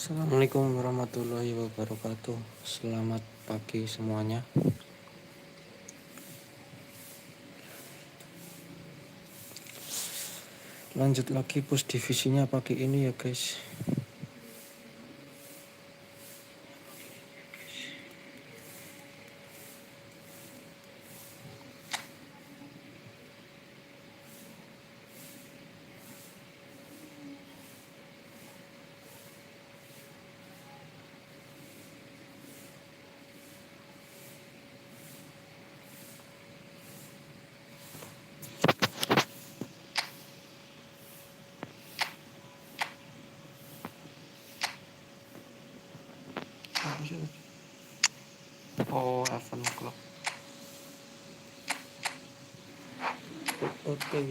Assalamualaikum warahmatullahi wabarakatuh. Selamat pagi semuanya. Lanjut lagi push divisinya pagi ini ya guys. Oh, 11 o'clock. Oke.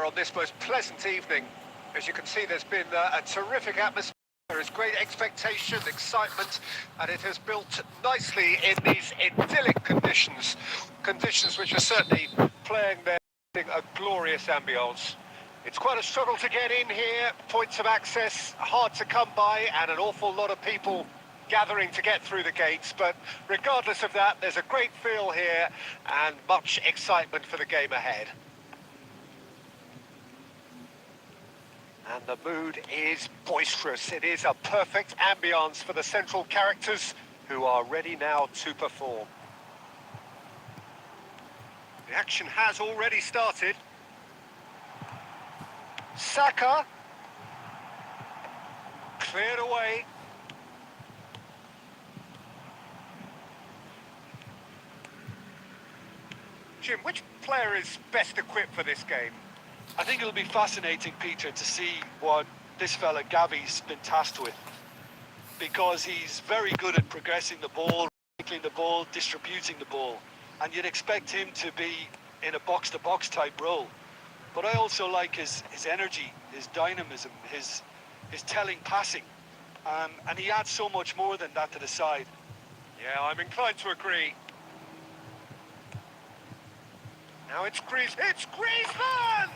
On this most pleasant evening. As you can see, there's been a terrific atmosphere. There is great expectation, excitement, and it has built nicely in these idyllic conditions which are certainly playing a glorious ambience. It's quite a struggle to get in here, points of access hard to come by, and an awful lot of people gathering to get through the gates, but regardless of that, there's a great feel here and much excitement for the game ahead. And the mood is boisterous. It is a perfect ambience for the central characters who are ready now to perform. The action has already started. Saka. Cleared away. Jim, which player is best equipped for this game? I think it'll be fascinating, Peter, to see what this fella Gavi's been tasked with, because he's very good at progressing the ball, tackling the ball, distributing the ball, and you'd expect him to be in a box-to-box type role. But I also like his energy, his dynamism, his telling passing, and he adds so much more than that to the side. Yeah, I'm inclined to agree. Now it's Griezmann!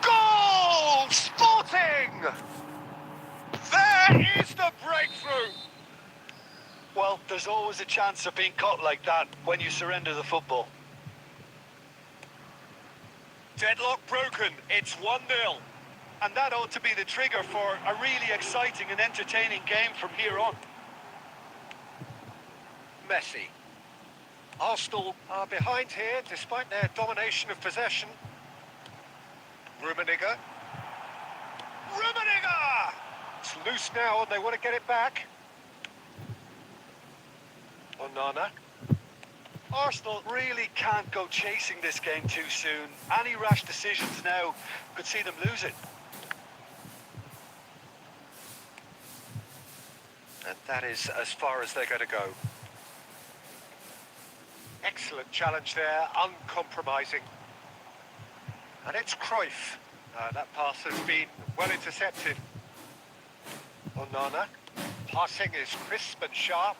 Goal! Sporting! There is the breakthrough! Well, there's always a chance of being caught like that when you surrender the football. Deadlock broken, it's 1-0. And that ought to be the trigger for a really exciting and entertaining game from here on. Messi. Arsenal are behind here despite their domination of possession. Rummenigge. loose now and they want to get it back. Onana. Arsenal really can't go chasing this game too soon. Any rash decisions now could see them lose it. And that is as far as they're going to go. Excellent challenge there, uncompromising. And it's Cruyff. That pass has been well intercepted. Onana. Passing is crisp and sharp.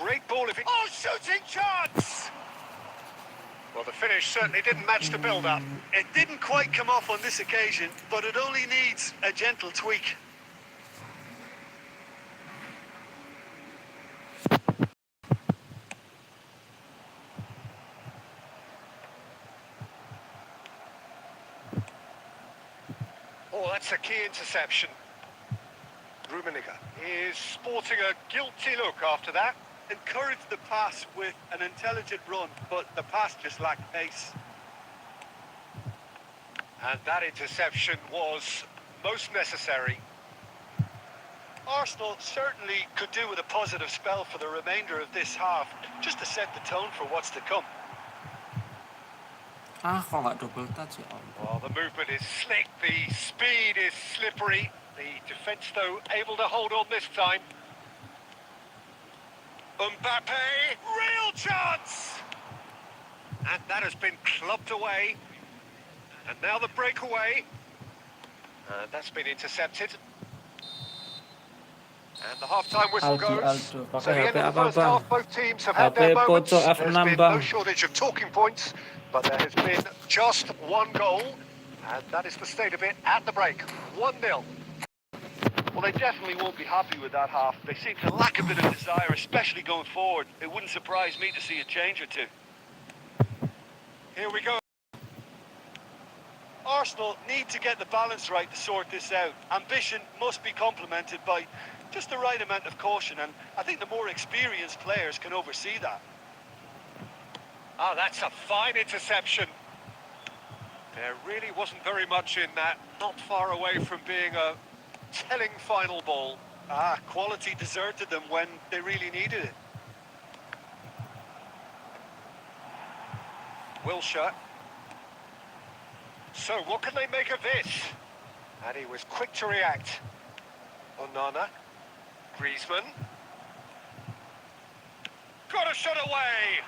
Great ball if it... Oh, shooting chance! Well, the finish certainly didn't match the build-up. It didn't quite come off on this occasion, but it only needs a gentle tweak. Oh, that's a key interception. Rummenigge is sporting a guilty look after that. Encouraged the pass with an intelligent run, but the pass just lacked pace. And that interception was most necessary. Arsenal certainly could do with a positive spell for the remainder of this half, just to set the tone for what's to come. Kalau nggak double touch ya Allah. Well, the movement is slick, the speed is slippery. The defence, though, able to hold on this time. Mbappe, real chance! And that has been clubbed away. And now the breakaway. That's been intercepted. And the half-time whistle goes. So Pakai the HP end of the apa first bang? half, both teams have had HP their moments. Poco There's F6 been bang. no shortage of talking points, but there has been just one goal. And that is the state of it at the break. 1-0. Well, they definitely won't be happy with that half. They seem to lack a bit of desire, especially going forward. It wouldn't surprise me to see a change or two. Here we go. Arsenal need to get the balance right to sort this out. Ambition must be complemented by just the right amount of caution, and I think the more experienced players can oversee that. Oh, that's a fine interception. There really wasn't very much in that. Not far away from being a telling final ball. Quality deserted them when they really needed it. Wilshere. So what can they make of this? And he was quick to react. Onana. Griezmann. Got a shot away!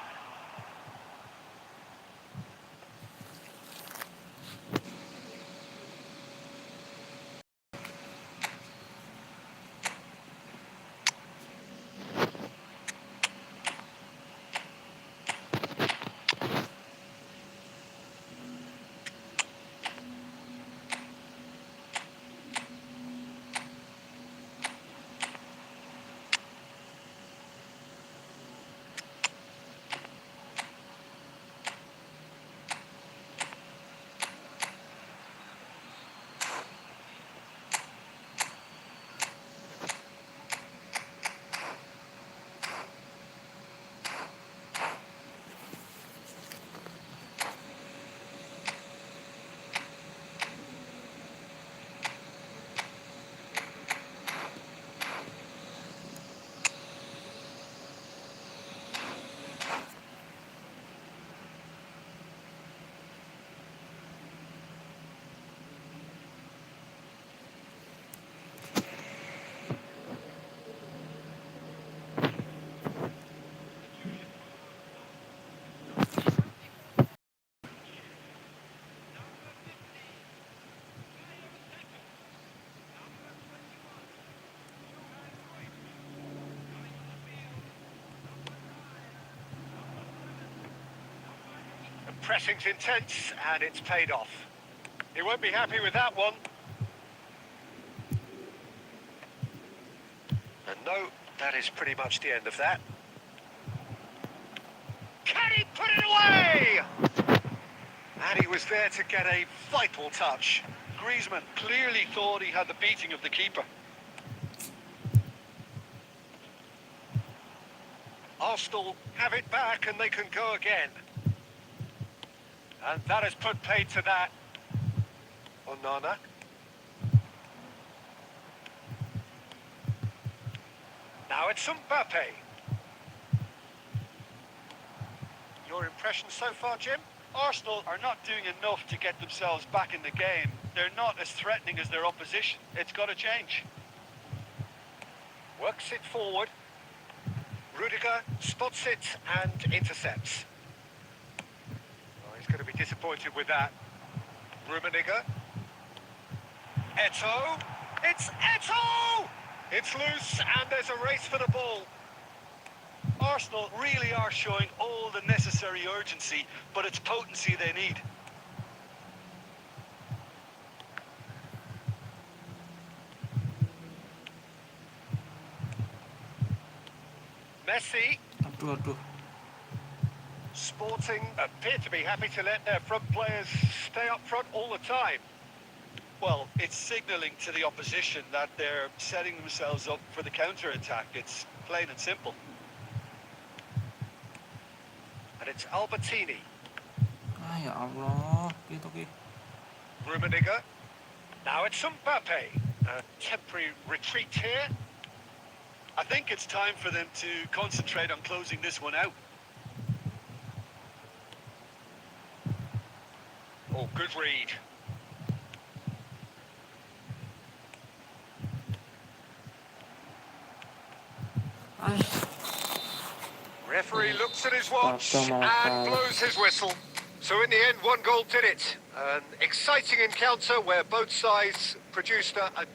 Pressing's intense, and it's paid off. He won't be happy with that one. And no, that is pretty much the end of that. Can he put it away? And he was there to get a vital touch. Griezmann clearly thought he had the beating of the keeper. Arsenal have it back and they can go again. And that has put paid to that. Onana. it's Mbappe. Your impression so far, Jim? Arsenal are not doing enough to get themselves back in the game. They're not as threatening as their opposition. It's got to change. Works it forward. Rudiger spots it and intercepts. Oh, he's going to be disappointed with that. Rummenigge. Eto'o. It's Eto'o! It's loose and there's a race for the ball. Arsenal really are showing all the necessary urgency, but it's potency they need. Messi. Aduh. Sporting appear to be happy to let their front players stay up front all the time. Well, it's signalling to the opposition that they're setting themselves up for the counter-attack. It's plain and simple. And it's Albertini. Ah, ya Allah. Gitu, Ki. Rummenigge. Now it's Mbappe. A temporary retreat here. I think it's time for them to concentrate on closing this one out. Oh, good read. Ay, Referee looks at his watch Astaga, malah and kalah. blows his whistle. So in the end, one goal did it. An exciting encounter where both sides produced a...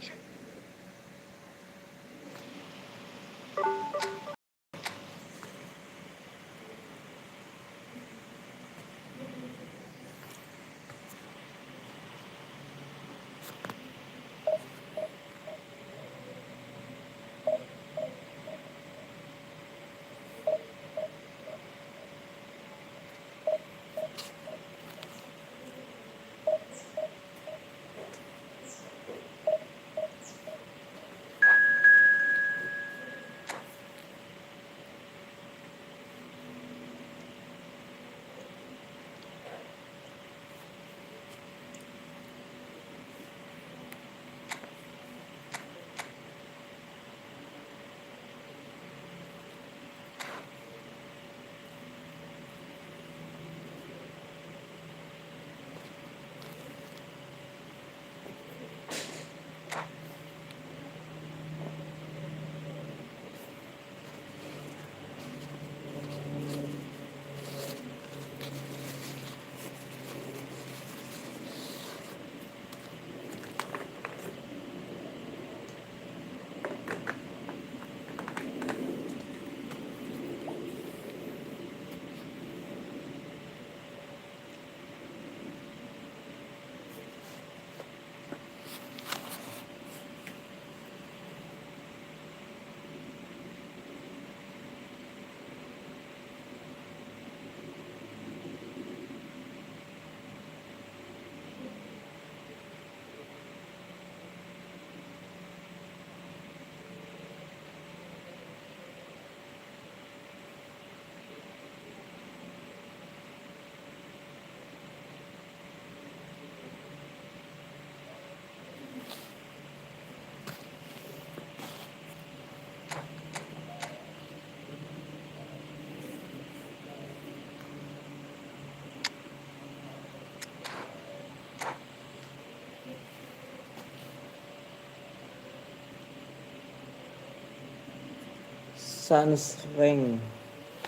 Sunsring.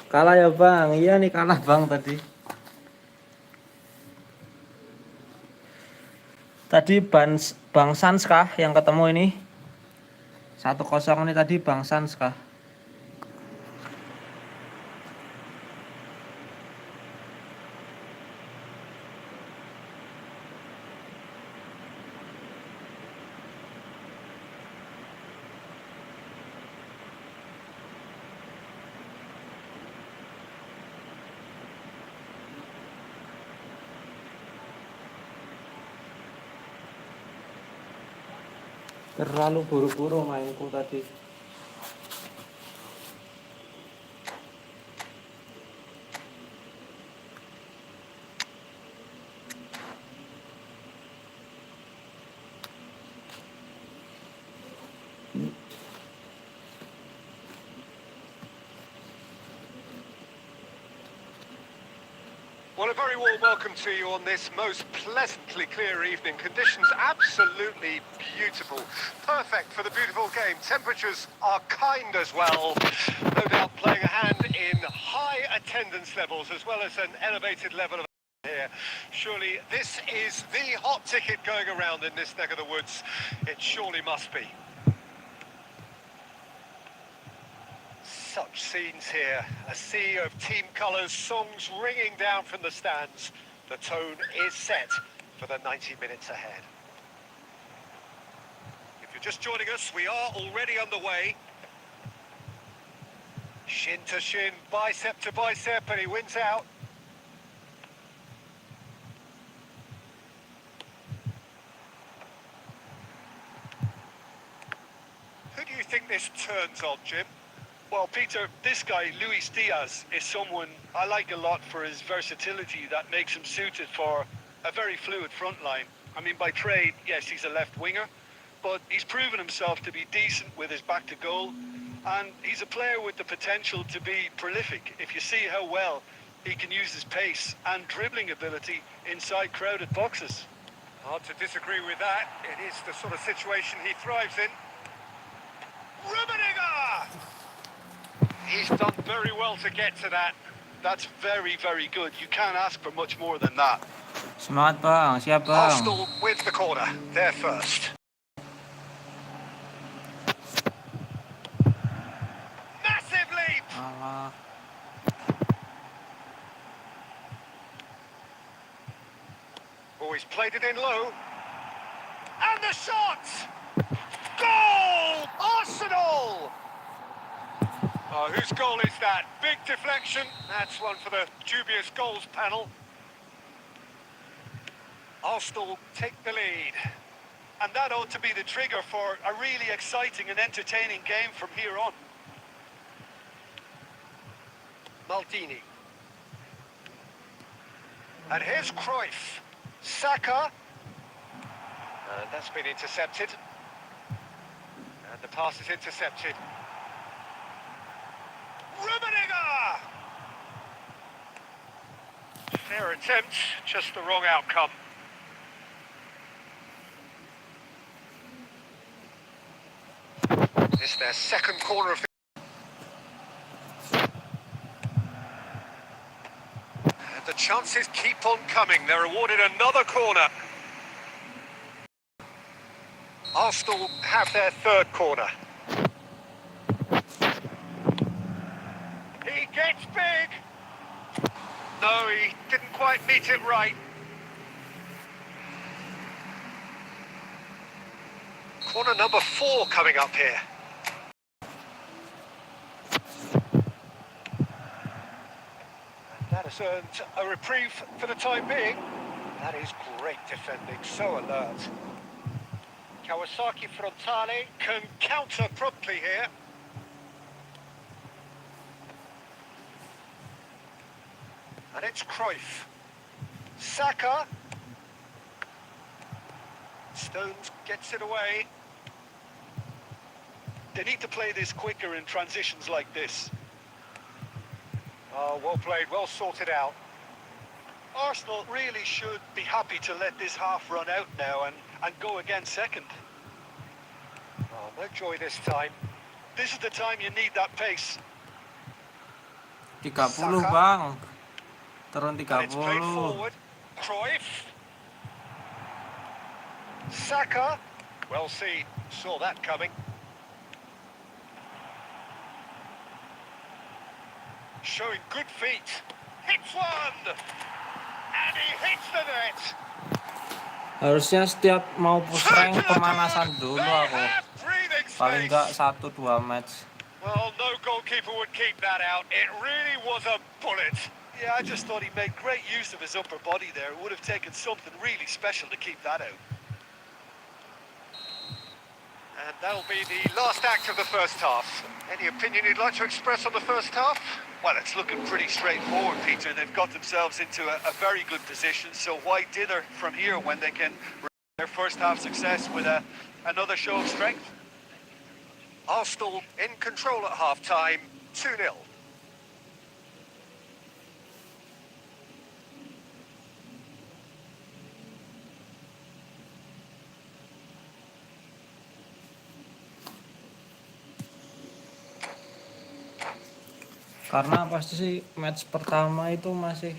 Kalah ya, Bang. Iya nih, kalah, Bang, tadi. Tadi Bang Sans kah yang ketemu ini? 1-0 ini tadi Bang Sans kah? Terlalu buru-buru mainku tadi. Well, a very warm welcome to you on this most pleasantly clear evening. Conditions absolutely beautiful. Perfect for the beautiful game. Temperatures are kind as well. No doubt playing a hand in high attendance levels as well as an elevated level of here. Surely this is the hot ticket going around in this neck of the woods. It surely must be. Such scenes here, a sea of team colours, songs ringing down from the stands. The tone is set for the 90 minutes ahead. If you're just joining us, we are already underway. Shin to shin, bicep to bicep, and he wins out. Who do you think this turns on, Jim? Well, Peter, this guy, Luis Diaz, is someone I like a lot for his versatility that makes him suited for a very fluid front line. I mean, by trade, yes, he's a left winger, but he's proven himself to be decent with his back to goal, and he's a player with the potential to be prolific if you see how well he can use his pace and dribbling ability inside crowded boxes. Hard to disagree with that. It is the sort of situation he thrives in. Rummenigge! He's done very well to get to that. That's very, very good. You can't ask for much more than that. Semangat bang, siap bang. Arsenal wins the corner. They're first. Massive leap! Alah. Oh, he's played it in low. And the shot! Goal! Arsenal! Oh, whose goal is that? Big deflection. That's one for the dubious goals panel. Arsenal take the lead. And that ought to be the trigger for a really exciting and entertaining game from here on. Maldini. And here's Cruyff. Saka. And that's been intercepted. And the pass is intercepted. Rummenigge! Fair attempt, just the wrong outcome. It's their second corner of the... And the chances keep on coming. They're awarded another corner. Arsenal have their third corner. He gets big. No, he didn't quite meet it right. Corner number 4 coming up here. And that has earned a reprieve for the time being. That is great defending, so alert. Kawasaki Frontale can counter promptly here. And it's Cruyff. Saka. Stones gets it away. They need to play this quicker in transitions like this. Oh, well played, well sorted out. Arsenal really should be happy to let this half run out now and go again second. Oh, no joy this time. This is the time you need that pace. 30 Saka. bang. Turun And it's played 30. forward. Cruyff. Saka. Well seen, saw that coming. Showing good feet. Hits one! And he hits the net! Harusnya setiap mau push rank pemanasan dulu They aku. have breathing Paling enggak space. 1-2 match. Well, no goalkeeper would keep that out. It really was a bullet. Yeah, I just thought he made great use of his upper body there. It would have taken something really special to keep that out. And that'll be the last act of the first half. Any opinion you'd like to express on the first half? Well, it's looking pretty straightforward, Peter. They've got themselves into a very good position, so why dither from here when they can repeat their first half success with another show of strength? Arsenal in control at half-time, 2-0. Karena pasti sih match pertama itu masih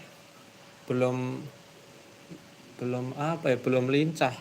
belum apa ya, belum lincah.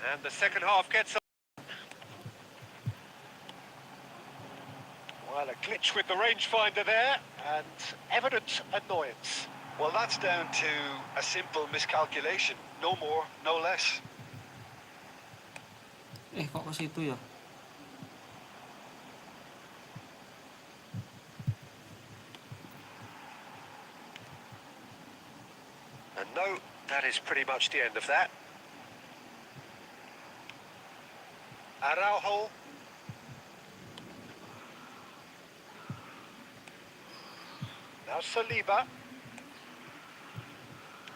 And the second half gets on. Well, a glitch with the rangefinder there, and evident annoyance. Well, that's down to a simple miscalculation. No more, no less. Kok ke situ ya? And no, that is pretty much the end of that. Araujo. Now Saliba.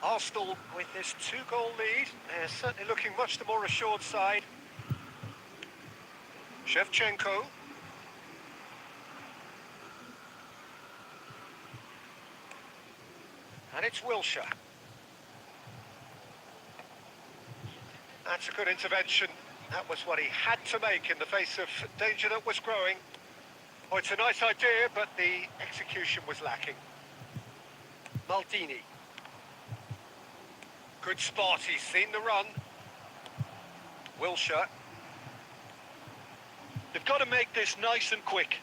Arsenal with this 2-goal lead. They're certainly looking much the more assured side. Shevchenko. And it's Wilshere. That's a good intervention. That was what he had to make in the face of danger that was growing. Oh, it's a nice idea, but the execution was lacking. Maldini. Good spot, he's seen the run. Wilshere. They've got to make this nice and quick.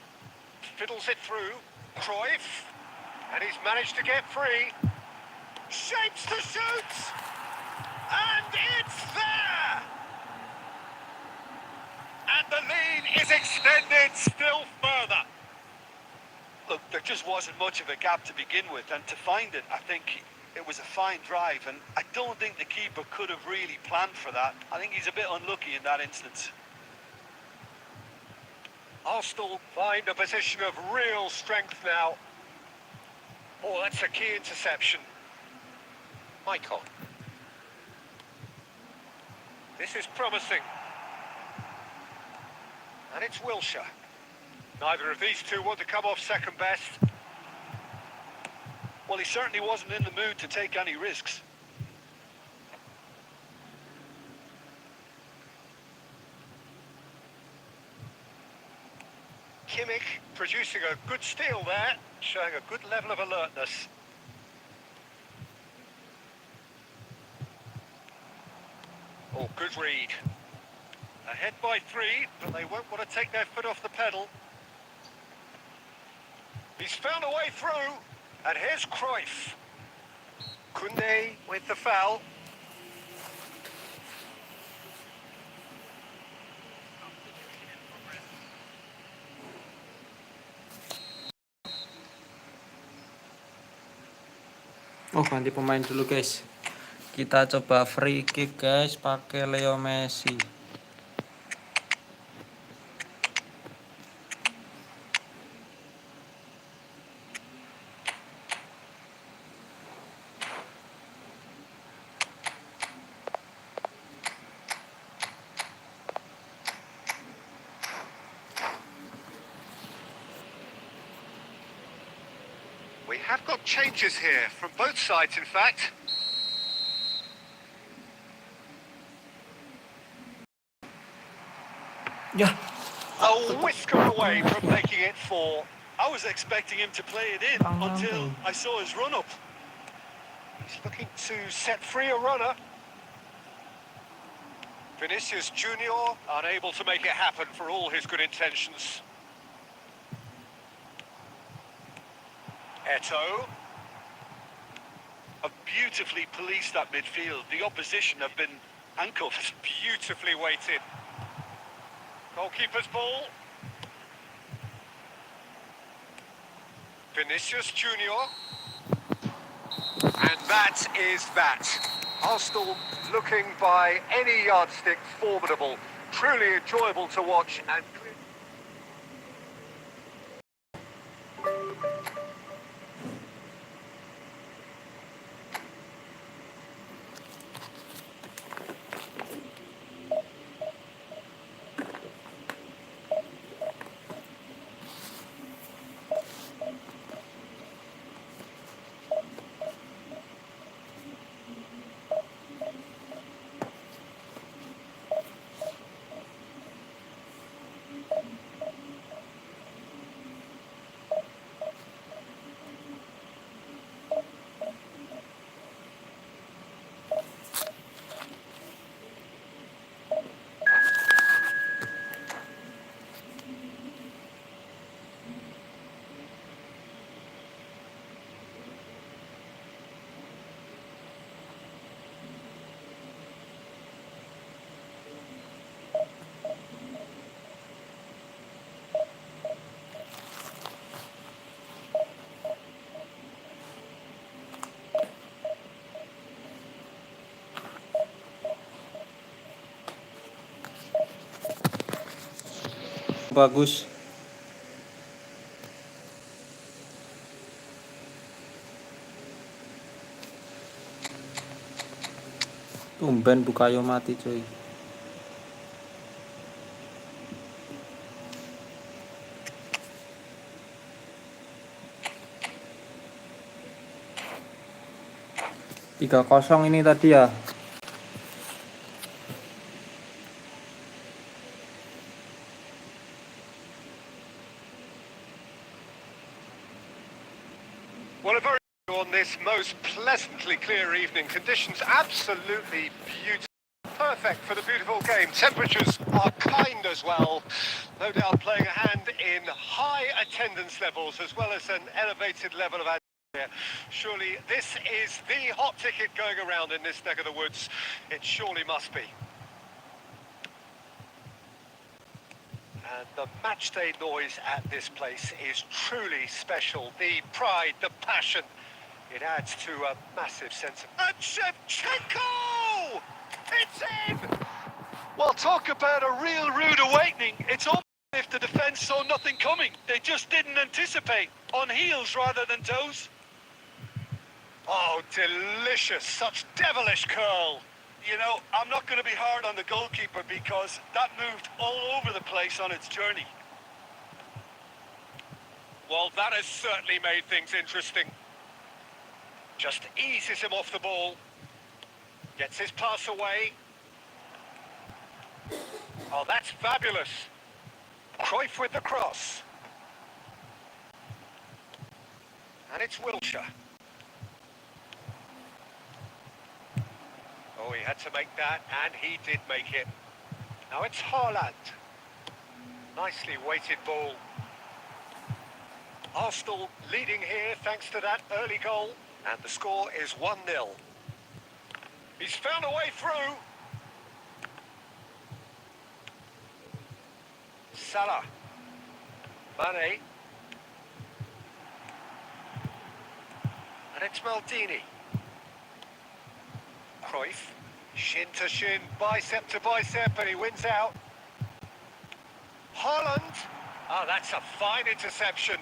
Fiddles it through. Cruyff. And he's managed to get free. Shapes to shoot! And it's there! And the lead is extended still further. Look, there just wasn't much of a gap to begin with, and to find it, I think it was a fine drive, and I don't think the keeper could have really planned for that. I think he's a bit unlucky in that instance. Arsenal find a position of real strength now. Oh, that's a key interception. Michael. This is promising. And it's Wilshere. Neither of these two want to come off second best. Well, he certainly wasn't in the mood to take any risks. Kimmich producing a good steal there, showing a good level of alertness. Oh, good read. Ahead by 3, but they won't want to take their foot off the pedal. He's found a way through, and here's Cruyff. Koundé with the foul. Oh, ganti pemain dulu guys. Kita coba free kick guys pakai Leo Messi. We have got changes here from both sides, in fact. Ya. A whisker away from making it 4. I was expecting him to play it in until I saw his run-up. He's looking to set free a runner. Vinicius Junior unable to make it happen for all his good intentions. Eto'o. Have beautifully policed that midfield. The opposition have been handcuffed. Beautifully weighted. Goalkeeper's ball. Vinicius Junior. And that is that. Arsenal looking by any yardstick formidable. Truly enjoyable to watch and... Bagus. Tumben Bukayo mati cuy. Tiga kosong ini tadi ya. Well, a very on this most pleasantly clear evening. Conditions absolutely beautiful. Perfect for the beautiful game. Temperatures are kind as well. No doubt playing a hand in high attendance levels as well as an elevated level of atmosphere. Surely this is the hot ticket going around in this neck of the woods. It surely must be. And the matchday noise at this place is truly special. The pride, the passion, it adds to a massive sense of... And Shevchenko! It's in! Well, talk about a real rude awakening. It's almost as if the defence saw nothing coming. They just didn't anticipate. On heels rather than toes. Oh, delicious. Such devilish curl. You know, I'm not going to be hard on the goalkeeper because that moved all over the place on its journey. Well, that has certainly made things interesting. Just eases him off the ball. Gets his pass away. Oh, that's fabulous. Cruyff with the cross. And it's Wilshere. Oh, he had to make that, and he did make it. Now it's Haaland. Nicely weighted ball. Arsenal leading here thanks to that early goal. And the score is 1-0. He's found a way through. Salah. Mane. And it's Maldini. Cruyff. Shin to shin, bicep to bicep, and he wins out. Haaland. Oh, that's a fine interception.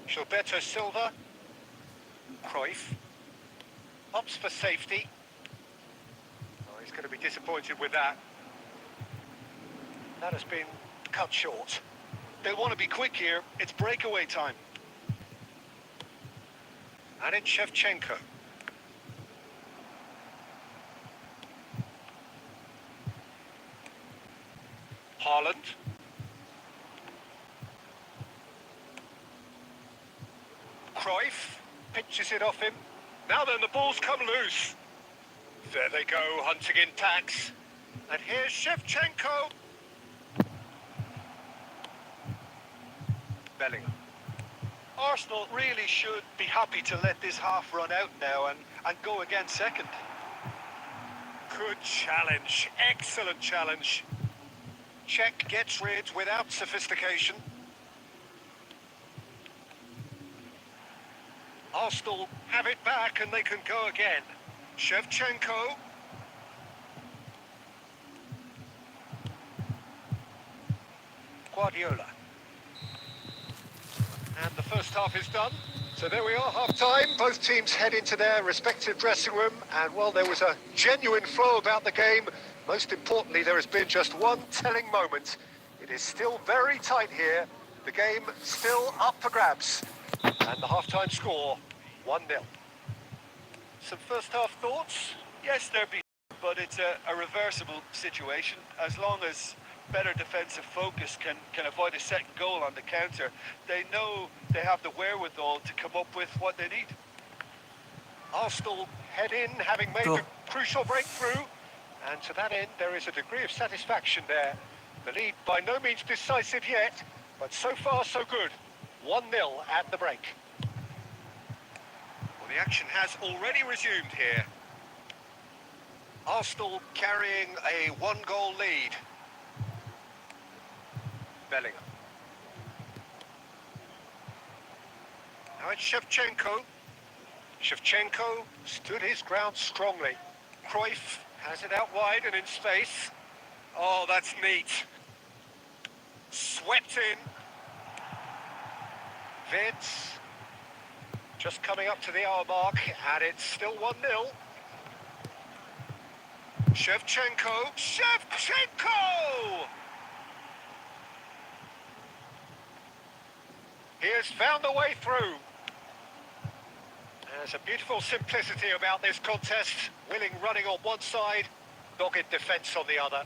Gilberto Silva. Cruyff. Opts for safety. Oh, he's going to be disappointed with that. That has been cut short. They'll want to be quick here. It's breakaway time. And it's Shevchenko. Haaland. Snatches it off him. Now then, the ball's come loose. There they go, hunting in packs. And here's Shevchenko. Bellingham. Arsenal really should be happy to let this half run out now and go again second. Good challenge. Excellent challenge. Czech gets rid without sophistication. Arsenal have it back and they can go again. Shevchenko. Guardiola. And the first half is done. So there we are, half-time. Both teams head into their respective dressing room. And, well, there was a genuine flow about the game. Most importantly, there has been just one telling moment. It is still very tight here. The game still up for grabs. And the half-time score, 1-0. Some first-half thoughts? Yes, there be, but it's a reversible situation. As long as better defensive focus can avoid a second goal on the counter, they know they have the wherewithal to come up with what they need. Arsenal head in, having made the crucial breakthrough. And to that end, there is a degree of satisfaction there. The lead by no means decisive yet, but so far so good. 1-0 at the break. Well, the action has already resumed here. Arsenal carrying a one-goal lead. Bellingham. Now it's Shevchenko. Shevchenko stood his ground strongly. Cruyff has it out wide and in space. Oh, that's neat. Swept in. Vids. Just coming up to the hour mark, and it's still 1-0. Shevchenko. Shevchenko! He has found a way through. There's a beautiful simplicity about this contest. Willing running on one side, dogged defence on the other.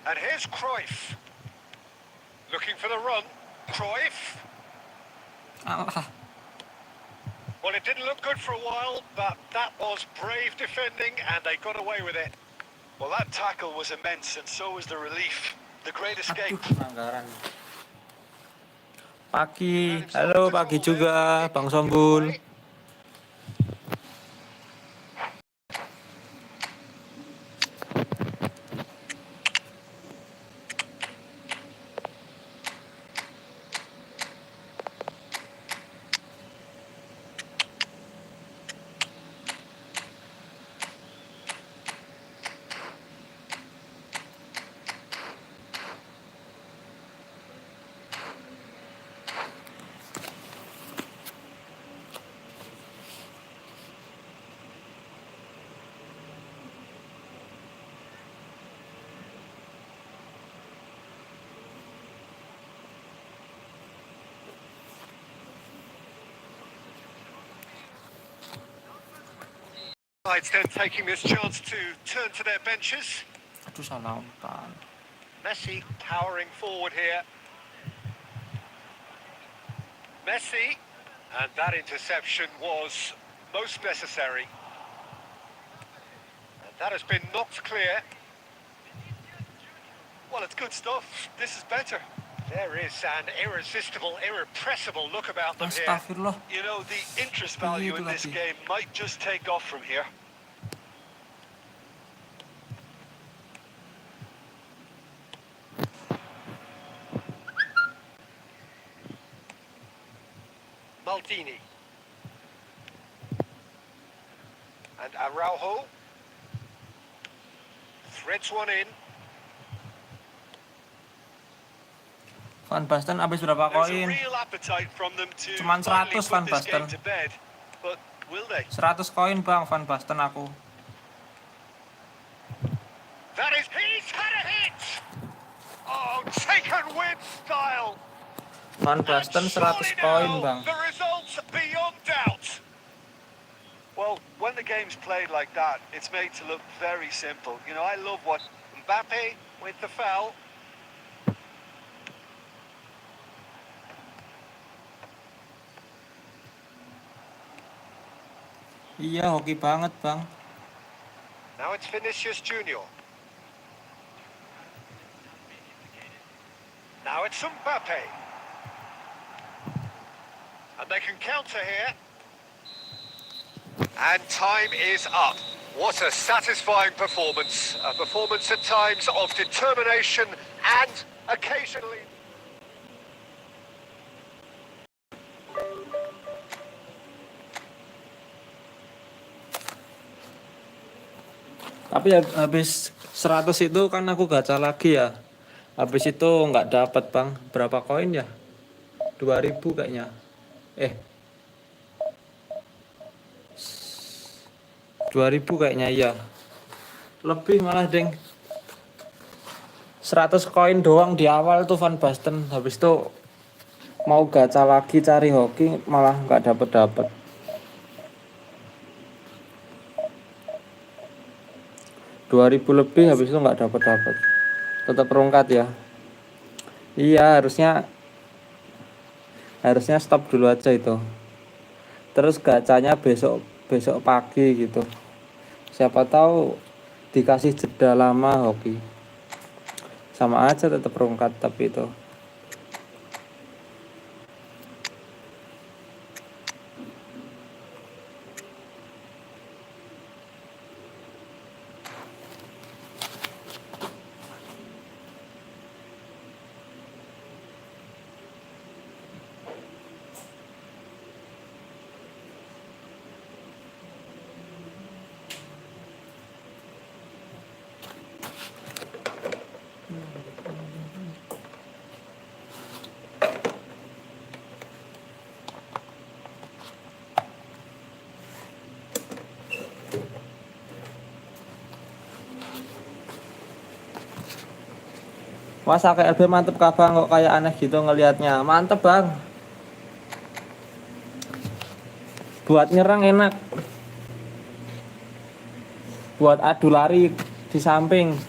And here's Cruyff. Looking for the run. Cruyff. Alah. Well, it didn't look good for a while, but that was brave defending, and they got away with it. Well, that tackle was immense, and so was the relief. The great escape. Aduh, pelanggaran. Pagi, halo pagi juga Bang Sombul. Sides then taking this chance to turn to their benches. Aduh, salah umpan. Messi powering forward here. Messi, and that interception was most necessary. And that has been knocked clear. Well, it's good stuff. This is better. There is an irresistible, irrepressible look about them here. Astagfirullah. You know, the interest value in this game might just take off from here. Maldini. And Araujo. Threads one in. Van Basten habis berapa There's a koin? real appetite from them to Cuman finally 100 Van put this game Basten. to bed. But will they? 100 koin Bang Van Basten aku. That is, he's had a hit! Oh, taken with style! Van Basten 100 koin Bang. The results beyond doubt. Well, when the game's played like that, it's made to look very simple. You know, I love what... Mbappe with the foul. Iya, hoki banget, Bang. Now it's Vinicius Junior. Now it's Mbappe. And they can counter here. And time is up. What a satisfying performance. A performance at times of determination and occasionally... Tapi habis 100 itu kan aku gacha lagi ya. Habis itu nggak dapat, Bang. Berapa koin ya? 2000 kayaknya. 2000 kayaknya, iya. Lebih malah, Deng. 100 koin doang di awal tuh Van Basten. Habis itu mau gacha lagi cari hoki malah nggak dapet. 2000 lebih, habis itu nggak dapet. Tetap perungkat ya. Iya, harusnya stop dulu aja itu. Terus gacanya besok pagi gitu. Siapa tahu dikasih jeda lama hoki. Sama aja tetap perungkat tapi itu. Wah, KLB mantep kah, Bang? Kok kayak aneh gitu ngelihatnya. Mantep, Bang. Buat nyerang enak. Buat adu lari di samping.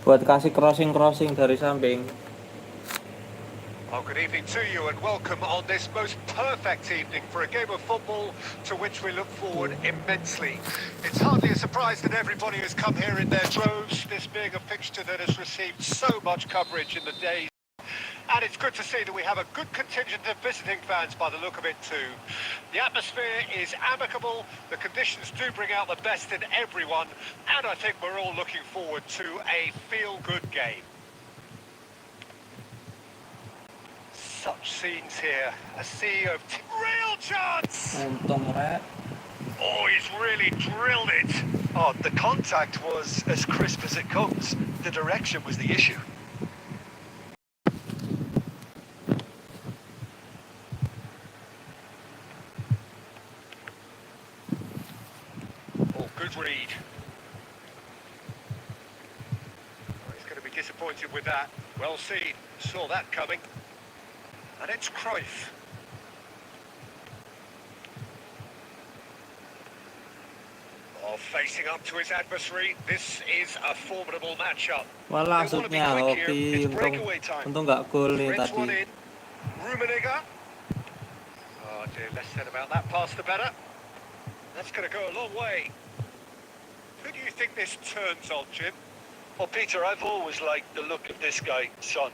Buat kasih crossing dari samping. Oh, good evening to you and welcome on this most perfect evening for a game of football to which we look forward immensely. It's hardly a surprise that everybody has come here in their droves, this being a fixture that has received so much coverage in the days. And it's good to see that we have a good contingent of visiting fans by the look of it too. The atmosphere is amicable, the conditions do bring out the best in everyone, and I think we're all looking forward to a feel-good game. Such scenes here, a sea of real chance! Untung rek. Oh, he's really drilled it! Oh, the contact was as crisp as it comes. The direction was the issue. Oh, good read. Oh, he's going to be disappointed with that. Well seen, saw that coming. And it's Cruyff. Oh, facing up to his adversary, this is a formidable matchup. Wah, langsungnya hoki. Untung nggak gol nih Threads one tadi. in. Rummenigge. Oh dear, less said about that pass the better. That's going to go a long way. Who do you think this turns on, Jim? Well, Peter, I've always liked the look of this guy, Son,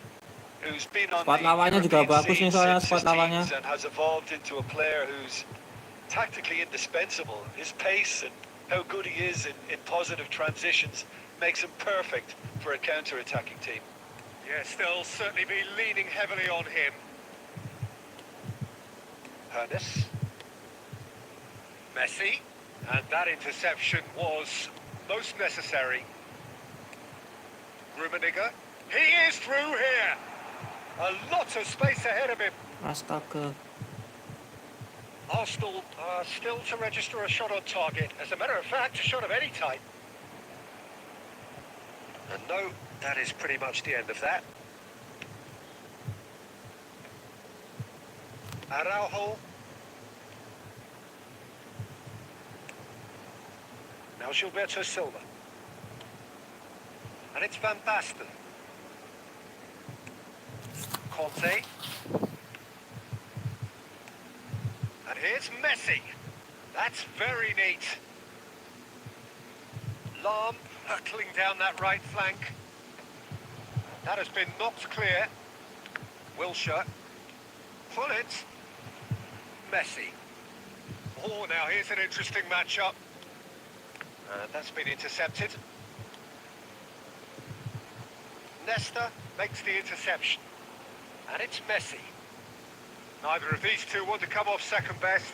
who's been on Squad the lawannya juga European bagus nih scene soalnya since squad his lawannya. teens and has evolved into a player who's tactically indispensable. His pace and how good he is in positive transitions makes him perfect for a counter-attacking team. Yes, they'll certainly be leaning heavily on him. Hernes. Messi. And that interception was most necessary. Rummenigge. He is through here. A lot of space ahead of him. Astaga. Arsenal are still to register a shot on target. As a matter of fact, a shot of any type. And no, that is pretty much the end of that. Araujo. Now Gilberto Silva. And it's Van Basten. Conte. And here's Messi. That's very neat. Lahm hurtling down that right flank. That has been knocked clear. Wilshere. Pullet. Messi. Oh, now here's an interesting matchup. That's been intercepted. Nesta makes the interception. And it's Messi. Neither of these two want to come off second best.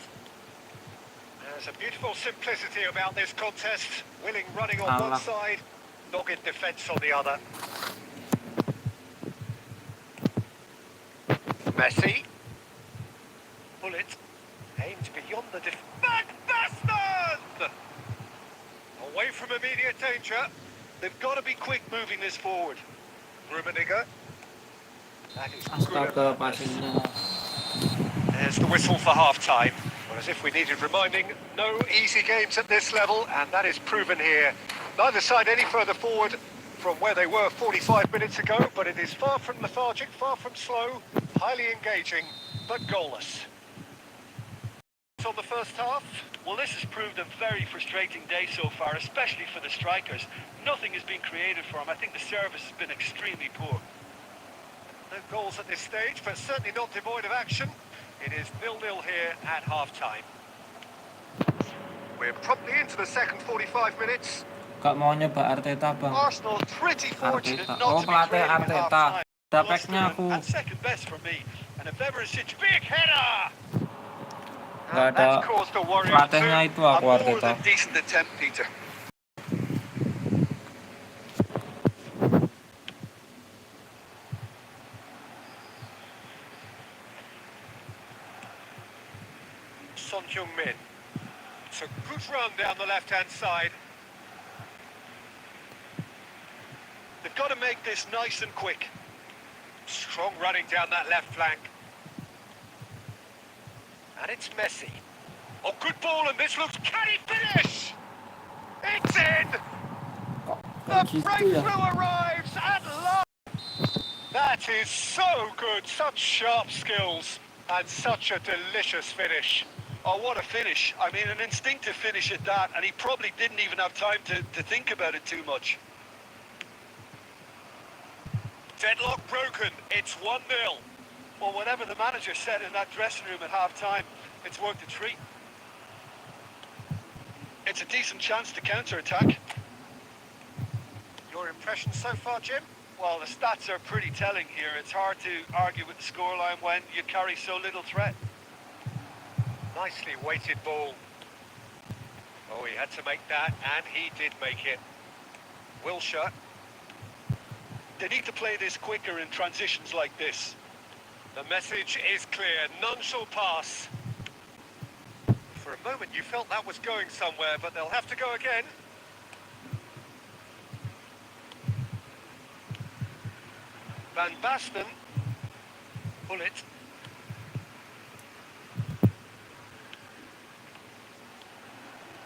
There's a beautiful simplicity about this contest. Willing running on one side, dogged defence on the other. Messi. Bullet. Aimed beyond the Van Basten! Away from immediate danger. They've got to be quick moving this forward. Rummenigge. That is Astaga, good. passingnya. There's the whistle for half-time. Well, as if we needed reminding, no easy games at this level, and that is proven here. Neither side any further forward from where they were 45 minutes ago, but it is far from lethargic, far from slow, highly engaging, but goalless. On the first half. Well, this has proved a very frustrating day so far, especially for the strikers. Nothing has been created for them. I think the service has been extremely poor. No goals at this stage, but certainly not devoid of action. It is 0-0 here at half-time. We're promptly into the second 45 minutes. Gak mau nyoba Arteta, Bang. Arsenal pretty fortunate Arteta. not Oh, to be pelatih trailing at Arteta. half-time. Dapetnya aku. And second best for me. And if ever a big header! Gak ada pelatihnya itu aku A more Arteta. than decent attempt, Peter. Son Heung-min. It's a good run down the left-hand side. They've got to make this nice and quick. Strong running down that left flank. And it's Messi. Oh, good ball, and this looks... Can he finish? It's in! The breakthrough arrives at last! That is so good, such sharp skills, and such a delicious finish. Oh, what a finish. I mean, an instinctive finish at that, and he probably didn't even have time to think about it too much. Deadlock broken, it's 1-0. Well, whatever the manager said in that dressing room at half-time, it's worked a treat. It's a decent chance to counter-attack. Your impressions so far, Jim? Well, the stats are pretty telling here. It's hard to argue with the scoreline when you carry so little threat. Nicely weighted ball. Oh, he had to make that, and he did make it. Wilshere. They need to play this quicker in transitions like this. The message is clear. None shall pass. For a moment, you felt that was going somewhere, but they'll have to go again. Van Basten. Bullet.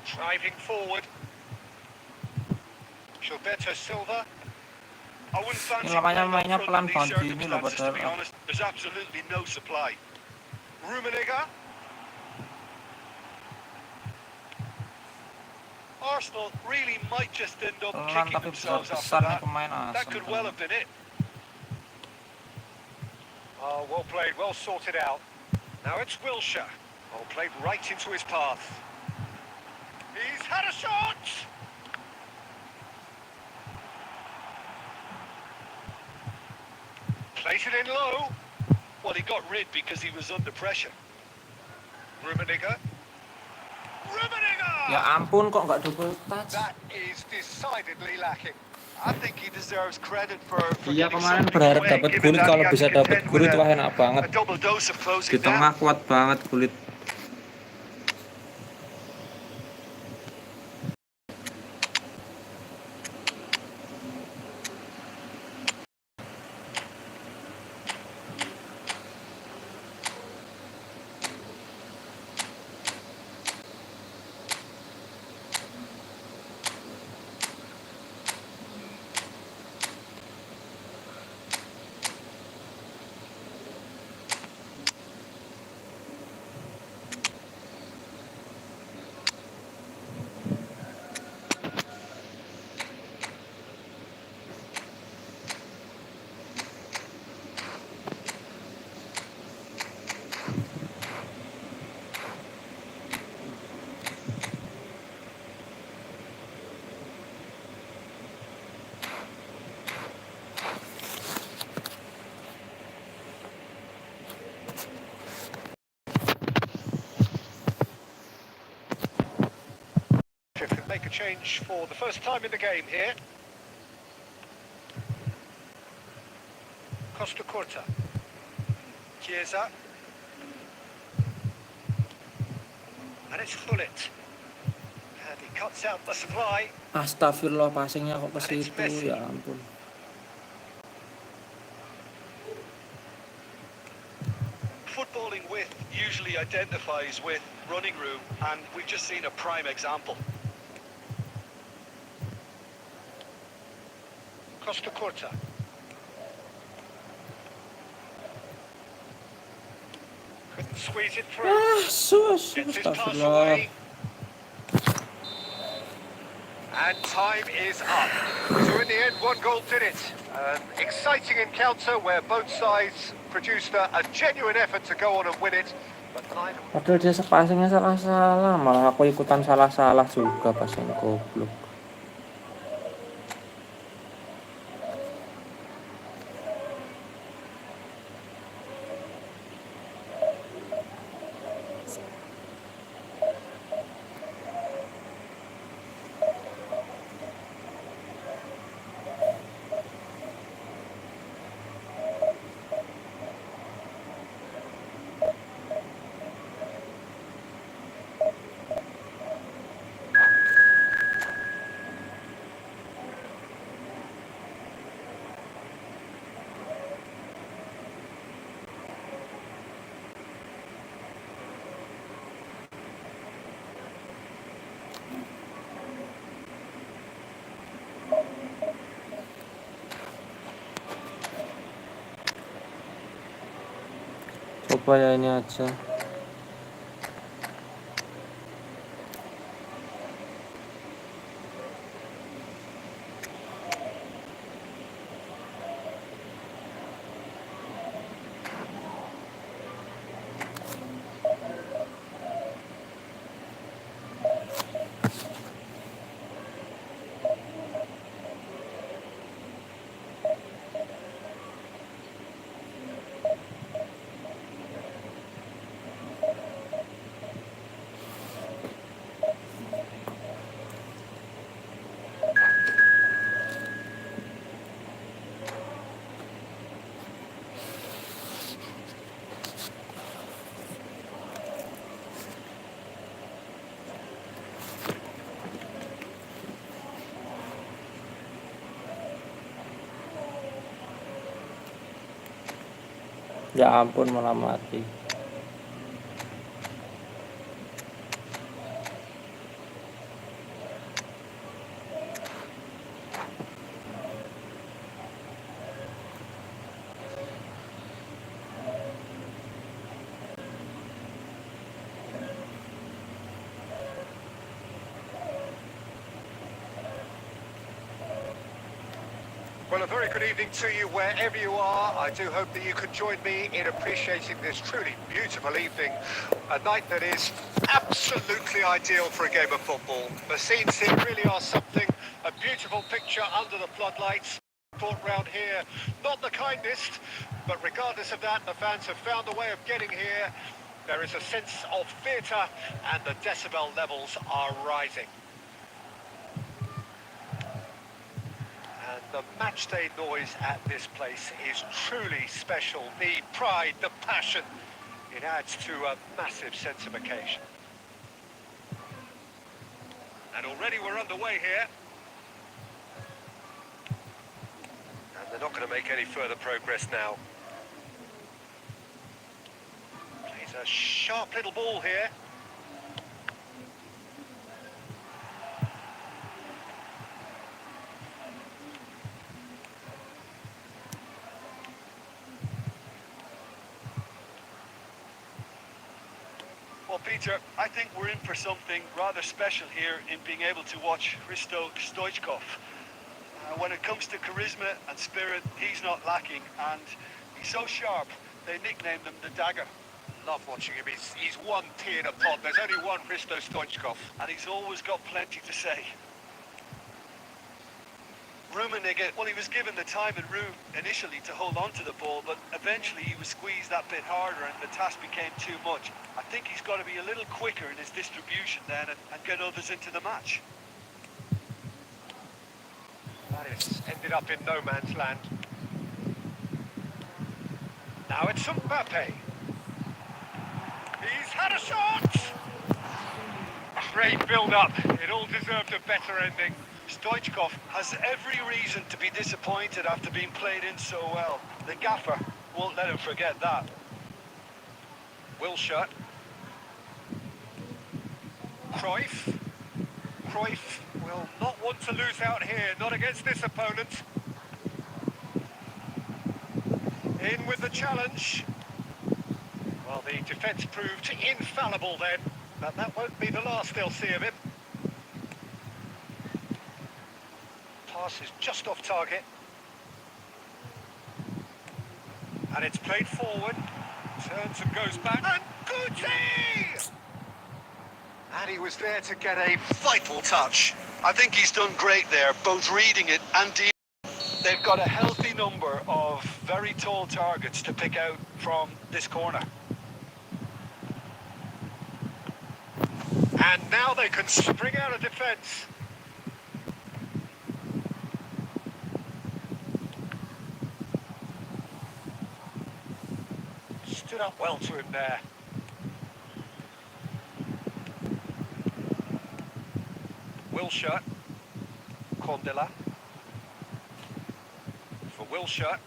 Driving forward. Gilberto Silva. I wouldn't fancy Namanya playing mainnya up front in pelan these banting ini loh, circumstances, to be padahal. honest. There's absolutely no supply. Rummenigge. Arsenal really might just end up Pelan kicking tapi themselves after besar nih that. pemain That asem. could well have been it. Oh, well played, well sorted out. Now it's Wilshere. Oh, played right into his path. He's had a shot! Plays it in low. Well, he got rid because he was under pressure. Rummenigge. Rummenigge! Ya ampun, kok nggak double touch? That is decidedly lacking. I think he deserves credit for Iya, getting kemarin something berharap away, dapat given kulit, that kalau he had bisa to dapat contend kulit with wah enak banget. a double dose of Di closing tengah down. kuat banget kulit. make a change for the first time in the game here. Costa Curta. Chiesa. And it's Hullet. And he cuts out the supply. Astagfirullah, passingnya kok ke And it's situ, Messi. ya ampun. Footballing width usually identifies with running room, and we've just seen a prime example. Costa Curta. Couldn't squeeze it through. Sus, Gets his pass astagfirullah. away. And time is up. So in the end, one goal did it. An exciting encounter where both sides produced a genuine effort to go on and win it. But neither... Padahal dia passingnya salah-salah, malah aku ikutan salah-salah juga passing, goblok. Coba ya ini aja. Ya ampun, malah mati. Well, a very good evening to you wherever you are. I do hope that you can join me in appreciating this truly beautiful evening. A night that is absolutely ideal for a game of football. The scenes here really are something. A beautiful picture under the floodlights. Sport round here, not the kindest, but regardless of that, the fans have found a way of getting here. There is a sense of theatre and the decibel levels are rising. And the matchday noise at this place is truly special. The pride, the passion, it adds to a massive sense of occasion. And already we're underway here. And they're not going to make any further progress now. Plays a sharp little ball here. Well, Peter, I think we're in for something rather special here in being able to watch Hristo Stoichkov. When it comes to charisma and spirit, he's not lacking, and he's so sharp, they nicknamed him the Dagger. Love watching him. He's one pea in a pod. There's only one Hristo Stoichkov. And he's always got plenty to say. Rummenigge, well, he was given the time and room initially to hold on to the ball, but eventually he was squeezed that bit harder and the task became too much. I think he's got to be a little quicker in his distribution then and get others into the match. That has ended up in no man's land. Now it's Mbappe. He's had a shot! Great build-up. It all deserved a better ending. Stoichkov has every reason to be disappointed after being played in so well. The gaffer won't let him forget that. Wilshere. Cruyff. Cruyff will not want to lose out here, not against this opponent. In with the challenge. Well, the defence proved infallible then, but that won't be the last they'll see of him. Pass is just off target. And it's played forward. Turns and goes back. And Guti! And he was there to get a vital touch. I think he's done great there, both reading it and dealing. They've got a healthy number of very tall targets to pick out from this corner. And now they can spring out of defence. Stood up well to him there. Wilshere. Condela. For Wilshere.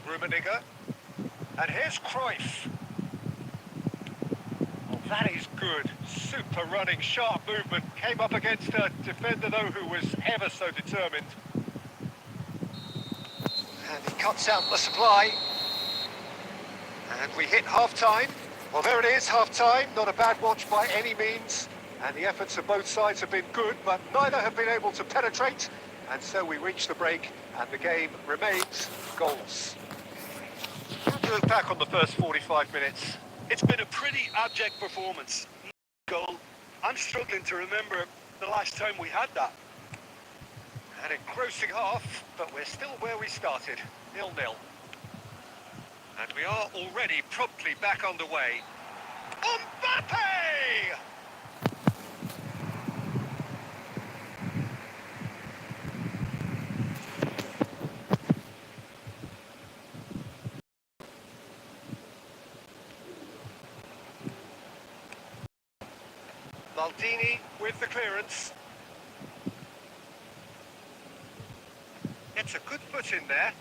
Rummenigge. And here's Cruyff. Oh, that is good. Super running, sharp movement. Came up against a defender, though, who was ever so determined. And he cuts out the supply. And we hit half-time. Well, there it is, half-time. Not a bad watch by any means. And the efforts of both sides have been good, but neither have been able to penetrate. And so we reach the break, and the game remains goals. How do you look back on the first 45 minutes? It's been a pretty abject performance. Goal. I'm struggling to remember the last time we had that. An engrossing half, but we're still where we started, 0-0. And we are already promptly back underway. Mbappe! Maldini with the clearance. It's a good foot in there.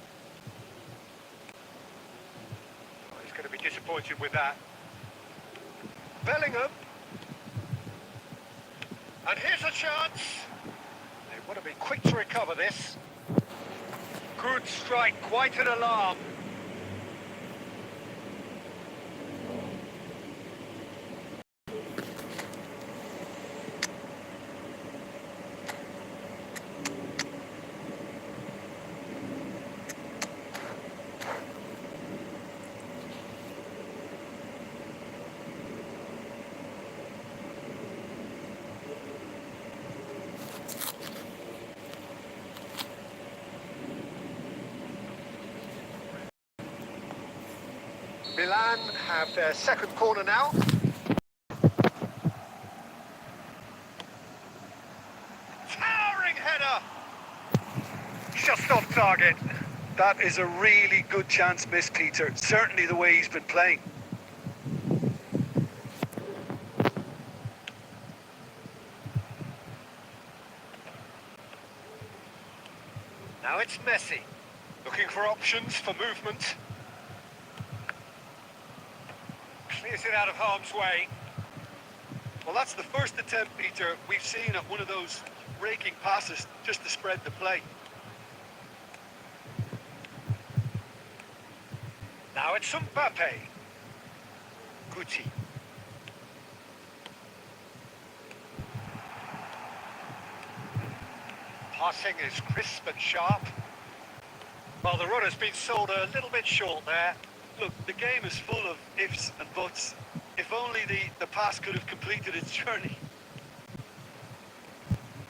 Oh, he's going to be disappointed with that. Bellingham. And here's a chance. They want to be quick to recover this. Good strike, quite an alarm. Milan have their second corner now. Towering header! Just off target. That is a really good chance missed, Peter. Certainly the way he's been playing. Now it's Messi. Looking for options for movement. Clears it out of harm's way. Well, that's the first attempt, Peter, we've seen at one of those raking passes just to spread the play. Now it's Mbappe. Guti. Passing is crisp and sharp. Well, the run has been sold a little bit short there. Look, the game is full of ifs and buts. If only the pass could have completed its journey.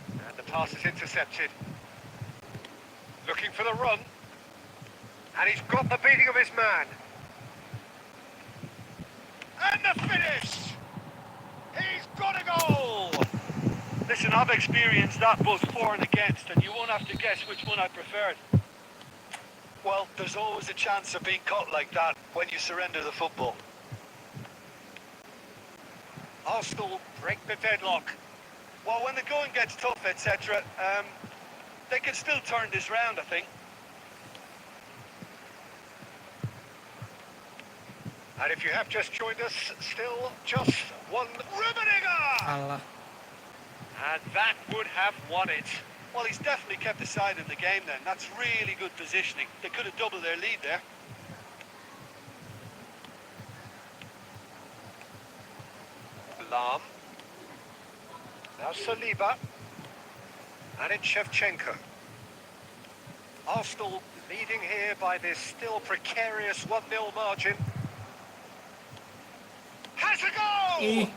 And the pass is intercepted. Looking for the run. And he's got the beating of his man. And the finish! He's got a goal! This Listen, I've experienced that both for and against, and you won't have to guess which one I preferred. Well, there's always a chance of being caught like that when you surrender the football. Arsenal break the deadlock. Well, when the going gets tough, etc., they can still turn this round, I think. And if you have just joined us, still just one Rummenigge! Kalah. And that would have won it. Well, he's definitely kept the side in the game then. That's really good positioning. They could have doubled their lead there. Lam. Now Saliba. And it's Shevchenko. Arsenal leading here by this still precarious 1-0 margin. Has a goal!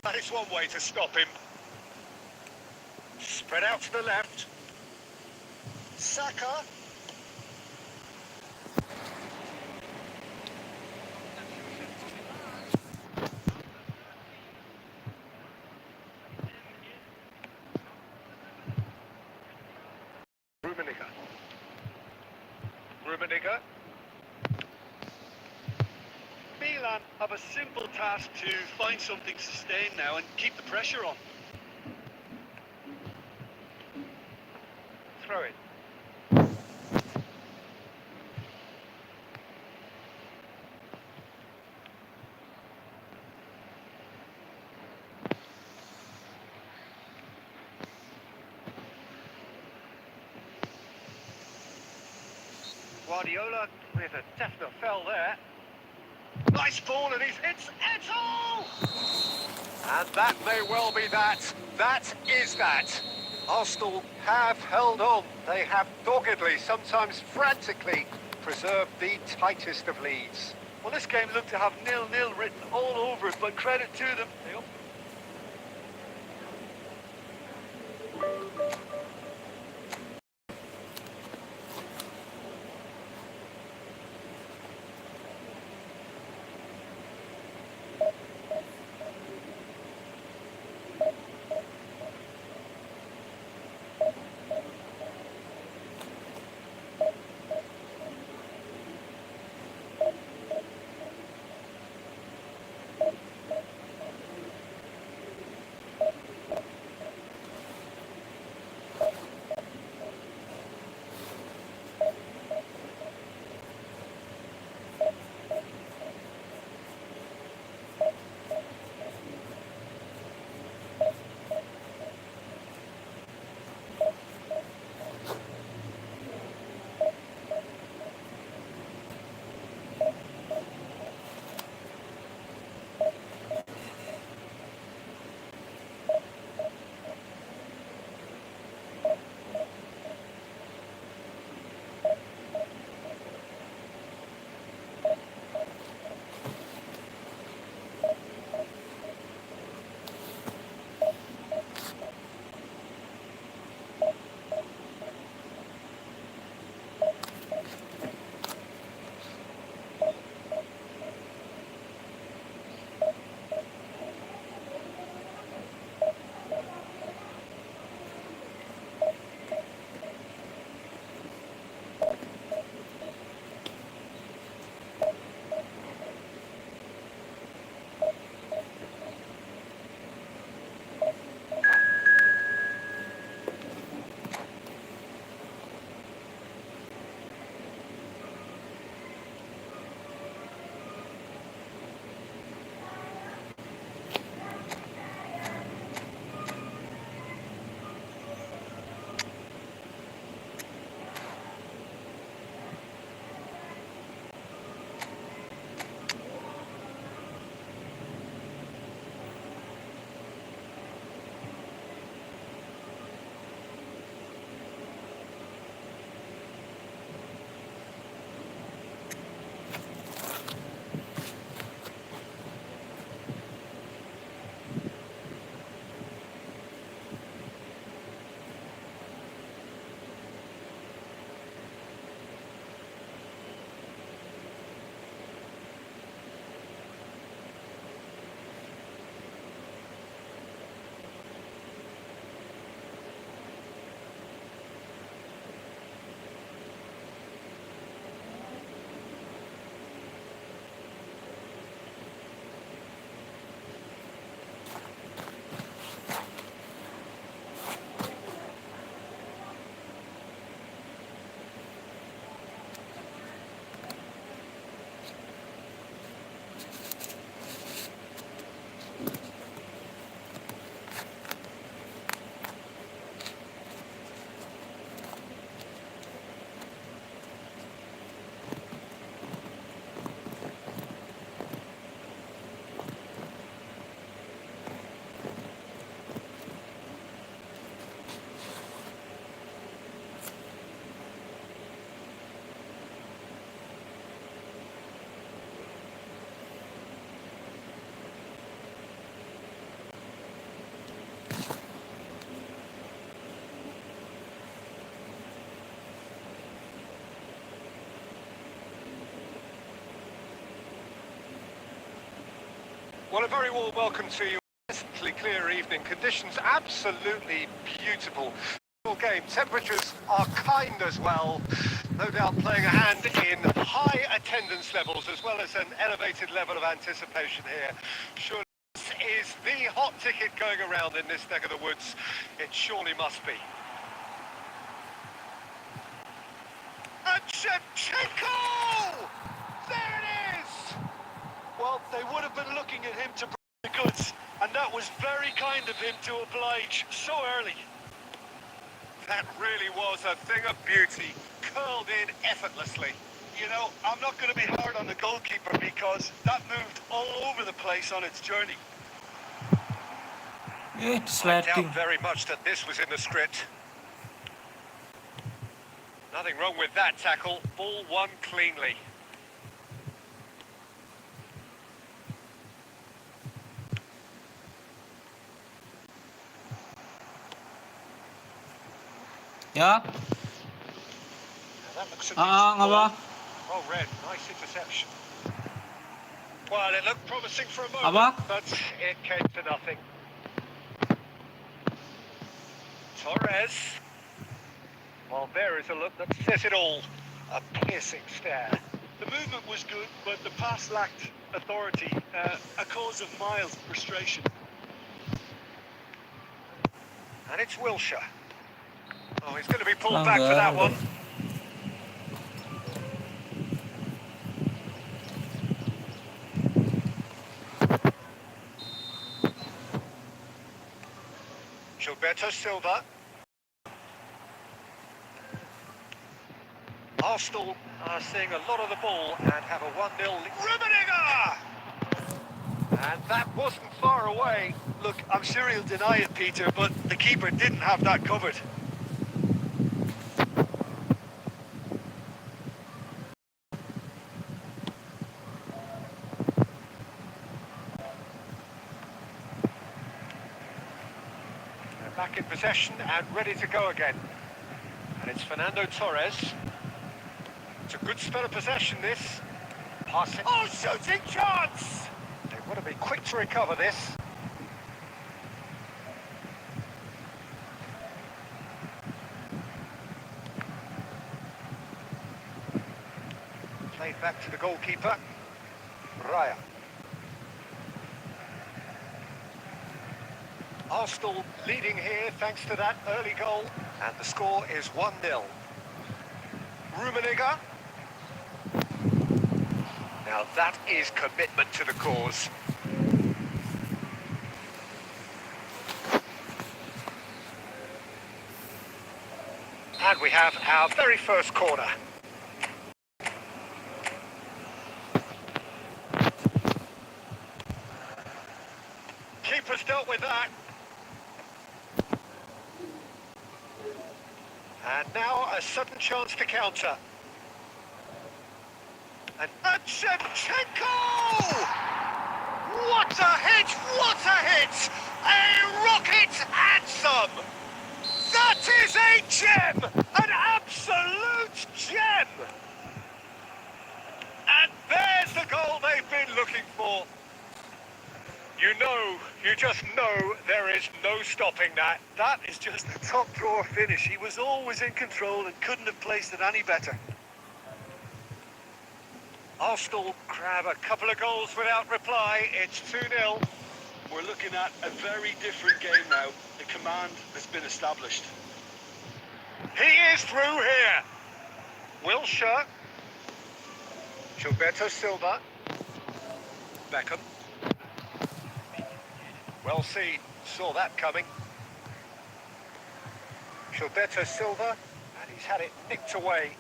That is one way to stop him. Spread out to the left. Saka. Rummenigge. Rummenigge. Milan have a simple task to find something sustained now and keep the pressure on. Throw it. Guardiola with a definite fell there. Nice ball and he's hits Eto'o! And that may well be that. That is that. Arsenal have held on. They have doggedly, sometimes frantically, preserved the tightest of leads. Well, this game looked to have 0-0 written all over it, but credit to them. Well, a very warm welcome to you. Pleasantly clear evening. Conditions absolutely beautiful. Game. Temperatures are kind as well. No doubt playing a hand in high attendance levels as well as an elevated level of anticipation here. Surely this is the hot ticket going around in this neck of the woods. It surely must be. And Shevchenko! There it is! Well, they would have been looking at him to bring the goods, and that was very kind of him to oblige so early. That really was a thing of beauty, curled in effortlessly. You know, I'm not going to be hard on the goalkeeper because that moved all over the place on its journey. It's I doubt sliding. very much that this was in the script. Nothing wrong with that tackle, ball won cleanly. Ya, Now that looks a ah, decent ngapa? ball. Well read, nice interception. Well, it looked promising for a moment, Apa? but it came to nothing. Torres. Well, there is a look that says it all. A piercing stare. The movement was good, but the pass lacked authority, a cause of mild frustration. And it's Wilshere. Oh, he's going to be pulled back for that one. Gilberto Silva. Arsenal are seeing a lot of the ball and have a 1-0 lead. Rummenigge! And that wasn't far away. Look, I'm sure he'll deny it, Peter, but the keeper didn't have that covered. They're back in possession and ready to go again. And it's Fernando Torres. It's a good spell of possession, this. Passing. Oh, shooting chance! They want to be quick to recover this. Played back to the goalkeeper. Raya. Arsenal leading here thanks to that early goal. And the score is 1-0. Rummenigge. Now that is commitment to the cause. And we have our very first corner. Keeper's dealt with that. And now a sudden chance to counter. And Shevchenko! What a hit! What a hit! A rocket and some! That is a gem! An absolute gem! And there's the goal they've been looking for. You just know there is no stopping that. That is just a top drawer finish. He was always in control and couldn't have placed it any better. Arsenal grab a couple of goals without reply. It's 2-0. We're looking at a very different game now. The command has been established. He is through here. Wilshere. Gilberto Silva. Beckham. Well seen. Saw that coming. Gilberto Silva. And he's had it nicked away.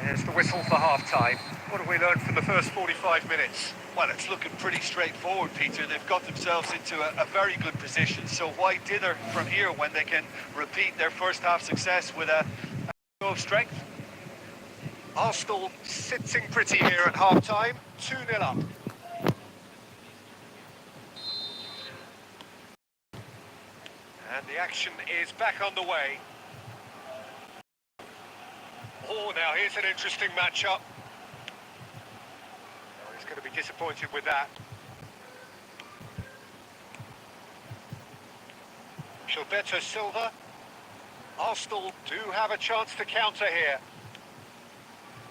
There's the whistle for half-time. What have we learned from the first 45 minutes? Well, it's looking pretty straightforward, Peter. They've got themselves into a very good position. So why dither from here when they can repeat their first half success with a show of strength? Arsenal sitting pretty here at half-time. 2-0 up. And the action is back on the way. Oh, now here's an interesting matchup. going to be disappointed with that. Gilberto Silva. Arsenal do have a chance to counter here.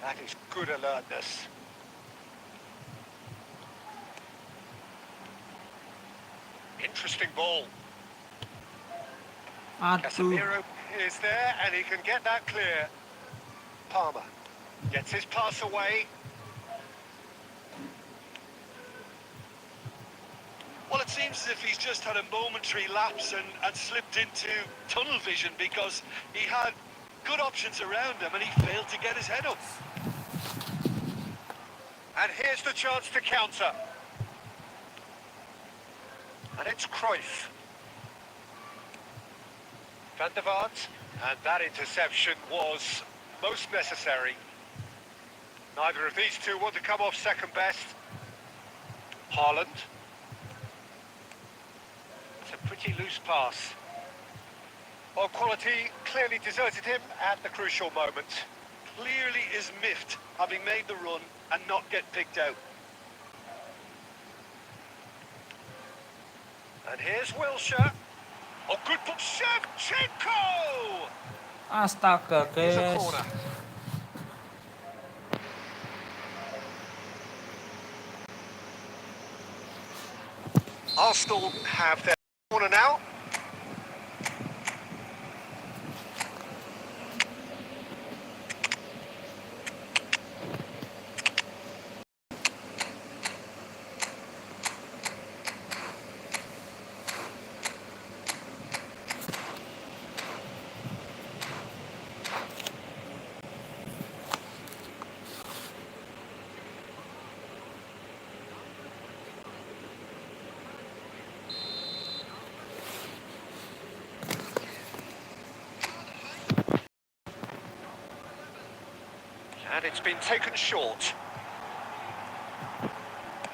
That is good alertness. Interesting ball. Aduh. Casemiro is there and he can get that clear. Palmer gets his pass away. Well, it seems as if he's just had a momentary lapse and slipped into tunnel vision, because he had good options around him and he failed to get his head up. And here's the chance to counter. And it's Cruyff. Van der Vaart. And that interception was most necessary. Neither of these two want to come off second best. Haaland. It's a pretty loose pass. Well, quality clearly deserted him at the crucial moment. Clearly is miffed, having made the run and not get picked out. And here's Wilshere. Oh, good ball. Shevchenko! Astaga, Here's a guys. corner. Arsenal have their corner now. And it's been taken short.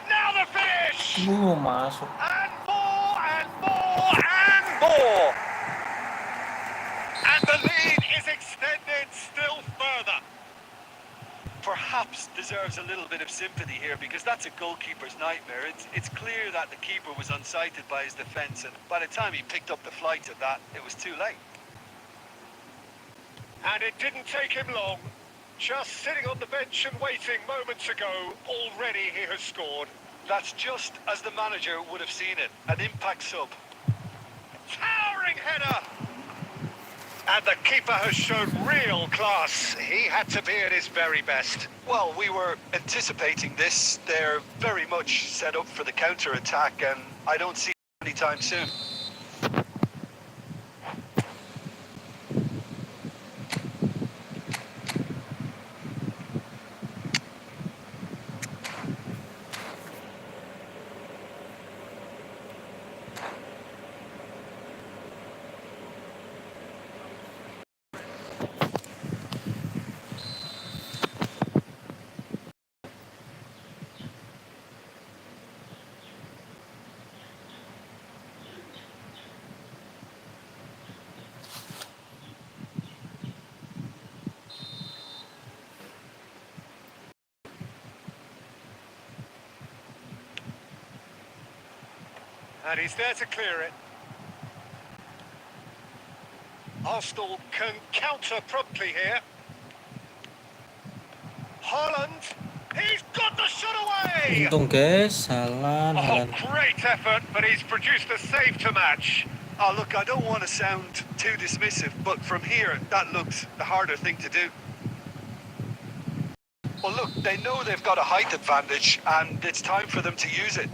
Now the finish! Masuk. And more, and more, and more! And the lead is extended still further. Perhaps deserves a little bit of sympathy here, because that's a goalkeeper's nightmare. It's clear that the keeper was unsighted by his defence, and by the time he picked up the flight of that, it was too late. And it didn't take him long. Just sitting on the bench and waiting moments ago, already he has scored. That's just as the manager would have seen it, an impact sub. Towering header! And the keeper has shown real class. He had to be at his very best. Well, we were anticipating this. They're very much set up for the counter-attack, and I don't see it anytime soon. And he's there to clear it. Arsenal can counter promptly here. Haaland, he's got the shot away! Untung guys, Haaland. Oh, great effort, but he's produced a save to match. Oh, look, I don't want to sound too dismissive, but from here, that looked the harder thing to do. Well, look, they know they've got a height advantage, and it's time for them to use it.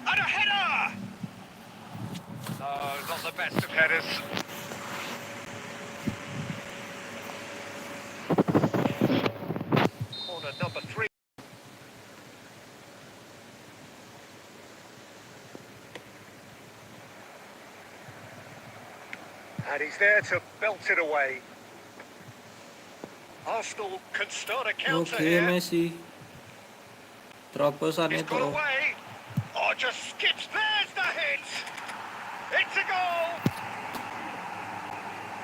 And a header! No, not the best of headers. Corner number 3. And he's there to belt it away. Arsenal can start a counter Oke, here. Messi. Terobosan He's got itu. away. Oh, just skips. There's the hit. It's a goal.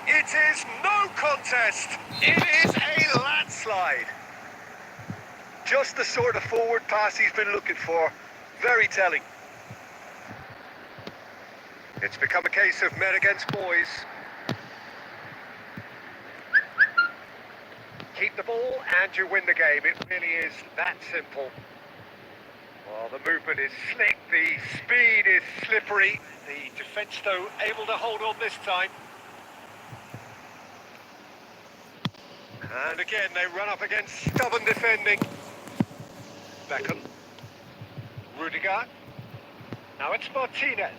It is no contest. It is a landslide. Just the sort of forward pass he's been looking for. Very telling. It's become a case of men against boys. Keep the ball and you win the game. It really is that simple. Well, the movement is slick, the speed is slippery. The defence, though, able to hold on this time. And again, they run up against stubborn defending. Beckham. Rudiger. Now it's Martinez.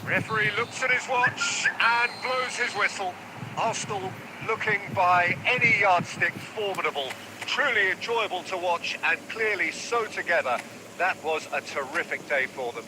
Referee looks at his watch and blows his whistle. Arsenal looking by any yardstick formidable. Truly enjoyable to watch and clearly so together. That was a terrific day for them.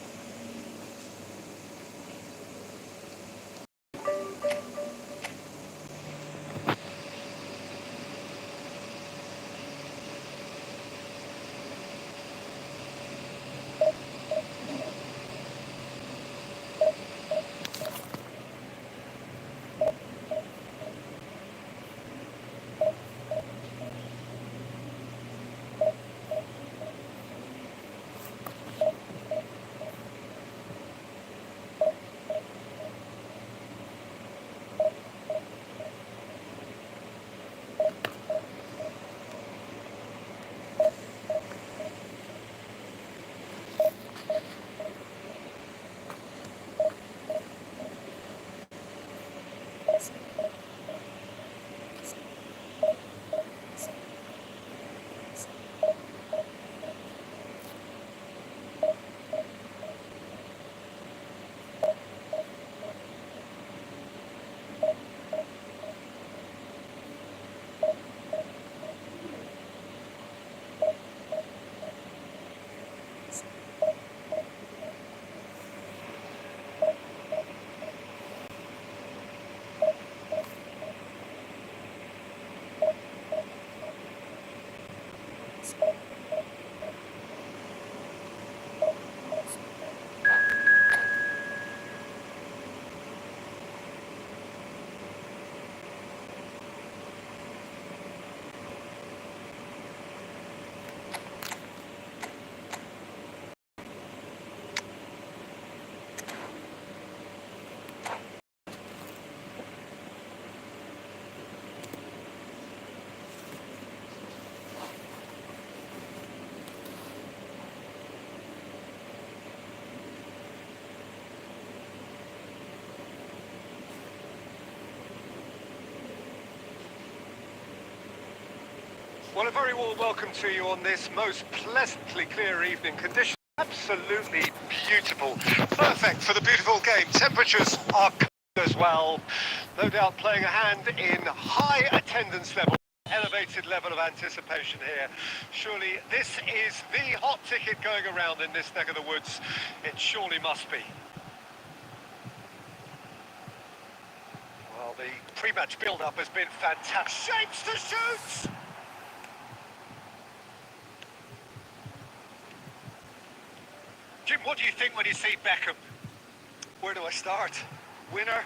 Well, a very warm welcome to you on this most pleasantly clear evening. Conditions absolutely beautiful. Perfect for the beautiful game. Temperatures are good as well. No doubt playing a hand in high attendance level, elevated level of anticipation here. Surely this is the hot ticket going around in this neck of the woods. It surely must be. Well, the pre-match build-up has been fantastic. Shapes to shoot! Jim, what do you think when you see Beckham? Where do I start? Winner,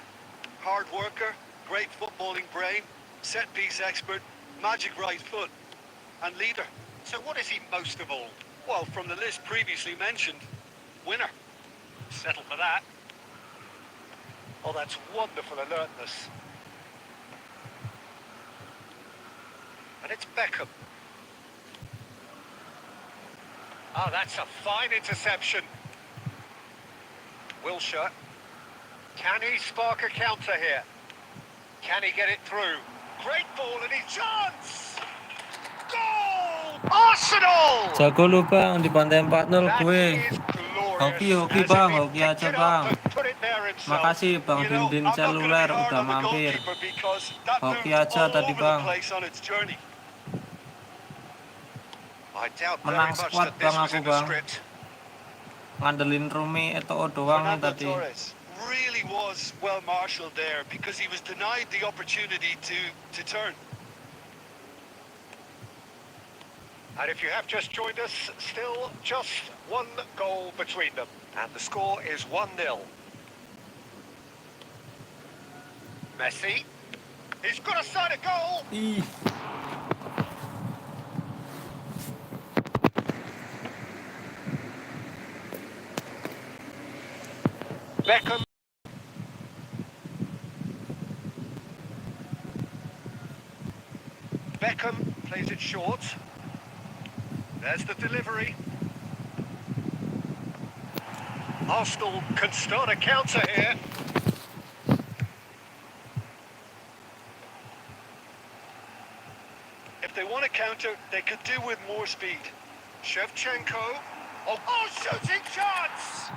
hard worker, great footballing brain, set-piece expert, magic right foot, and leader. So what is he most of all? Well, from the list previously mentioned, winner. Settle for that. Oh, that's wonderful alertness. And it's Beckham. Oh, that's a fine interception. Wilshere. Can he spark a counter here? Can he get it through? Great ball and he chance! Goal! Arsenal! Jago lu bang di pantai 4-0 That gue. is glorious. Hoki As bang, if he hoki picked aja it up bang. and put it there himself. Makasih Bang You know, Dindin I'm not going to be seluler hard udah on the mampir. goalkeeper because that Hoki moved aja all tadi over bang. the place on its journey. I doubt very Menang much squad that this bang was aku in the bang. script. ngandelin Rumi Eto'o doang nih Fernando tadi. Torres really was well marshalled there because he was denied the opportunity to turn. And if you have just joined us, still just one goal between them. And the score is 1-0. Messi. He's got a side of goal. Ih, Beckham. Beckham plays it short. There's the delivery. Arsenal can start a counter here. If they want to counter, they could do with more speed. Shevchenko. Oh, shooting chance!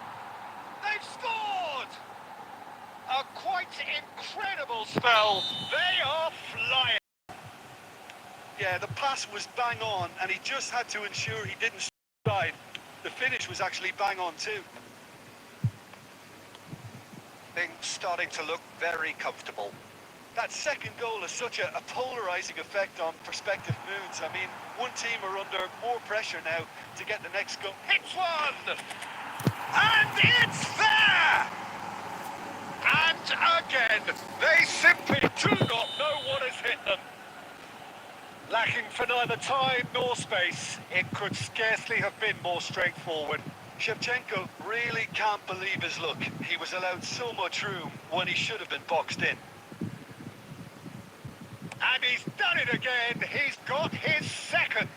They've scored! A quite incredible spell. They are flying. Yeah, the pass was bang on, and he just had to ensure he didn't slide. The finish was actually bang on too. Things starting to look very comfortable. That second goal has such a polarising effect on prospective moods. I mean, one team are under more pressure now to get the next goal. Hits one! And it's there! And again, they simply do not know what has hit them. Lacking for neither time nor space, it could scarcely have been more straightforward. Shevchenko really can't believe his luck. He was allowed so much room when he should have been boxed in. And he's done it again. He's got his second.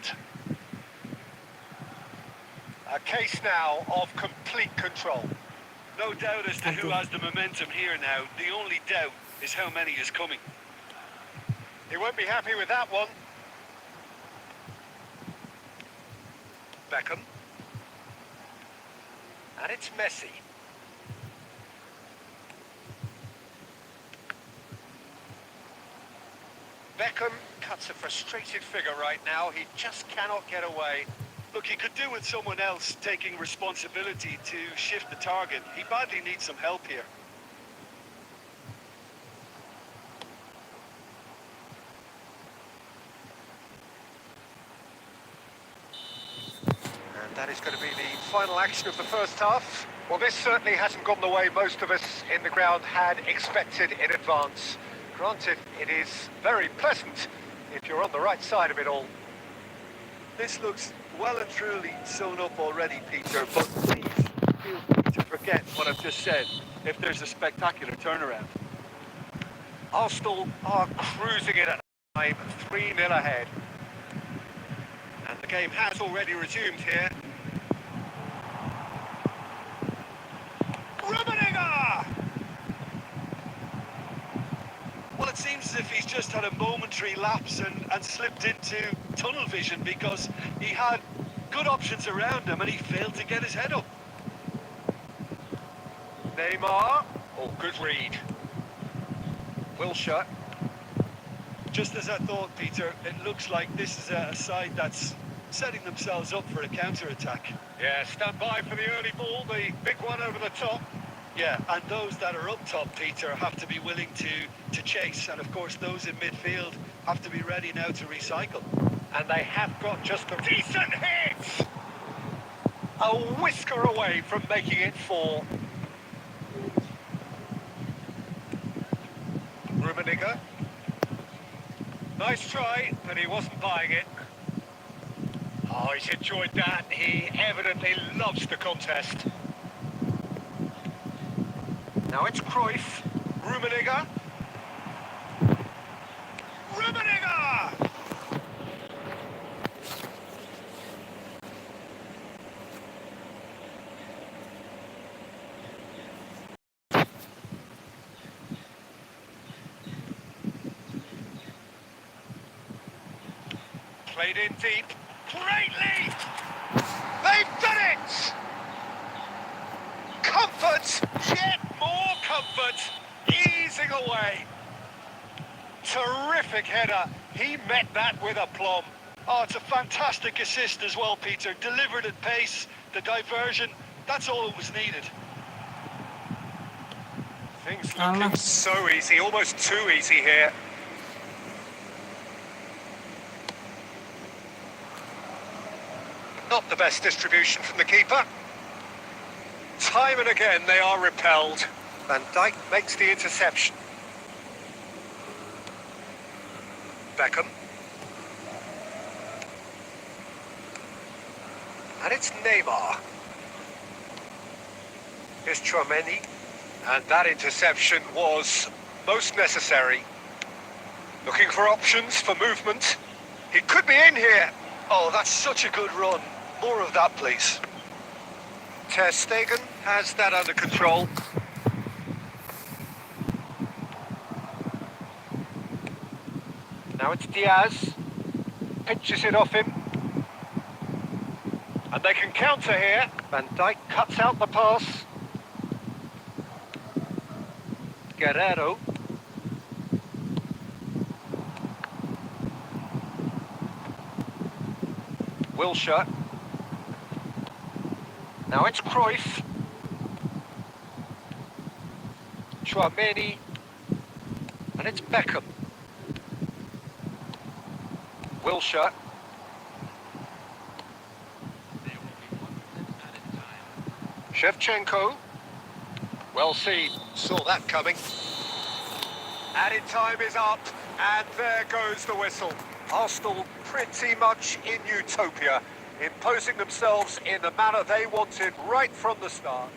A case now of complete control. No doubt as to who has the momentum here now. The only doubt is how many is coming. He won't be happy with that one. Beckham. And it's Messi. Beckham cuts a frustrated figure right now. He just cannot get away. Look, he could do with someone else taking responsibility to shift the target. He badly needs some help here. And that is going to be the final action of the first half. Well, this certainly hasn't gone the way most of us in the ground had expected in advance. Granted, it is very pleasant if you're on the right side of it all. This looks well and truly sewn up already, Peter, but please feel free to forget what I've just said if there's a spectacular turnaround. Arsenal are cruising it at time, 3-0 ahead. And the game has already resumed here. Rummenigge! Well, it seems as if he's just had a momentary lapse and slipped into tunnel vision because he had good options around him and he failed to get his head up. Neymar. Oh, good read. Wilshere. Just as I thought, Peter, it looks like this is a side that's setting themselves up for a counter-attack. Yeah, stand by for the early ball, the big one over the top. Yeah, and those that are up top, Peter, have to be willing to chase. And, of course, those in midfield have to be ready now to recycle. And they have got just a decent hit! A whisker away from making it 4. Rummenigge. Nice try, but he wasn't buying it. Oh, he's enjoyed that. He evidently loves the contest. Now it's Cruyff. Rummenigge. Rummenigge! Played in deep. Great lead! They've done it! Comfort! Yet more comfort! Easing away. Terrific header. He met that with aplomb. Oh, it's a fantastic assist as well, Peter. Delivered at pace, the diversion, That's all that was needed. Things Alah. looking so easy, almost too easy here. Not the best distribution from the keeper. Time and again they are repelled. Van Dijk makes the interception. Beckham. And it's Neymar. Here's Chouameni. And that interception was most necessary. Looking for options for movement. He could be in here. Oh, that's such a good run. More of that, please. Ter Stegen has that under control. Now it's Diaz. Pinches it off him. And they can counter here. Van Dijk cuts out the pass. Guerrero. Wilshere. Now it's Cruyff. Chouameni. And it's Beckham. Wilshere. Shevchenko. Well seen. Saw that coming. Added time is up, and there goes the whistle. Arsenal pretty much in utopia, imposing themselves in the manner they wanted right from the start.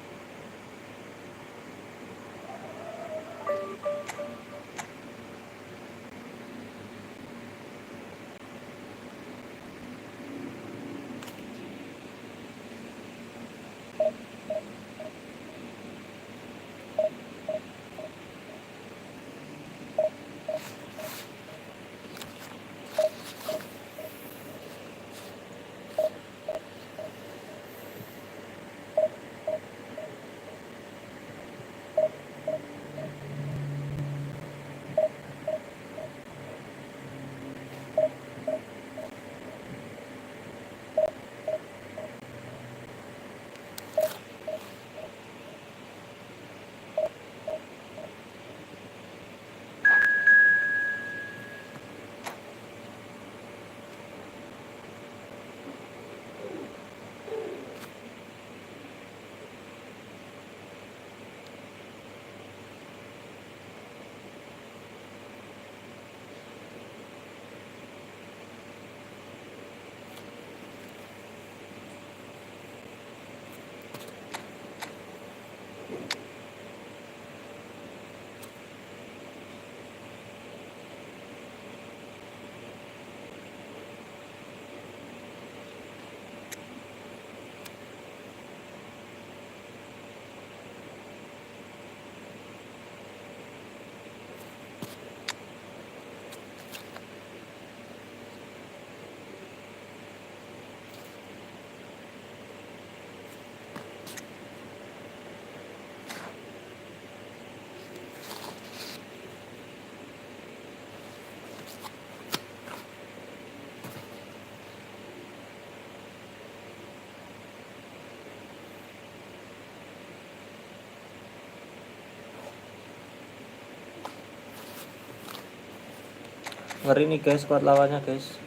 Ngeri nih guys, squad lawannya guys.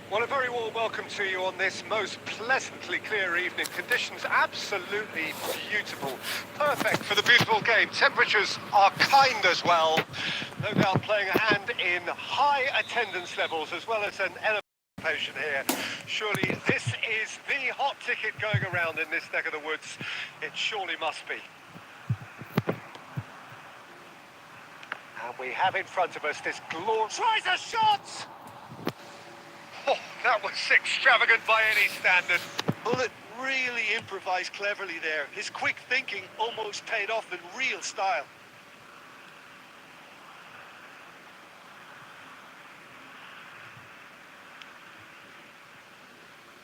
Well, a very warm welcome to you on this most pleasantly clear evening. Conditions absolutely beautiful. Perfect for the beautiful game. Temperatures are kind as well. No doubt playing a hand in high attendance levels as well as an elevation here. Surely this is the hot ticket going around in this neck of the woods. It surely must be. And we have in front of us this glorious... Tries a shot! Oh, that was extravagant by any standard. Bullet really improvised cleverly there. His quick thinking almost paid off in real style.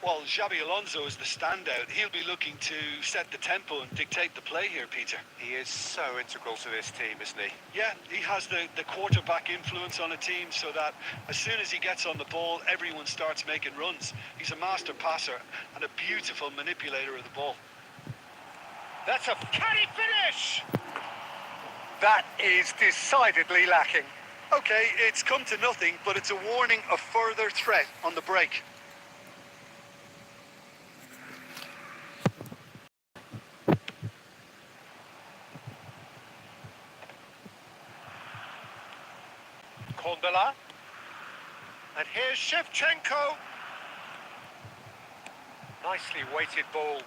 Well, Xabi Alonso is the standout. He'll be looking to set the tempo and dictate the play here, Peter. He is so integral to this team, isn't he? Yeah, he has the quarterback influence on a team so that as soon as he gets on the ball, everyone starts making runs. He's a master passer and a beautiful manipulator of the ball. That's a canny finish! That is decidedly lacking. Okay, it's come to nothing, but it's a warning of further threat on the break. Kondala. And here's Shevchenko. Nicely weighted ball.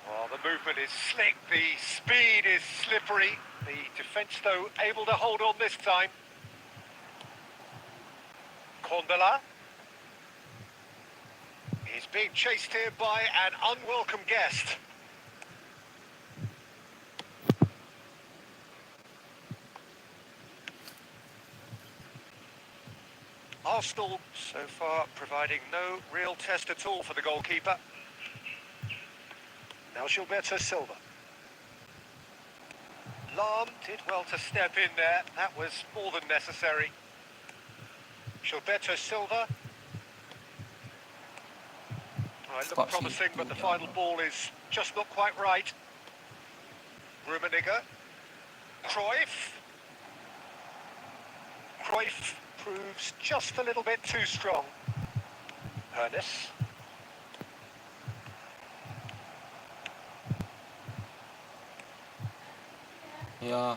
Oh, the movement is slick, the speed is slippery. The defence, though, able to hold on this time. Kondala. He's being chased here by an unwelcome guest. Arsenal so far providing no real test at all for the goalkeeper. Now Gilberto Silva. Lahm did well to step in there. That was more than necessary. Gilberto Silva. Oh, it looked promising, but the final ball is just not quite right. Rummenigge. Cruyff. Cruyff proves just a little bit too strong. Ernest. Ya,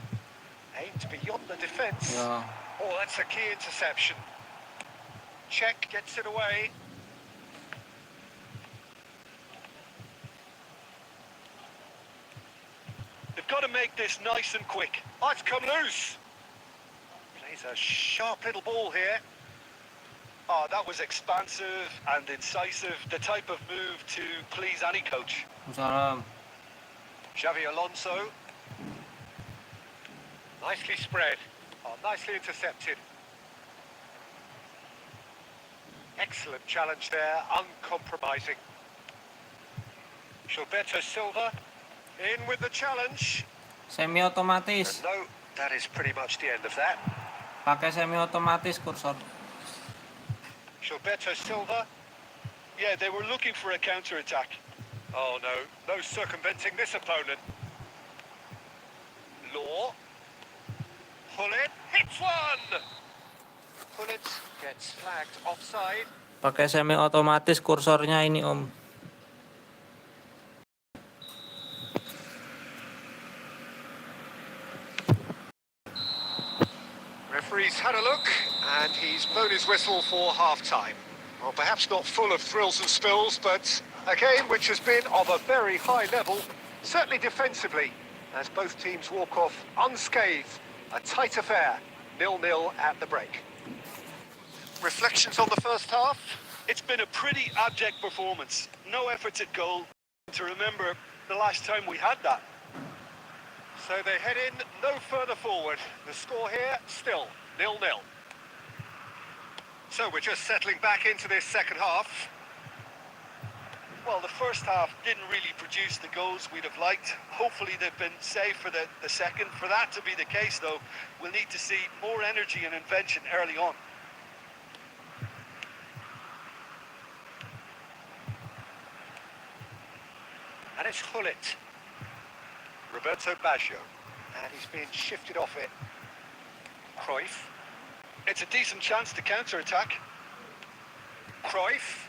Aimed beyond the defence. ya. Oh, that's a key interception. Czech gets it away. They've got to make this nice and quick. Oh, it's come loose. Plays a sharp little ball here. Oh, that was expansive and incisive, the type of move to please any coach. Salam. Xavi Alonso. Nicely spread. Oh, nicely intercepted. Excellent challenge there, uncompromising. Gilberto Silva in with the challenge. Semi otomatis. And no, that is pretty much the end of that. Pakai semi otomatis kursor. Gilberto Silva. Yeah, they were looking for a counter-attack. Oh no, no circumventing this opponent. Law. Hullet hits one. Hullet gets flagged offside. Pakai semi otomatis kursornya ini, Om. Referee's had a look, and he's blown his whistle for half-time. Well, perhaps not full of thrills and spills, but a game which has been of a very high level, certainly defensively, as both teams walk off unscathed. A tight affair, 0-0 at the break. Reflections on the first half? It's been a pretty abject performance. No efforts at goal. To remember the last time we had that. So they head in no further forward. The score here, still 0-0. So we're just settling back into this second half. Well, the first half didn't really produce the goals we'd have liked. Hopefully they've been saved for the second. For that to be the case, though, we'll need to see more energy and invention early on. And it's Hullet. Roberto Baggio. And he's being shifted off it. Cruyff. It's a decent chance to counter-attack. Cruyff.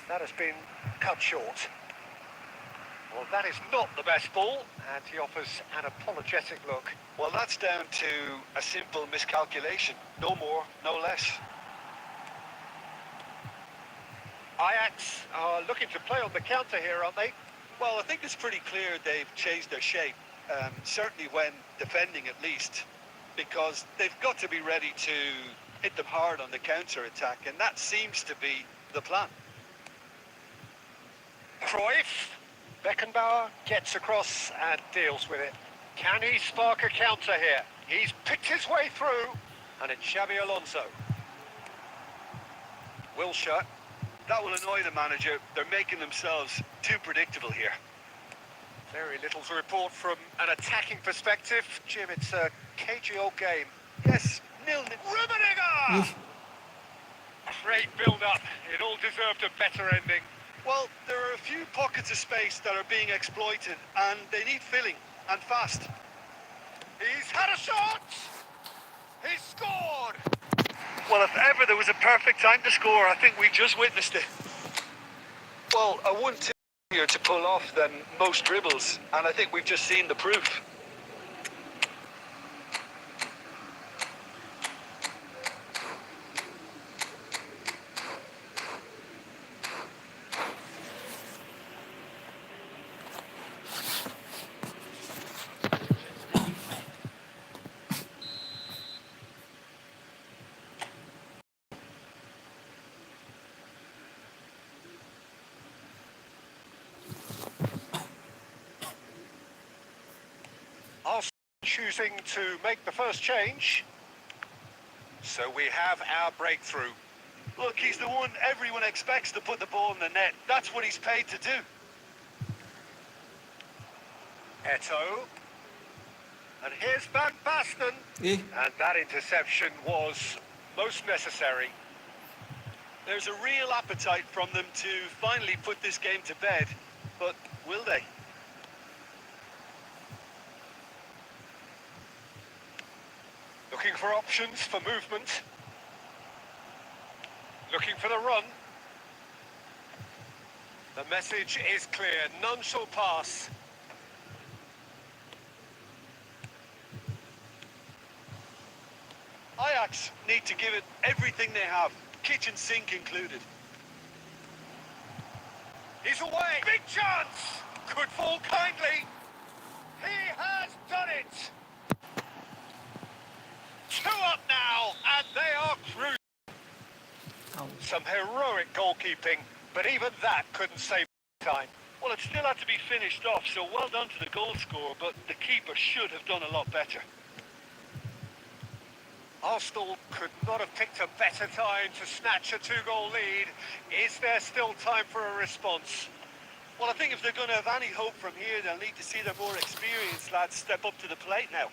That has been cut short. Well, that is not the best ball, and he offers an apologetic look. Well, that's down to a simple miscalculation. No more, no less. Ajax are looking to play on the counter here, aren't they? Well, I think it's pretty clear they've changed their shape, certainly when defending at least, because they've got to be ready to hit them hard on the counter-attack, and that seems to be the plan. Cruyff. Beckenbauer gets across and deals with it. Can he spark a counter here? He's picked his way through, and it's Xabi Alonso. Wilshere. That will annoy the manager. They're making themselves too predictable here. Very little to report from an attacking perspective. Jim, it's a cagey old game. Yes, 0-0. Rummenigge! Great build-up. It all deserved a better ending. Well, there are a few pockets of space that are being exploited, and they need filling, and fast. He's had a shot! He's scored! Well, if ever there was a perfect time to score, I think we just witnessed it. Well, I wouldn't take easier to pull off than most dribbles, and I think we've just seen the proof. Arsenal choosing to make the first change. So we have our breakthrough. Look, he's the one everyone expects to put the ball in the net. That's what he's paid to do. Eto. And here's Van Basten. And that interception was most necessary. There's a real appetite from them to finally put this game to bed, but will they? Looking for options for movement. Looking for the run. The message is clear. None shall pass. Ajax need to give it everything they have, kitchen sink included. He's away. Big chance. Could fall kindly. He has done it. 2 up now, and they are through. Some heroic goalkeeping, but even that couldn't save time. Well, it still had to be finished off, so well done to the goal scorer, but the keeper should have done a lot better. Arsenal could not have picked a better time to snatch a 2-goal lead. Is there still time for a response? Well, I think if they're going to have any hope from here, they'll need to see their more experienced lads step up to the plate now.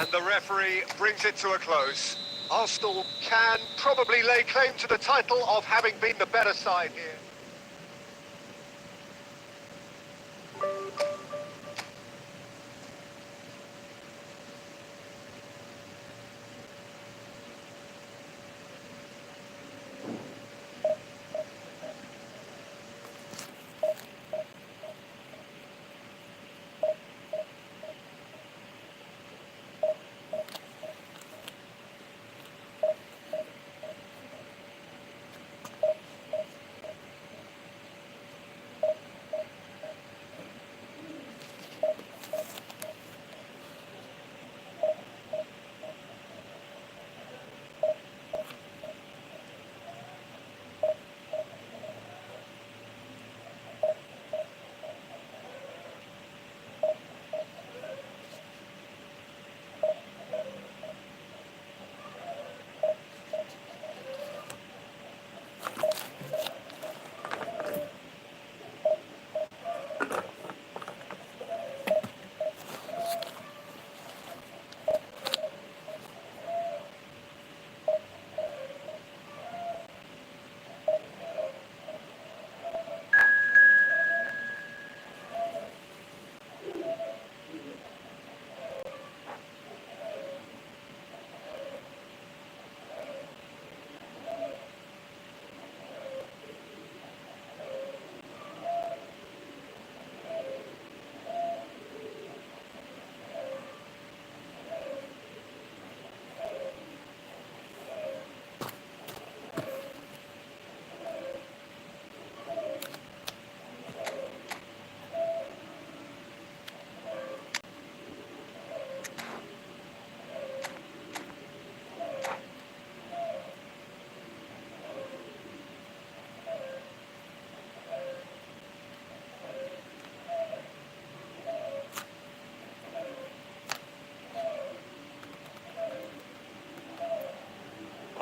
And the referee brings it to a close. Arsenal can probably lay claim to the title of having been the better side here.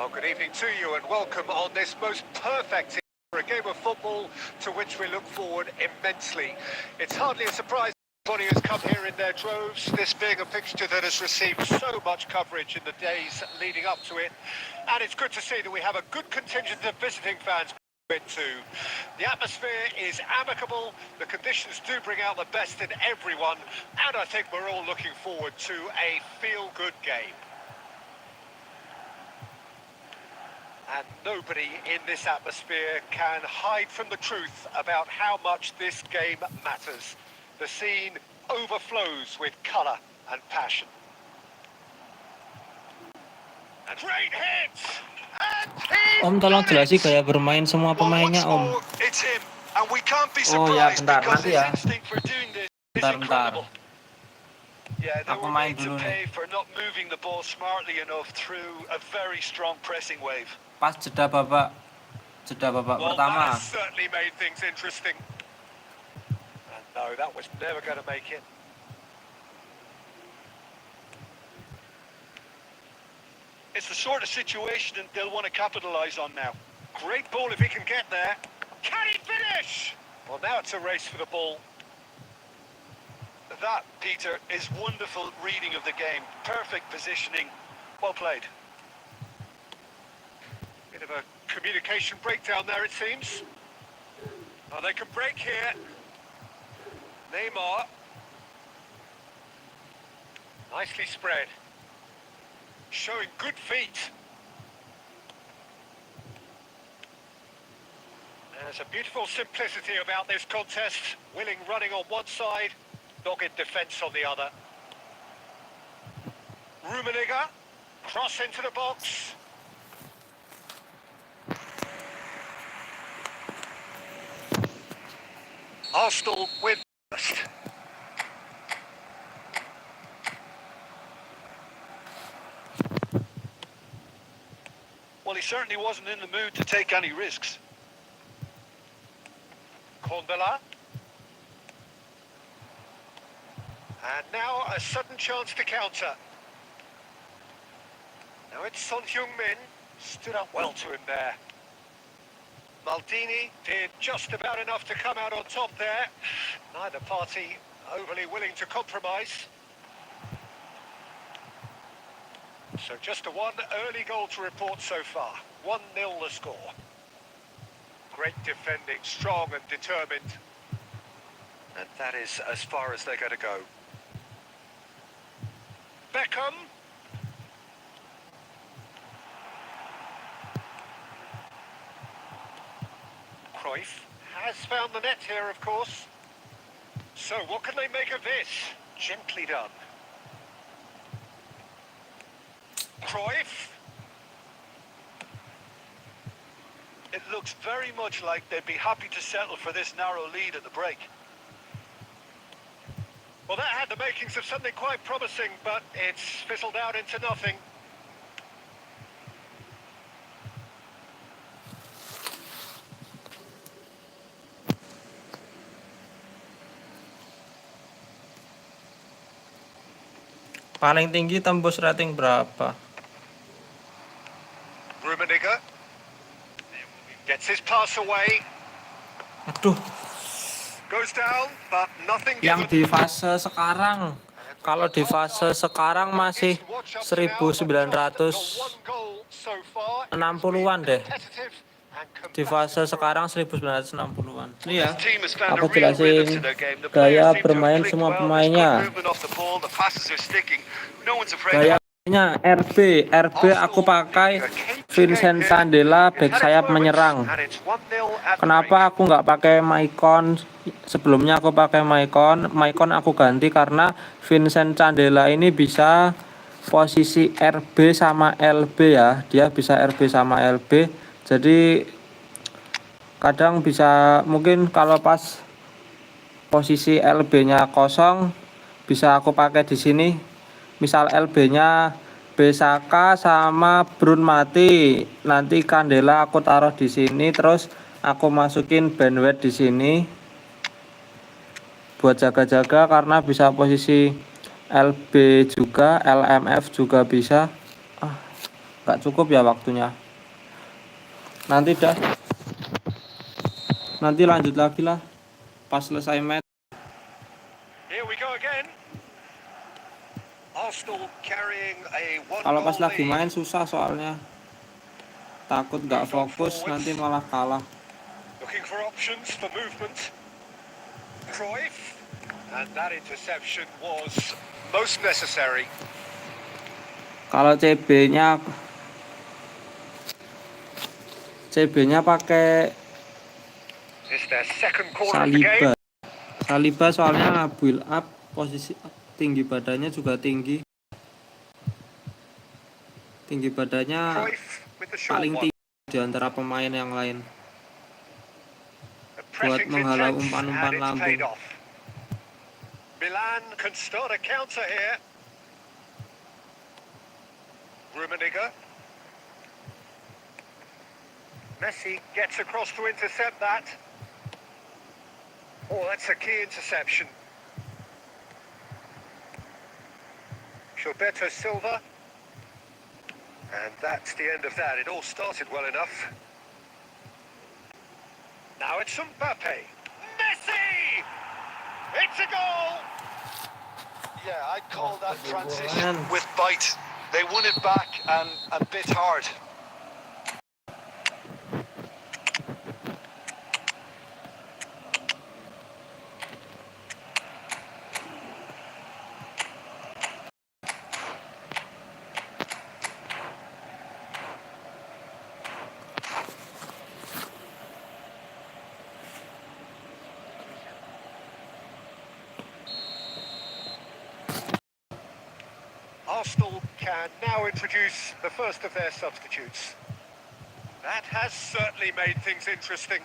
Well, good evening to you and welcome on this most perfect for a game of football to which we look forward immensely. It's hardly a surprise everybody has come here in their droves, this being a fixture that has received so much coverage in the days leading up to it. And it's good to see that we have a good contingent of visiting fans too. The atmosphere is amicable, the conditions do bring out the best in everyone, and I think we're all looking forward to a feel-good game. And nobody in this atmosphere can hide from the truth about how much this game matters. The scene overflows with colour and passion. And great hit! And he's Om, tolong done jelasi it! gaya bermain semua Well, pemainnya, what's Om. more, it's him, and we can't be Oh ya, surprised bentar, because nanti his ya. instinct for doing this is Bentar. incredible. Yeah, they Aku were main made to dulu pay nih. for not moving the ball smartly enough through a very strong pressing wave. Pas jeda babak Well, pertama. that certainly made things interesting. And no, that was never going to make it. It's the sort of situation they'll want to capitalise on now. Great ball if he can get there. Can he finish? Well, now it's a race for the ball. That, Peter, is wonderful reading of the game. Perfect positioning. Well played. Bit of a communication breakdown there, it seems. Oh, they can break here. Neymar. Nicely spread. Showing good feet. There's a beautiful simplicity about this contest. Willing running on one side, dogged defence on the other. Rummenigge, cross into the box. Arsenal with first. Well, he certainly wasn't in the mood to take any risks. Kondala. And now a sudden chance to counter. Now it's Son Heung-min. Stood up well to him there. Maldini did just about enough to come out on top there. Neither party overly willing to compromise. So just a one early goal to report so far. 1-0 the score. Great defending, strong and determined. And that is as far as they're going to go. Beckham. Cruyff has found the net here, of course. So what can they make of this? Gently done. Cruyff. It looks very much like they'd be happy to settle for this narrow lead at the break. Well, that had the makings of something quite promising, but it's fizzled out into nothing. Paling tinggi tembus rating berapa? Rummenigge gets his pass away, Aduh, goes down, but nothing yang given. di fase sekarang. Kalau di fase sekarang masih 1960-an deh. Di fase sekarang 1960-an. Ini ya, aku jelasin gaya bermain semua pemainnya. Gayanya RB aku pakai Vincent Candela back sayap menyerang. Kenapa aku nggak pakai Maicon? Sebelumnya aku pakai Maicon aku ganti karena Vincent Candela ini bisa posisi RB sama LB ya. Dia bisa RB sama LB. Jadi kadang bisa, mungkin kalau pas posisi LB-nya kosong bisa aku pakai di sini. Misal LB-nya Besaka sama Brun mati, nanti Candela aku taruh di sini, terus aku masukin bandwidth di sini buat jaga-jaga karena bisa posisi LB juga, LMF juga bisa. Nggak cukup ya waktunya. Nanti lanjut lagi lah pas selesai match. Here we go again. Arsenal carrying a Kalau pas one-goal lagi lead. main susah soalnya. Takut nggak Moved on fokus forwards. nanti malah kalah. Looking for options for movement. Cruyff. And that interception was most necessary. Kalau CB-nya pakai It's their second corner of the game. Saliba soalnya build up, posisi tinggi badannya juga tinggi. Tinggi badannya Cruyff with the short paling one. tinggi di antara pemain yang lain. The Buat pressing's menghalau intense umpan-umpan and it's lambung. paid off. Milan can start a counter here. Rummenigge. Messi gets across to intercept that. Oh, that's a key interception. Gilberto Silva. And that's the end of that. It all started well enough. Now it's Mbappe. Messi! It's a goal! Yeah, I'd call that transition with bite. They won it back and a bit hard. Arsenal can now introduce the first of their substitutes. That has certainly made things interesting.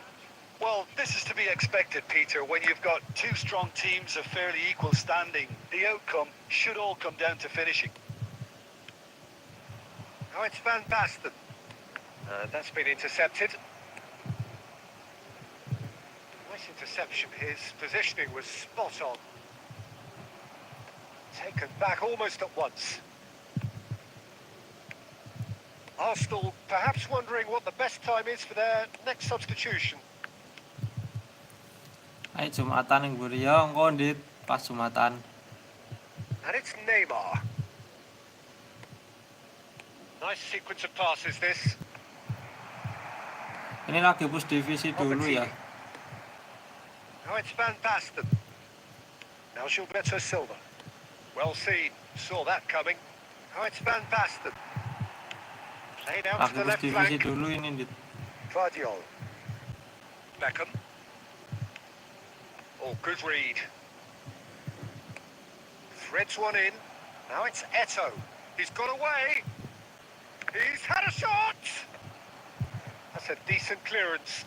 Well, this is to be expected, Peter. When you've got two strong teams of fairly equal standing, the outcome should all come down to finishing. Now it's Van Basten. That's been intercepted. Nice interception. His positioning was spot on. Taken back almost at once. Arsenal perhaps wondering what the best time is for their next substitution. Ayo Jumatan yang buri ya, engko ndit pas Jumatan. And it's Neymar. Nice sequence of passes this. Ini lagi push divisi dulu ya. Now it's Van Basten. Now Gilberto Silva. Well seen. Saw that coming. Now it's Van Basten. Played out Lagi to the push left divisi flank. dulu ini ndit. Guardiol. Beckham. Oh, good read. Threads one in. Now it's Eto'o. He's got away. He's had a shot. That's a decent clearance.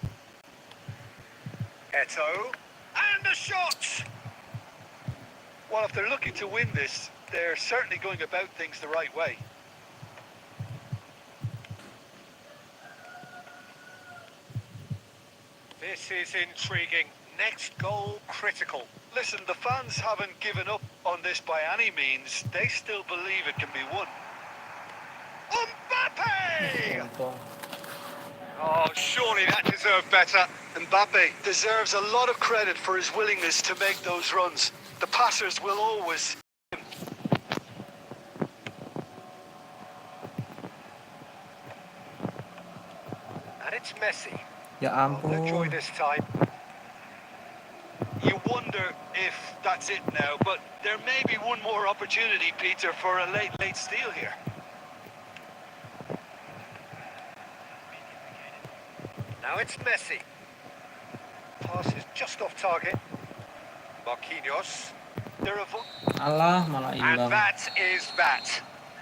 Eto'o. And a shot. Well, if they're looking to win this, they're certainly going about things the right way. This is intriguing. Next goal critical. Listen, the fans haven't given up on this by any means. They still believe it can be won. Mbappe! Oh, surely that deserved better. Mbappe deserves a lot of credit for his willingness to make those runs. The passers will always... And it's Messi. Ya Oh, no joy ampun. this time. You wonder if that's it now, but there may be one more opportunity, Peter, for a late steal here. Now it's Messi. Pass is just off target. Marquinhos. Alah, malah And hilang. that is that.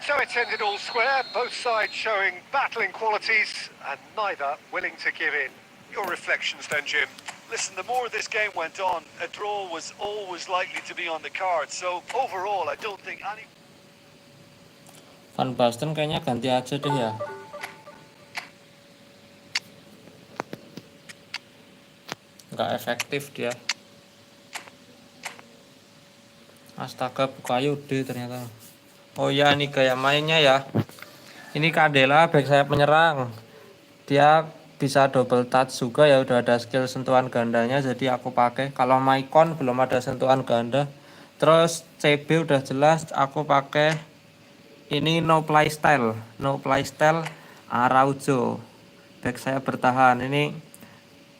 So it's ended all square, both sides showing battling qualities and neither willing to give in. Your reflections then, Jim? Listen, the more this game went on, a draw was always likely to be on the card. So overall, I don't think any... Van Basten kayaknya ganti aja deh ya. Nggak efektif dia. Astaga, Bukayo D ternyata. Oh ya, ini gaya mainnya ya. Ini Candela back sayap penyerang. Dia bisa double touch juga ya, udah ada skill sentuhan gandanya, jadi aku pakai. Kalau Maicon belum ada sentuhan ganda. Terus CB udah jelas aku pakai ini no playstyle Araujo. Back saya bertahan. Ini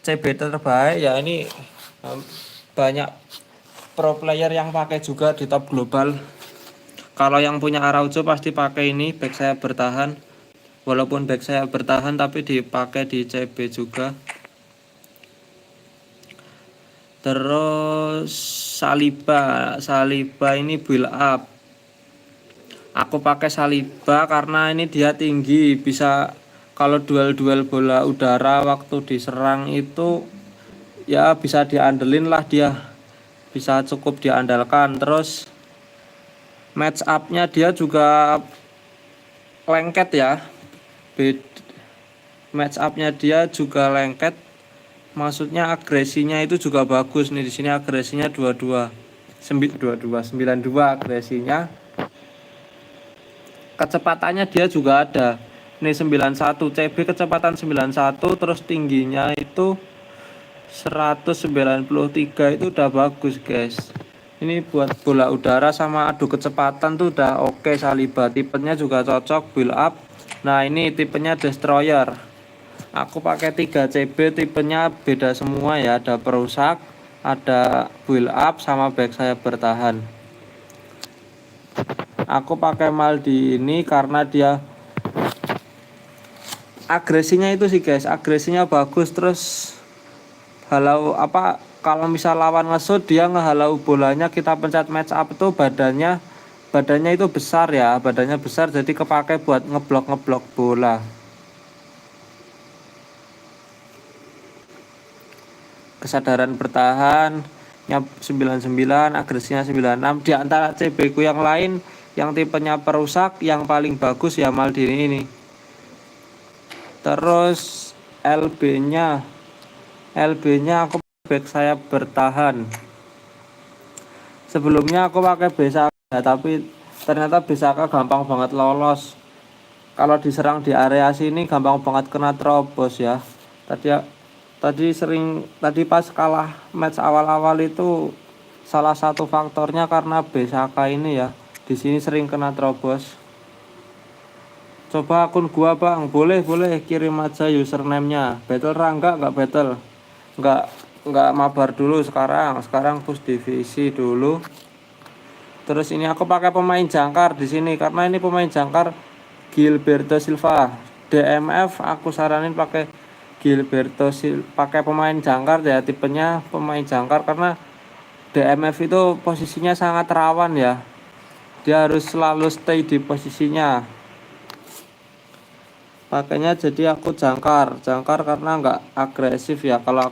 CB terbaik ya, ini banyak pro player yang pakai juga di top global. Kalau yang punya Araujo pasti pakai ini back saya bertahan. Walaupun back saya bertahan tapi dipakai di CB juga. Terus Saliba ini build up. Aku pakai Saliba karena ini dia tinggi, bisa kalau duel-duel bola udara waktu diserang itu ya bisa diandelin lah, dia bisa cukup diandalkan. Terus match up-nya dia juga lengket ya. Match up-nya dia juga lengket. Maksudnya agresinya itu juga bagus nih, di sini agresinya 92 agresinya. Kecepatannya dia juga ada. Ini 91 CB kecepatan 91, terus tingginya itu 193, itu udah bagus guys. Ini buat bola udara sama adu kecepatan tuh udah oke. Saliba tipenya juga cocok build up. Nah ini tipenya destroyer. Aku pakai 3 CB, tipenya beda semua ya, ada perusak, ada build up, sama back saya bertahan. Aku pakai Maldi ini karena dia agresinya itu sih guys, agresinya bagus. Terus halau apa, kalau misal lawan ngesut dia ngehalau bolanya, kita pencet match up itu badannya itu besar ya, badannya besar, jadi kepake buat ngeblok bola. Kesadaran bertahan 99, agresinya 96. Di antara CB ku yang lain yang tipenya perusak, yang paling bagus ya Maldini ini. Terus LB-nya aku back sayap bertahan. Sebelumnya aku pakai Besaka, tapi ternyata Besaka gampang banget lolos. Kalau diserang di area sini gampang banget kena terobos ya. Tadi pas kalah match awal-awal itu salah satu faktornya karena Besaka ini ya. Di sini sering kena terobos. Coba akun gua bang, boleh kirim aja username-nya. Battle Rangga enggak battle? Enggak mabar dulu sekarang push divisi dulu. Terus ini aku pakai pemain jangkar di sini karena ini pemain jangkar Gilberto Silva. DMF aku saranin pakai Gilberto Silva, pakai pemain jangkar ya, tipenya pemain jangkar karena DMF itu posisinya sangat rawan ya. Dia harus selalu stay di posisinya. Pakainya jadi aku jangkar karena nggak agresif ya. Kalau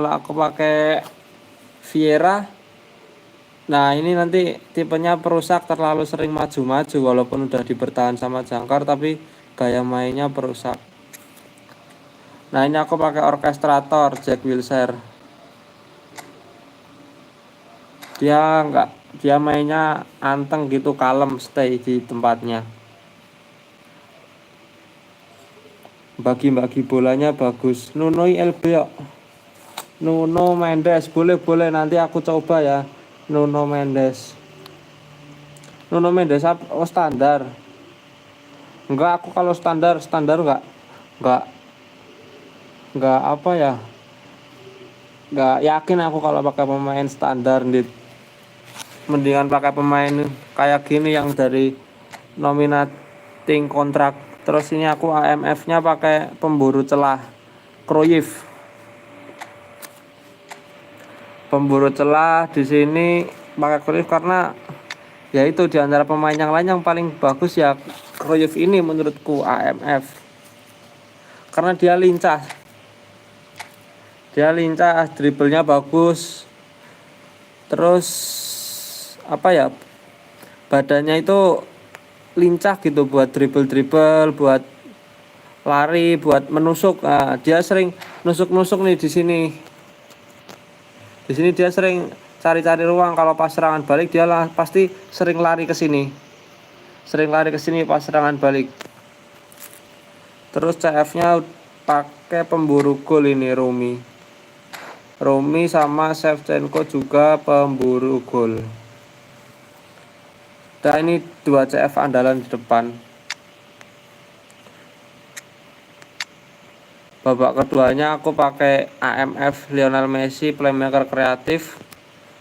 aku pakai Vieira, nah ini nanti tipenya perusak, terlalu sering maju-maju walaupun udah dibertahan sama jangkar tapi gaya mainnya perusak. Nah ini aku pakai orkestrator Jack Wilshere. Dia mainnya anteng gitu, kalem, stay di tempatnya. Bagi-bagi bolanya bagus. Nuno LB yuk. Nuno Mendes boleh nanti aku coba ya. Nuno Mendes oh standar. Enggak, aku kalau standar enggak apa ya, enggak yakin aku kalau pakai pemain standar. Mendingan pakai pemain kayak gini yang dari nominating kontrak. Terus ini aku AMF-nya pakai pemburu celah Cruyff. Pemburu celah di sini pakai Cruyff karena ya itu di antara pemain yang lain yang paling bagus ya Cruyff ini menurutku AMF. Karena dia lincah, dribblenya bagus. Terus apa ya, badannya itu lincah gitu buat dribble, buat lari, buat menusuk. Nah, dia sering nusuk nih di sini. Dia sering cari-cari ruang. Kalau pas serangan balik dia lah pasti sering lari ke sini. Pas serangan balik. Terus CF-nya pakai pemburu gol ini Romi sama Shevchenko juga pemburu gol. Nah, ini 2 CF andalan di depan. Babak keduanya aku pakai AMF Lionel Messi playmaker kreatif,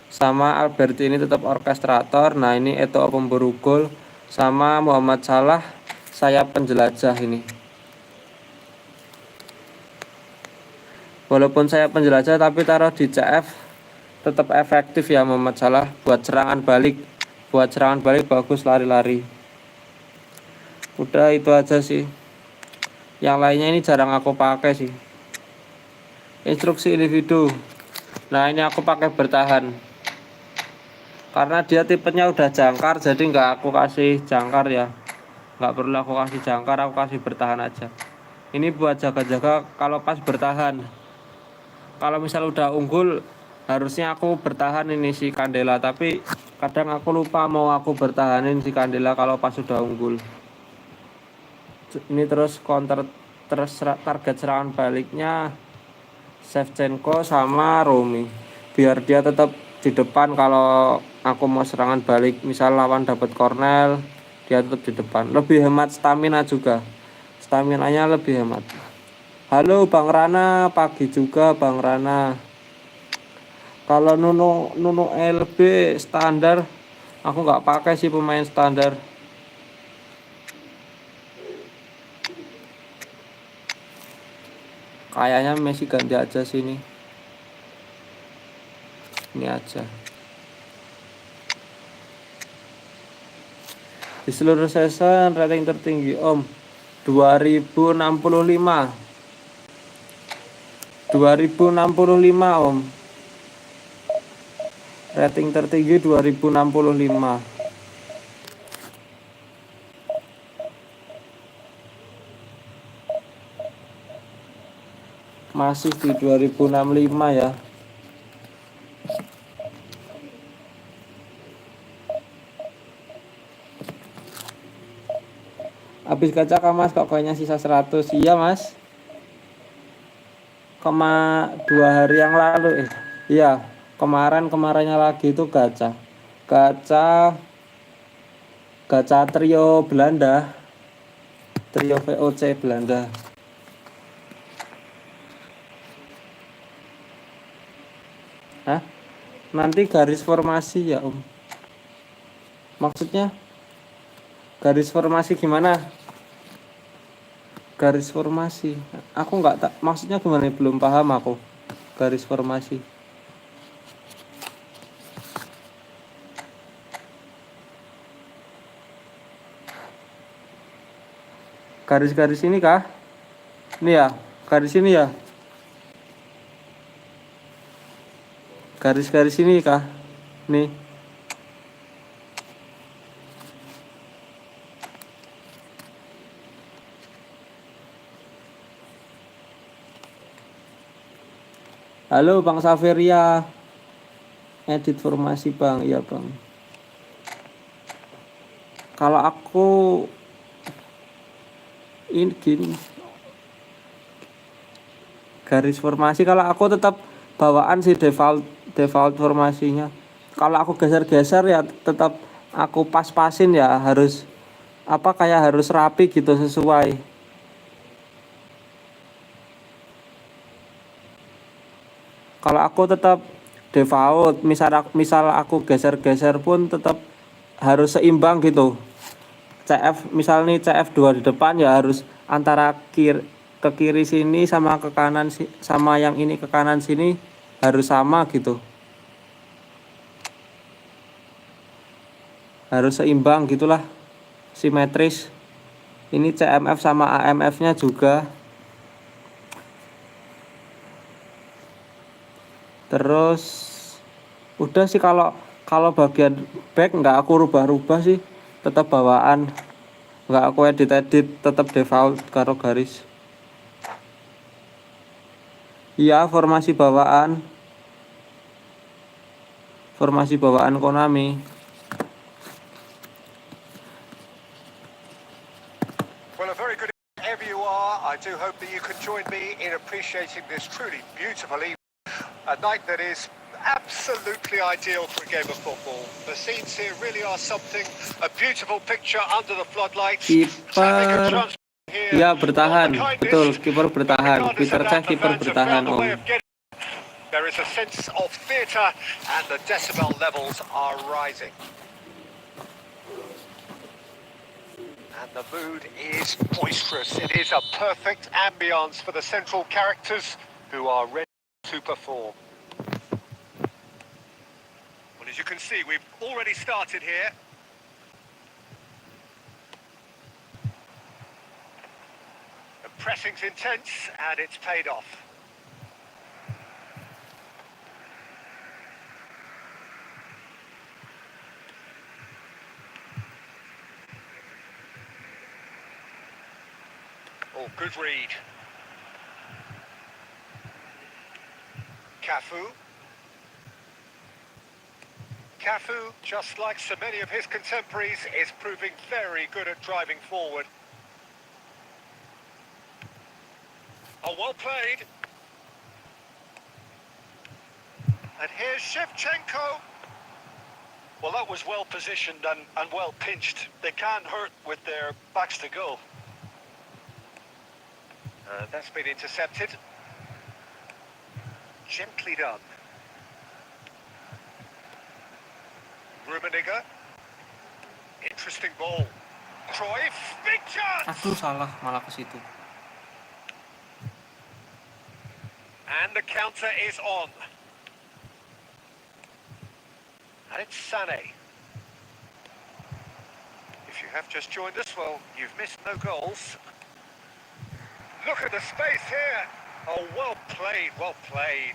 sama Albertini tetap orkestrator. Nah, ini Eto'o pemburu gol, sama Muhammad Salah sayap penjelajah ini. Walaupun saya penjelajah tapi taruh di CF tetap efektif ya Muhammad Salah buat serangan balik. Bagus lari-lari. Udah itu aja sih. Yang lainnya ini jarang aku pakai sih. Instruksi individu. Nah, ini aku pakai bertahan. Karena dia tipenya udah jangkar, jadi nggak aku kasih jangkar ya. Nggak perlu aku kasih jangkar, aku kasih bertahan aja. Ini buat jaga-jaga kalau pas bertahan. Kalau misal udah unggul, harusnya aku bertahan ini si Candela, tapi kadang aku lupa mau aku bertahanin si Candela kalau pas sudah unggul. Ini terus target serangan baliknya Shevchenko sama Romi, biar dia tetap di depan. Kalau aku mau serangan balik misal lawan dapat corner, dia tetap di depan. Lebih hemat stamina juga, staminanya lebih hemat. Halo Bang Rana, pagi juga Bang Rana. Kalau Nuno LB standar, aku nggak pakai sih pemain standar. Kayaknya Messi ganti aja sini. Ini aja. Di seluruh season rating tertinggi Om 2065 Om. Rating tertinggi 2065. Masih di 2065 ya. Habis kaca Mas kok kayaknya sisa 100. Iya Mas, 2 hari yang lalu iya, kemarinnya lagi itu gacha trio Belanda, trio VOC Belanda. Hah? Nanti garis formasi ya Om? Maksudnya garis formasi gimana? Garis formasi aku nggak tak maksudnya gimana, belum paham aku. Garis formasi garis-garis ini kah? Ini ya, garis ini ya, garis-garis ini kah? Nih. Halo Bang Saveria, edit formasi Bang. Iya Bang. Kalau aku ini gini, garis formasi kalau aku tetap bawaan sih default formasinya. Kalau aku geser-geser ya tetap aku pas-pasin ya, harus kayak harus rapi gitu sesuai. Kalau aku tetap default, misal aku geser-geser pun tetap harus seimbang gitu. CF misal nih CF2 di depan ya harus antara ke kiri sini sama ke kanan sama yang ini ke kanan sini harus sama gitu. Harus seimbang gitulah, simetris. Ini CMF sama AMF-nya juga. Terus udah sih, kalau bagian back nggak aku rubah-rubah sih, tetap bawaan, nggak aku edit, tetap default karo garis. Iya, formasi formasi bawaan Konami. Well, a very good evening, wherever you are. I do hope that you can join me in appreciating this truly beautiful evening. A night that is absolutely ideal for a game of football. The scenes here really are something. A beautiful picture under the floodlights. Traffic and Kiper, transport here. ya Not the bertahan, betul, kindest. kiper But bertahan. regardless Peter of Cech that, the kiper fans have bertahan, found a Om. way of getting. There is a sense of theatre and the decibel levels are rising. And the mood is boisterous. It is a perfect ambience for the central characters who are ready to perform. Well, as you can see, we've already started here. The pressing's intense and it's paid off. Oh, good read. Cafu, just like so many of his contemporaries, is proving very good at driving forward. Oh, well played. And here's Shevchenko. Well, that was well positioned and well pinched. They can't hurt with their backs to goal. And that's been intercepted. Gently done. Rummenigge. Interesting ball. Cruyff, big chance! Aduh, salah malah ke situ. And the counter is on. And it's Sané. If you have just joined us, well, you've missed no goals. Look at the space here. Oh, well played, well played.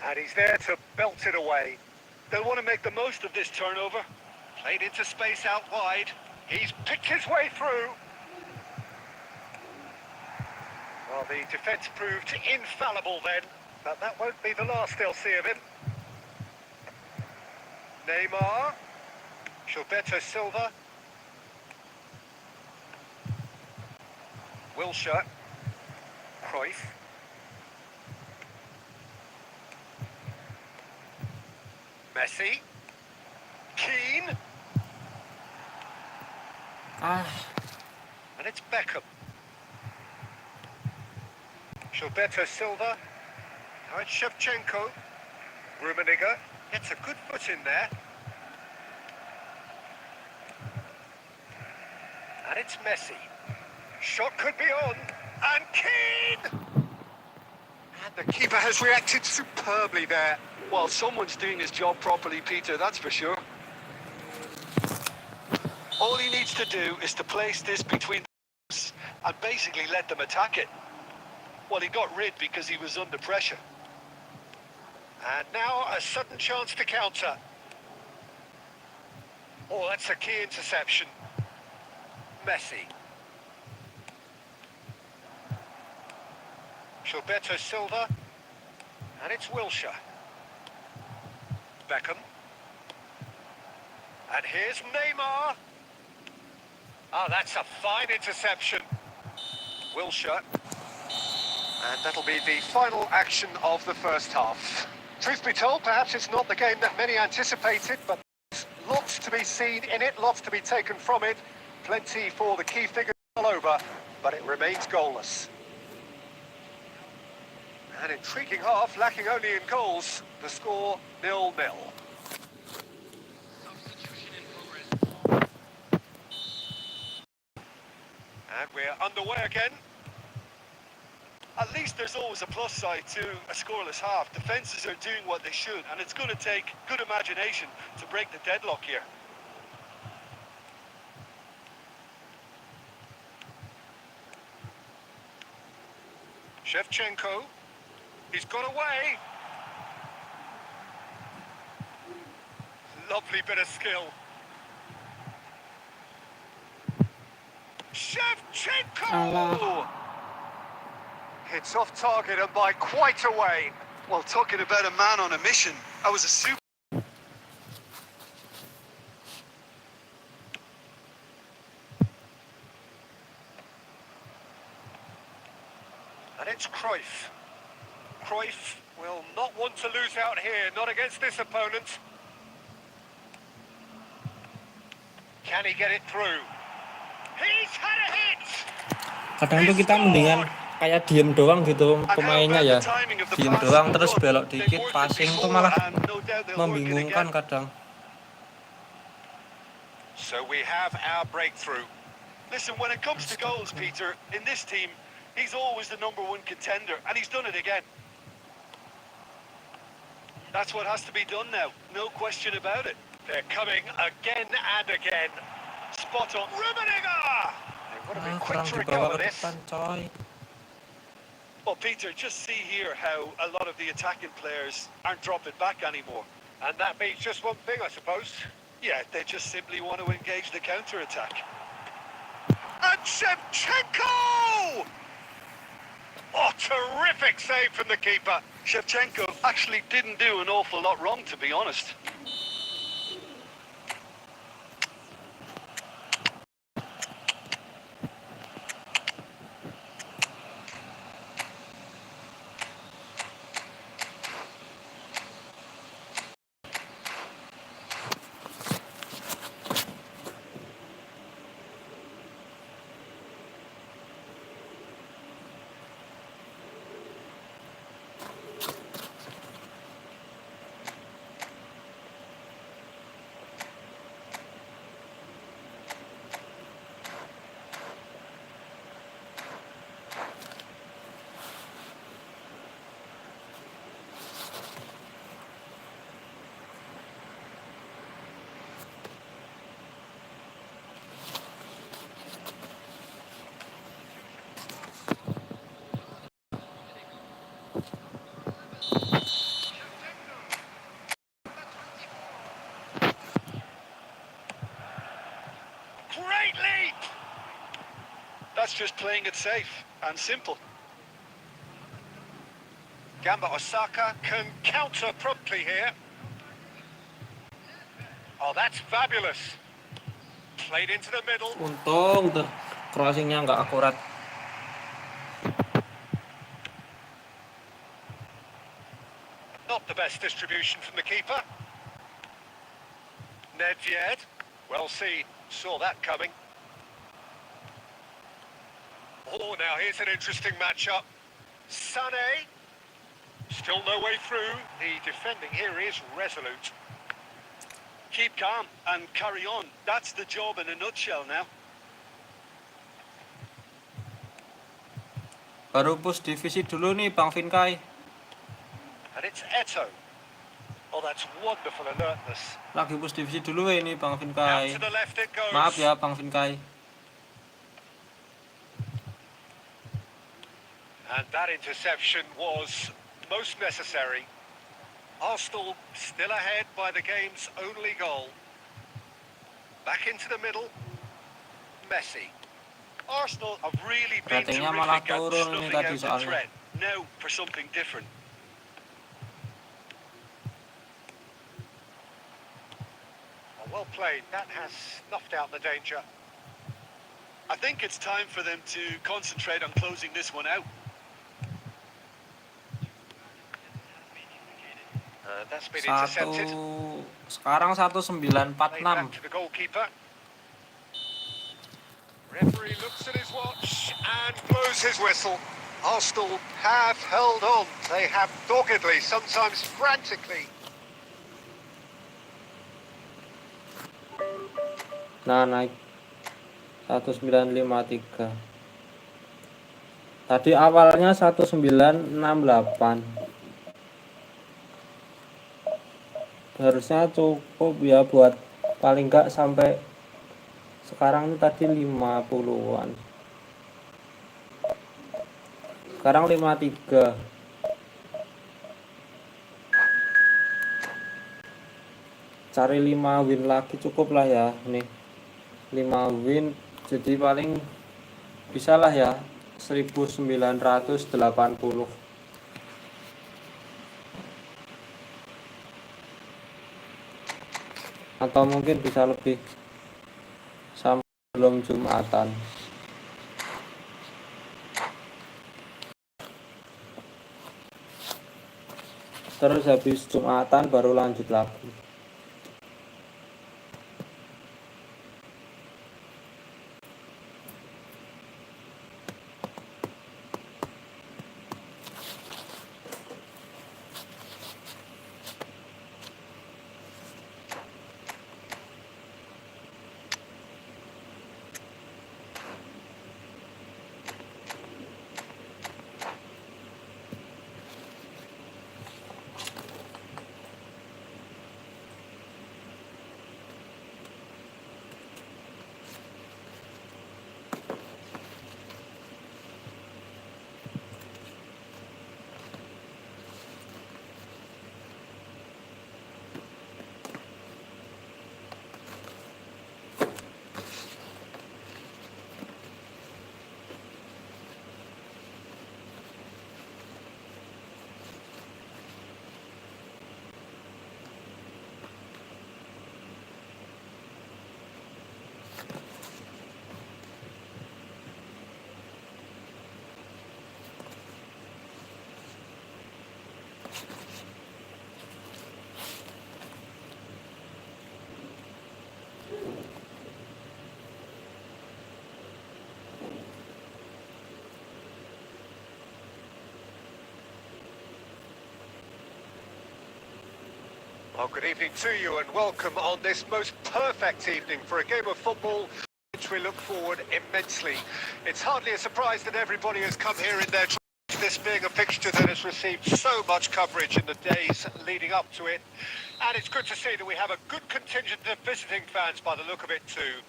And he's there to belt it away. They'll want to make the most of this turnover. Played into space out wide. He's picked his way through. Well, the defence proved infallible then, but that won't be the last they'll see of him. Neymar. Gilberto Silva. Wilshere. Cruyff. Messi. Keane. Ah, And it's Beckham. Gilberto Silva. Now it's Shevchenko. Rummenigge gets a good foot in there. And it's Messi. Shot could be on. And Keane! And the keeper has reacted superbly there. Well, someone's doing his job properly, Peter, that's for sure. All he needs to do is to place this between the and basically let them attack it. Well, he got rid because he was under pressure. And now a sudden chance to counter. Oh, that's a key interception. Messi. Gilberto Silva. And it's Wilshere. Beckham. And here's Neymar. Oh, that's a fine interception. Wilshere. And that'll be the final action of the first half. Truth be told, perhaps it's not the game that many anticipated, but there's lots to be seen in it, lots to be taken from it. Plenty for the key figures all over, but it remains goalless. An intriguing half, lacking only in goals. The score 0-0. And we're underway again. At least there's always a plus side to a scoreless half. Defences are doing what they should, and it's going to take good imagination to break the deadlock here. Shevchenko. He's got away. Lovely bit of skill. Shevchenko! alah. It's off target and by quite a way. Well, talking about a man on a mission, that was a super... And it's Cruyff. Cruyff will not want to lose out here, not against this opponent. Can he get it through? He's had a hit! Kadang tuh kita mendingan kayak diem doang gitu And how pemainnya about ya, the timing of the diem pass? doang terus Good. belok They've dikit worked it passing tuh before malah and no doubt they'll work it membingungkan again. kadang. So we have our breakthrough. Listen, when it comes to goals, Peter, in this team, he's always the number one contender, and he's done it again. That's what has to be done now, no question about it. They're coming again and again. Spot on. Rummenigge! They've got to be quick Kurang to dibawa recover ke this. depan coy. Well, Peter, just see here how a lot of the attacking players aren't dropping back anymore. And that means just one thing, I suppose. Yeah, they just simply want to engage the counter-attack. And Shevchenko! Oh, terrific save from the keeper. Shevchenko actually didn't do an awful lot wrong, to be honest. Great leap! That's just playing it safe and simple. Gamba Osaka can counter promptly here. Oh, that's fabulous. Played into the middle. Untung tuh crossingnya nggak akurat. Not the best distribution from the keeper. Nedved, well seen, saw that coming. Oh, now here's an interesting matchup. Sané, still no way through. The defending here is resolute. Keep calm and carry on. That's the job in a nutshell now. Baru push divisi dulu nih Bang Vinkai. And it's Eto. Oh, that's wonderful alertness. Lagi push divisi dulu ini Bang Out Vinkai. to the left it goes. Maaf ya Bang Vinkai. And that interception was most necessary. Arsenal still ahead by the game's only goal. Back into the middle. Messi. Arsenal have really been Ratingnya malah terrific at turun ini snuffing tadi out the soalnya. threat. Now for something different. Oh, well played. That has snuffed out the danger. I think it's time for them to concentrate on closing this one out. That's been intercepted. Sekarang Played 1946. back to the goalkeeper. Referee looks at his watch and blows his whistle. Arsenal have held on. They have doggedly, sometimes frantically. Nah, naik 1953. Tadi awalnya 1968. Harusnya cukup ya buat paling enggak sampai sekarang ini tadi 50-an. Sekarang 53. Cari 5 win lagi cukup lah ya nih. 5 win jadi paling bisa lah ya 1980. Atau mungkin bisa lebih sampai belum Jumatan. Terus habis Jumatan baru lanjut lagi. Well, good evening to you and welcome on this most perfect evening for a game of football which we look forward immensely. It's hardly a surprise that everybody has come here in their this being a fixture that has received so much coverage in the days leading up to it. And it's good to see that we have a good contingent of visiting fans by the look of it too.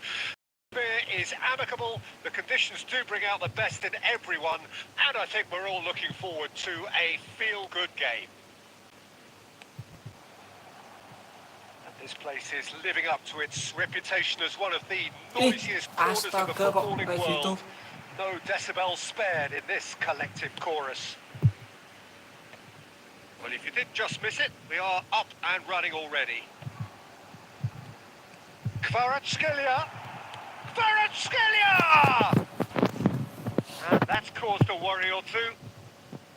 The atmosphere is amicable, the conditions do bring out the best in everyone, and I think we're all looking forward to a feel-good game. This place is living up to its reputation as one of the noisiest corners of the astaga, kok footballing kayak gitu. world. No decibels spared in this collective chorus. Well, if you did just miss it, we are up and running already. Kvaratskhelia! Kvaratskhelia! And that's caused a worry or two.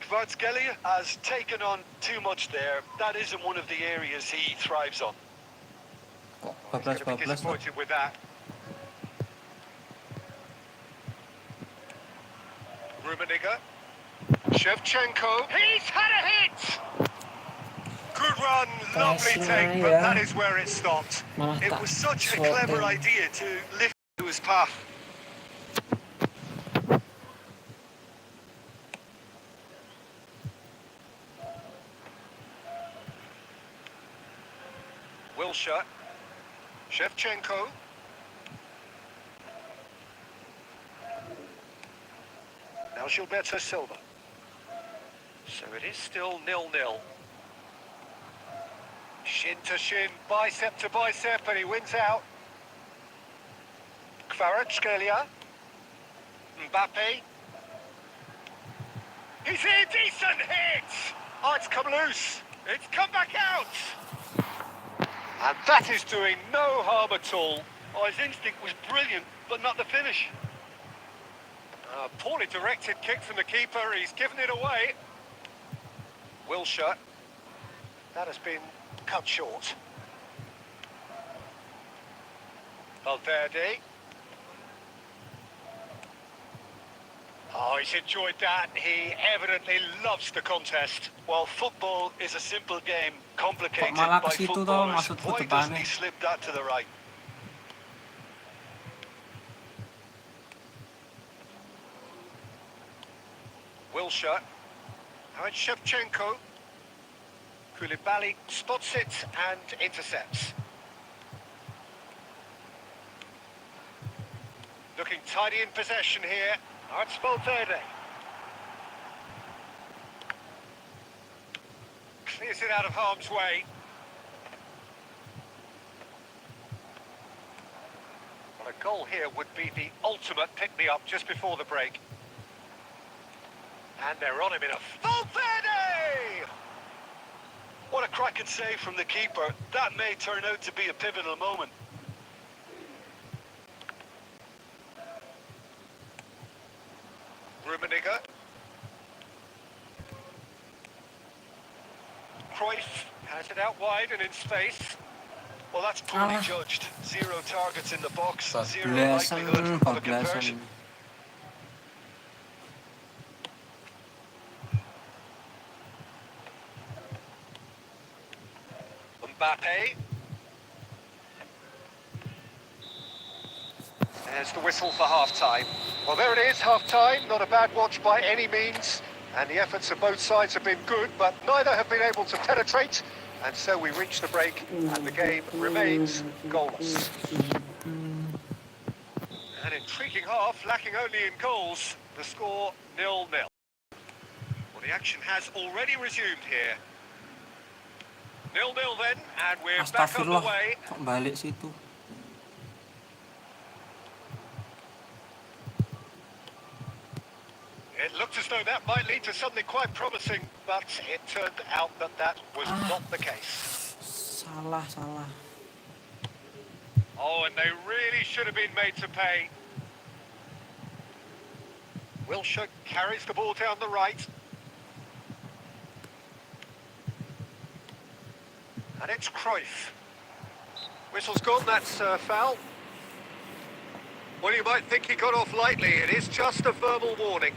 Kvaratskhelia has taken on too much there. That isn't one of the areas he thrives on. He's going to be disappointed with that. Rummenigge. Shevchenko. He's had a hit! Good run, lovely take, but that is where it stopped. It was such a clever idea to lift to his path. Wilshere. Shevchenko. Now Gilberto Silva. So it is still 0-0. Shin to shin, bicep to bicep, and he wins out. Kvaratskhelia. Mbappe. He's a decent hit! Oh, it's come loose. It's come back out. And that is doing no harm at all. Oh, his instinct was brilliant, but not the finish. A poorly directed kick from the keeper. He's given it away. Wilshere. That has been cut short. Valverde. Oh, he's enjoyed that. He evidently loves the contest. While football is a simple game, complicated malah by ke situ toh, footballers, masuk ke why depannya? doesn't he slip that to the right? Wilshere. Now it's Shevchenko. Koulibaly spots it and intercepts. Looking tidy in possession here. Now it's Valverde. Clears it out of harm's way. Well, a goal here would be the ultimate pick-me-up just before the break. And they're on him in a... Valverde! What a cracking save from the keeper. That may turn out to be a pivotal moment. Rummenigge. Cruyff has it out wide and in space. Well, that's poorly judged. 0 targets in the box, 0 Bablasan, likelihood of a conversion. bablasan. Mbappe. There's the whistle for half-time. Well, there it is, half-time. Not a bad watch by any means. And the efforts of both sides have been good, but neither have been able to penetrate. And so we reach the break, and the game remains goalless. An intriguing half, lacking only in goals. The score 0-0. Well, the action has already resumed here. 0-0 then, and we're back on the Astagfirullah, way. kok balik situ? It looked as though that might lead to something quite promising, but it turned out that that was not the case. Salah. Oh, and they really should have been made to pay. Wilshere carries the ball down the right. And it's Cruyff. Whistle's gone, that's foul. Well, you might think he got off lightly. It is just a verbal warning.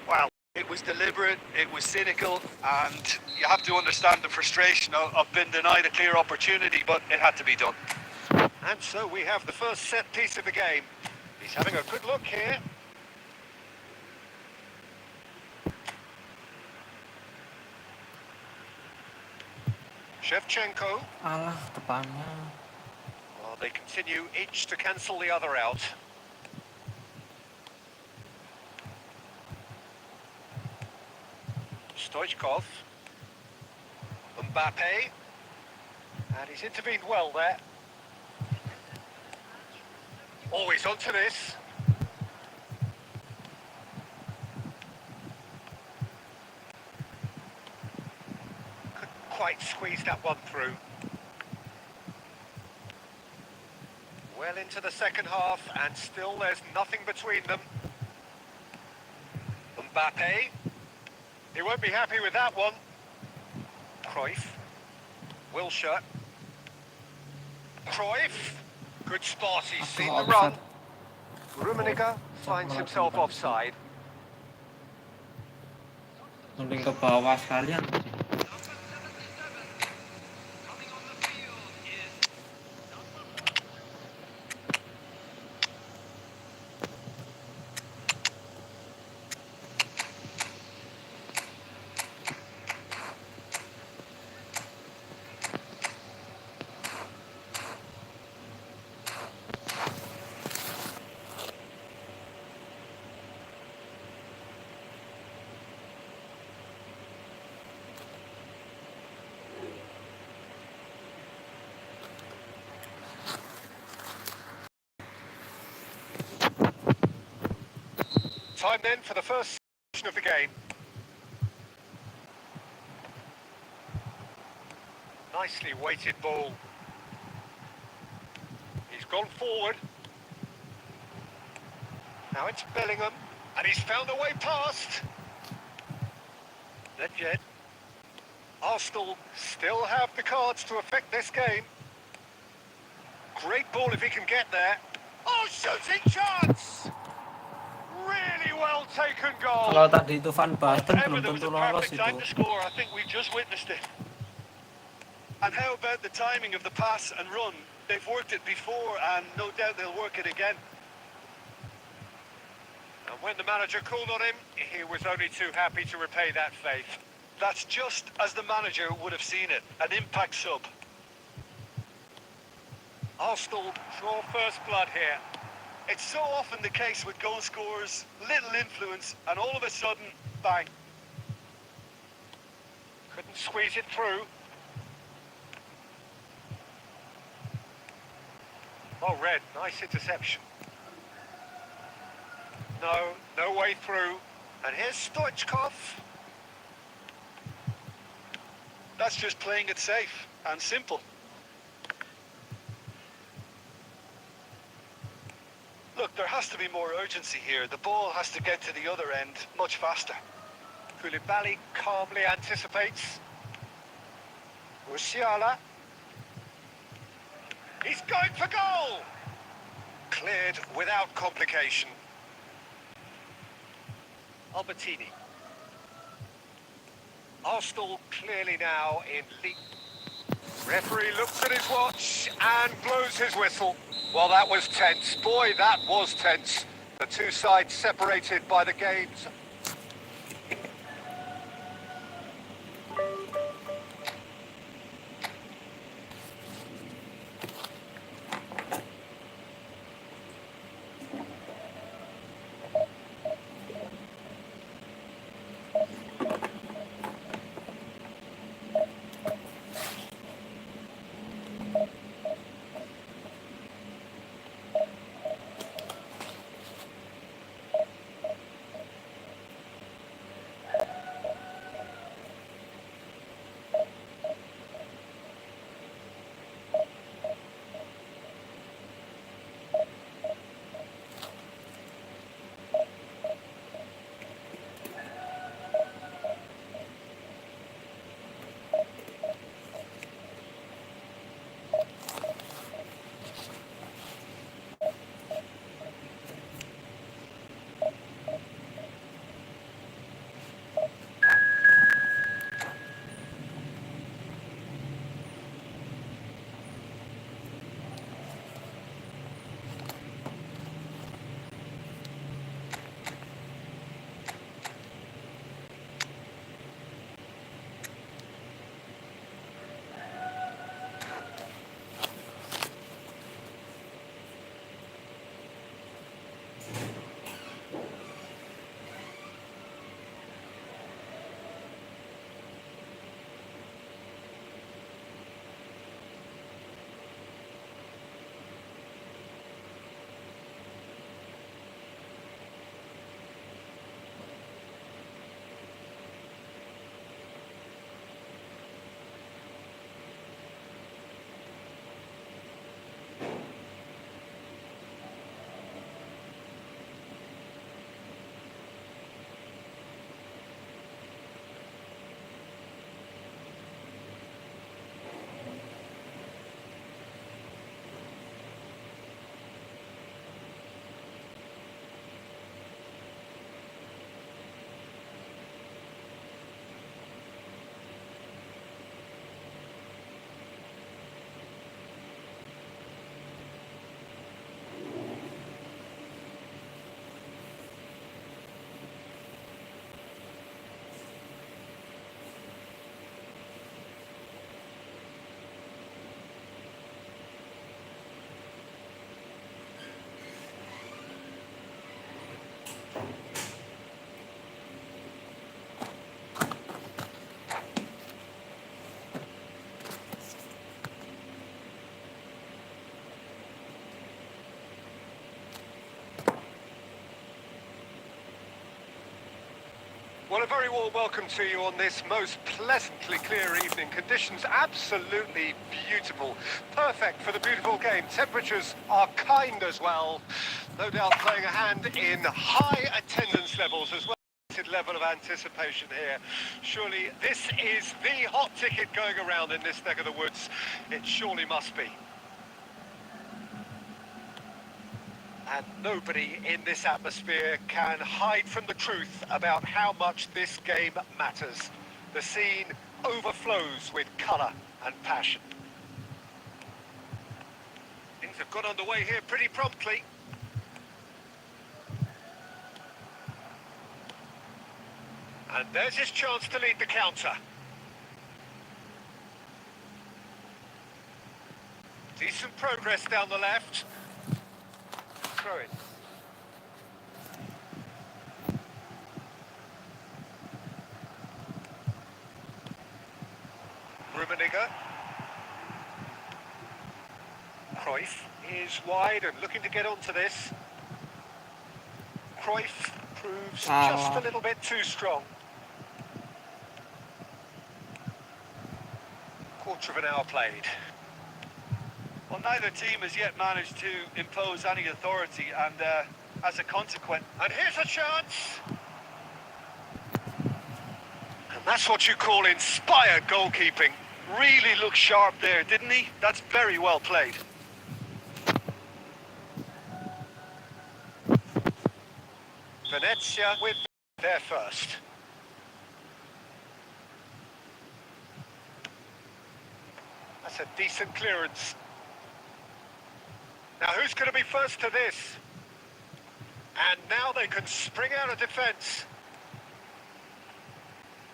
Well, it was deliberate, it was cynical, and you have to understand the frustration of being denied a clear opportunity, but it had to be done. And so we have the first set piece of the game. He's having a good look here. Shevchenko. Alah, depannya. Well, they continue each to cancel the other out. Stoichkov. Mbappe. And he's intervened well there. Always onto this. Couldn't quite squeeze that one through. Well into the second half, and still there's nothing between them. Mbappe. He won't be happy with that one. Cruyff. Wilshere. Cruyff. Good spot, he's seen the run. Rummenigge finds himself offside. Mending ke bawah sekalian. Time then for the first section of the game. Nicely weighted ball. He's gone forward. Now it's Bellingham, and he's found a way past. Legend. Arsenal still have the cards to affect this game. Great ball if he can get there. Oh, shooting chance! Really well taken goal. Kalau tadi itu Van Basten Whatever, belum there was tentu a lolos perfect time itu. to score. I think we've just witnessed it. And how about the timing of the pass and run? They've worked it before, and no doubt they'll work it again. And when the manager called on him, he was only too happy to repay that faith. That's just as the manager would have seen it, an impact sub. Arsenal draw first blood here. It's so often the case with goal scorers, little influence, and all of a sudden, bang. Couldn't squeeze it through. Oh, Red, nice interception. No way through. And here's Stoichkov. That's just playing it safe and simple. Look, there has to be more urgency here. The ball has to get to the other end much faster. Koulibaly calmly anticipates. Musiala. He's going for goal! Cleared without complication. Albertini. Arsenal clearly now in lead. Referee looks at his watch and blows his whistle. Well, that was tense. Boy, that was tense. The two sides separated by the game's. Well, a very warm welcome to you on this most pleasantly clear evening. Conditions absolutely beautiful. Perfect for the beautiful game. Temperatures are kind as well. No doubt playing a hand in high attendance levels as well. Level of anticipation here. Surely this is the hot ticket going around in this neck of the woods. It surely must be. And nobody in this atmosphere can hide from the truth about how much this game matters. The scene overflows with colour and passion. Things have got underway here pretty promptly. And there's his chance to lead the counter. Decent progress down the left. Throw it. Rummenigge. Cruyff is wide and looking to get onto this. Cruyff proves just a little bit too strong. Quarter of an hour played. Well, neither team has yet managed to impose any authority, and as a consequence... And here's a chance! And that's what you call inspired goalkeeping. really looked sharp there, didn't he? That's very well played. Venezia with their first. That's a decent clearance. Now who's going to be first to this? And now they can spring out of defence.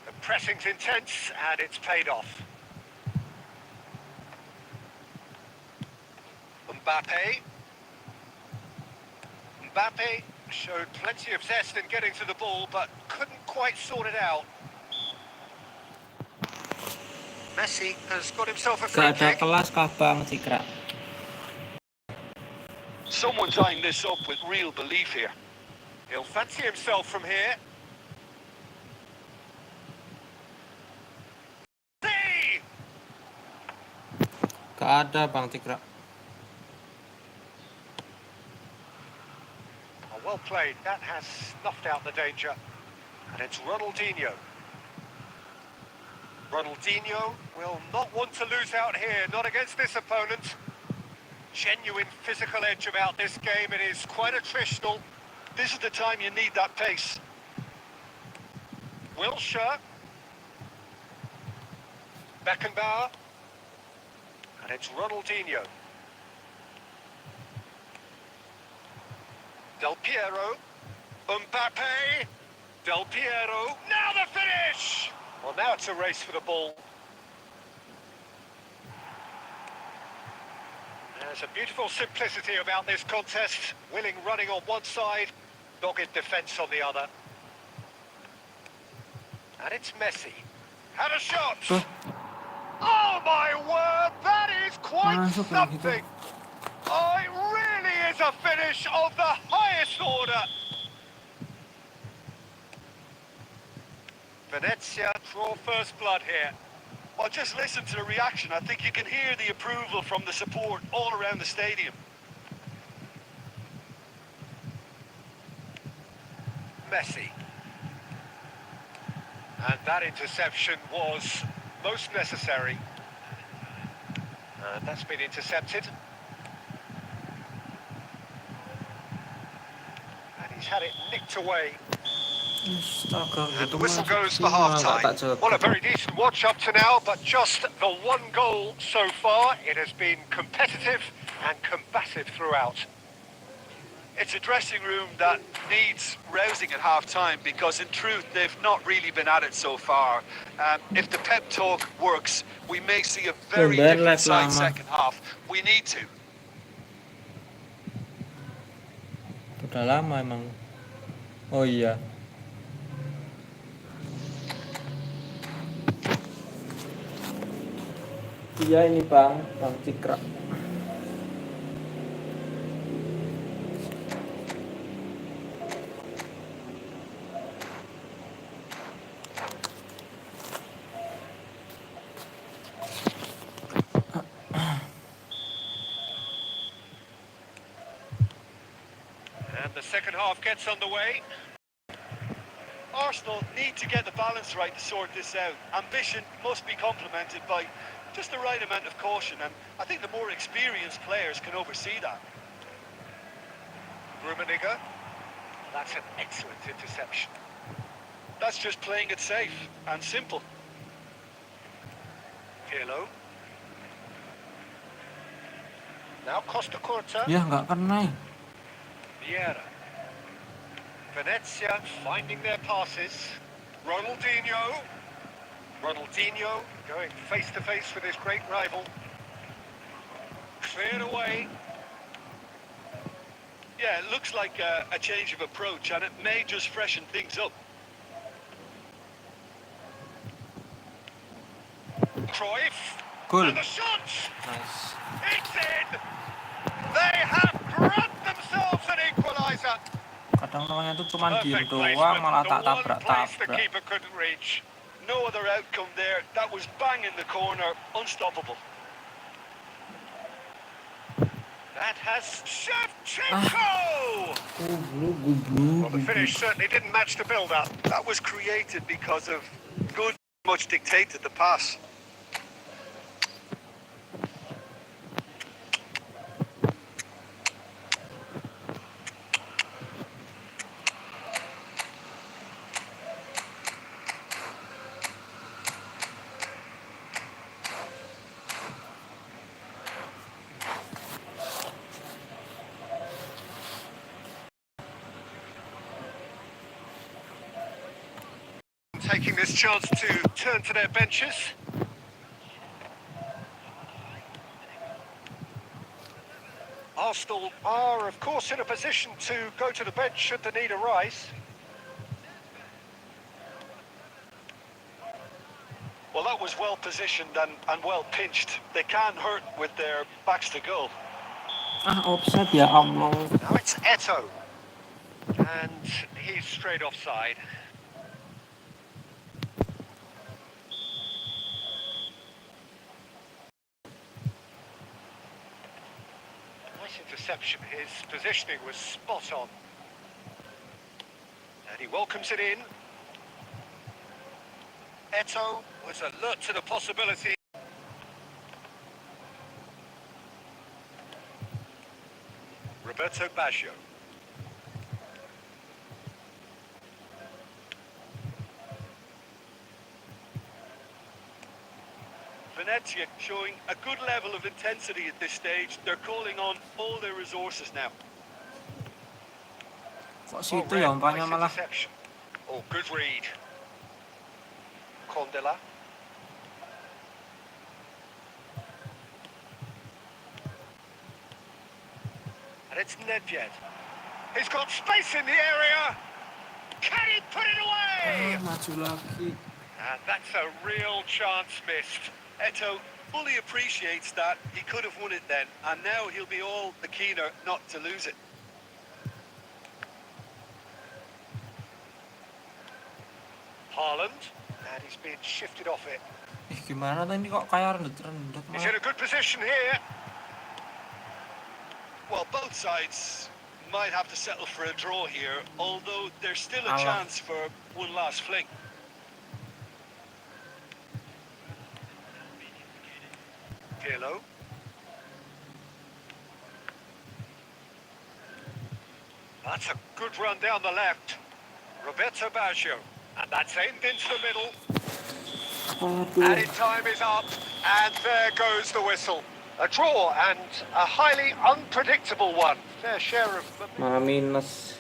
The pressing's intense and it's paid off. Mbappe showed plenty of zest in getting to the ball, but couldn't quite sort it out. Messi has got himself a free Gak ada kick. kelas kah Bang Cikra? Someone's eyeing this up with real belief here. He'll fancy himself from here. See! Gak ada Bang Cikra. Oh, well played. That has snuffed out the danger. And it's Ronaldinho. Ronaldinho will not want to lose out here, not against this opponent. Genuine physical edge about this game. It is quite attritional. This is the time you need that pace. Wilshere. Beckenbauer. And it's Ronaldinho. Del Piero. Mbappe. Del Piero. Now the finish! Well, now it's a race for the ball. There's a beautiful simplicity about this contest. Willing running on one side, dogged defence on the other. And it's Messi. Had a shot! Oh my word, that is quite something! Oh, it really is a finish of the highest order! Venezia draw first blood here. Well, just listen to the reaction. I think you can hear the approval from the support all around the stadium. Messi. And that interception was most necessary. And that's been intercepted. And he's had it nicked away. And the whistle goes for half-time. Well, a very decent watch up to now, but just the one goal so far. It has been competitive and combative throughout. It's a dressing room that needs rousing at half-time because, in truth, they've not really been at it so far. If the pep talk works, we may see a very different side second half. We need to. Udah lama emang. Oh iya. Iya ini Bang Cikra. And the second half gets underway. Arsenal need to get the balance right to sort this out. Ambition must be complemented by just the right amount of caution, and I think the more experienced players can oversee that. Rummenigge. That's an excellent interception. That's just playing it safe and simple. Pirlo. Now Costa Curta. Ya nggak kena. Vieira. Venezia finding their passes. Ronaldinho. Ronaldinho going face to face with his great rival. Cleared away. Yeah, it looks like a change of approach, and it may just freshen things up. Cruyff. Cool. And the shot! Nice. It's in! They have grabbed themselves an equaliser. Kadang namanya tuh cuman diem Perfect doang placement, malah the tak one place the tabrak-tabrak. keeper couldn't reach. No other outcome there. That was bang in the corner, unstoppable. That has Shevchenko! Well, the finish certainly didn't match the build-up. That was created because of good, much dictated the pass. taking this chance to turn to their benches. Arsenal are, of course, in a position to go to the bench should the need arise. Well, that was well positioned and well pinched. They can't hurt with their backs to goal. Offside ya Allah. Now it's Eto. And he's straight offside. Nice interception. His positioning was spot on. And he welcomes it in. Eto was alert to the possibility. Roberto Baggio. Venezia showing a good level of intensity at this stage. They're calling on all their resources now. Kok situ ya umpanya malah. Interception. Oh, good read. Condela. And it's Nedved. He's got space in the area. Can he put it away? Maju lagi. And that's a real chance missed. Eto fully appreciates that. He could have won it then, and now he'll be all the keener not to lose it. Haaland. And he's been shifted off it. Gimana tadi kok kayak rendet-rendet He's in a good position here. Well, both sides might have to settle for a draw here, although there's still a Allah. chance for one last fling. Pirlo. That's a good run down the left. Roberto Baggio. And that's aimed into the middle. Added time is up. And there goes the whistle. A draw and a highly unpredictable one. Fair share of... Malah minus.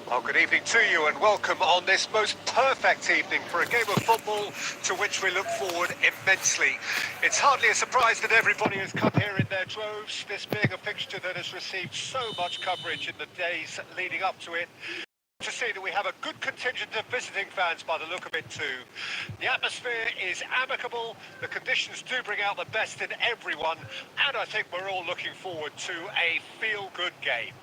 Well, good evening to you and welcome on this most perfect evening for a game of football to which we look forward immensely. It's hardly a surprise that everybody has come here in their droves, this being a fixture that has received so much coverage in the days leading up to it. To see that we have a good contingent of visiting fans by the look of it too. The atmosphere is amicable, the conditions do bring out the best in everyone, and I think we're all looking forward to a feel-good game.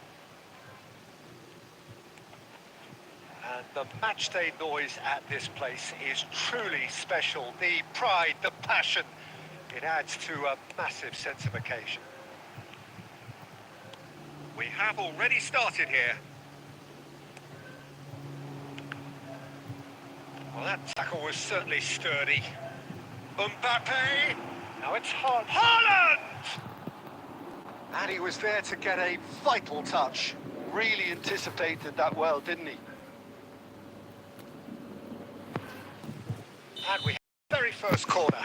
And the matchday noise at this place is truly special. The pride, the passion, it adds to a massive sense of occasion. We have already started here. Well, that tackle was certainly sturdy. Mbappe. Now it's Haaland! And he was there to get a vital touch. Really anticipated that well, didn't he? And we have the very first corner.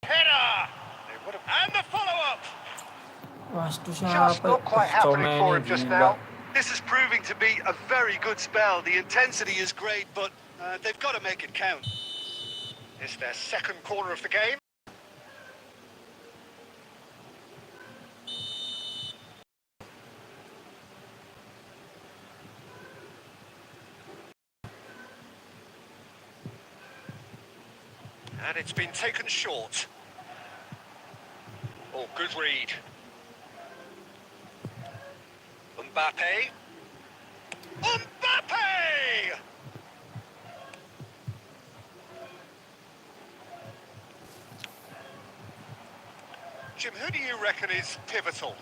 Header! And the follow-up! Waduh, Just siapa not quite happening for him just gila. now. This is proving to be a very good spell. The intensity is great, but they've got to make it count. It's their second corner of the game. And it's been taken short. Oh, good read. Mbappe. Mbappe! Jim, who do you reckon is pivotal?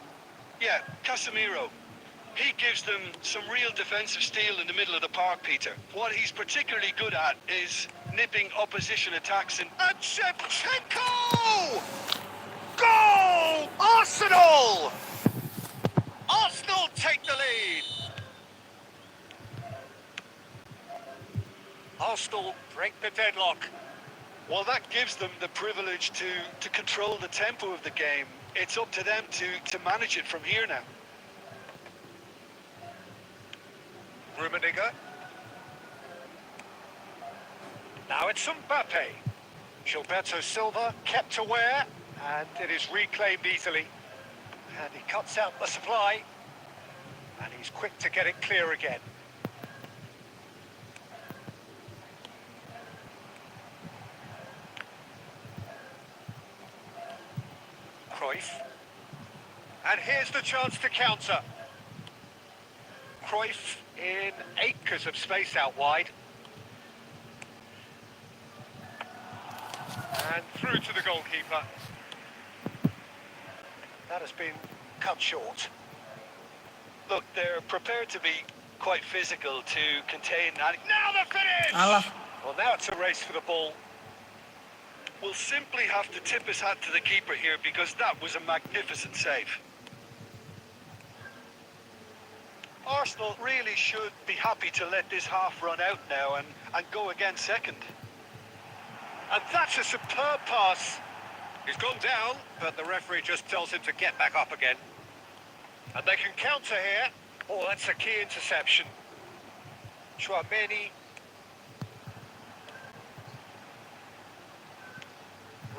Yeah, Casemiro. He gives them some real defensive steel in the middle of the park, Peter. What he's particularly good at is nipping opposition attacks and... And Shevchenko! Goal! Arsenal! Arsenal take the lead. Arsenal break the deadlock. Well, that gives them the privilege to control the tempo of the game. It's up to them to manage it from here now. Rummenigge. Now it's Mbappe. Gilberto Silva kept aware, and it is reclaimed easily. And he cuts out the supply, and he's quick to get it clear again. Cruyff. And here's the chance to counter. Cruyff in acres of space out wide. And through to the goalkeeper. That has been cut short. Look, they're prepared to be quite physical to contain... Now the finish! Alah. Well, now it's a race for the ball. We'll simply have to tip his hat to the keeper here because that was a magnificent save. Arsenal really should be happy to let this half run out now and go again second. And that's a superb pass. He's gone down, but the referee just tells him to get back up again. And they can counter here. Oh, that's a key interception. Chouameni.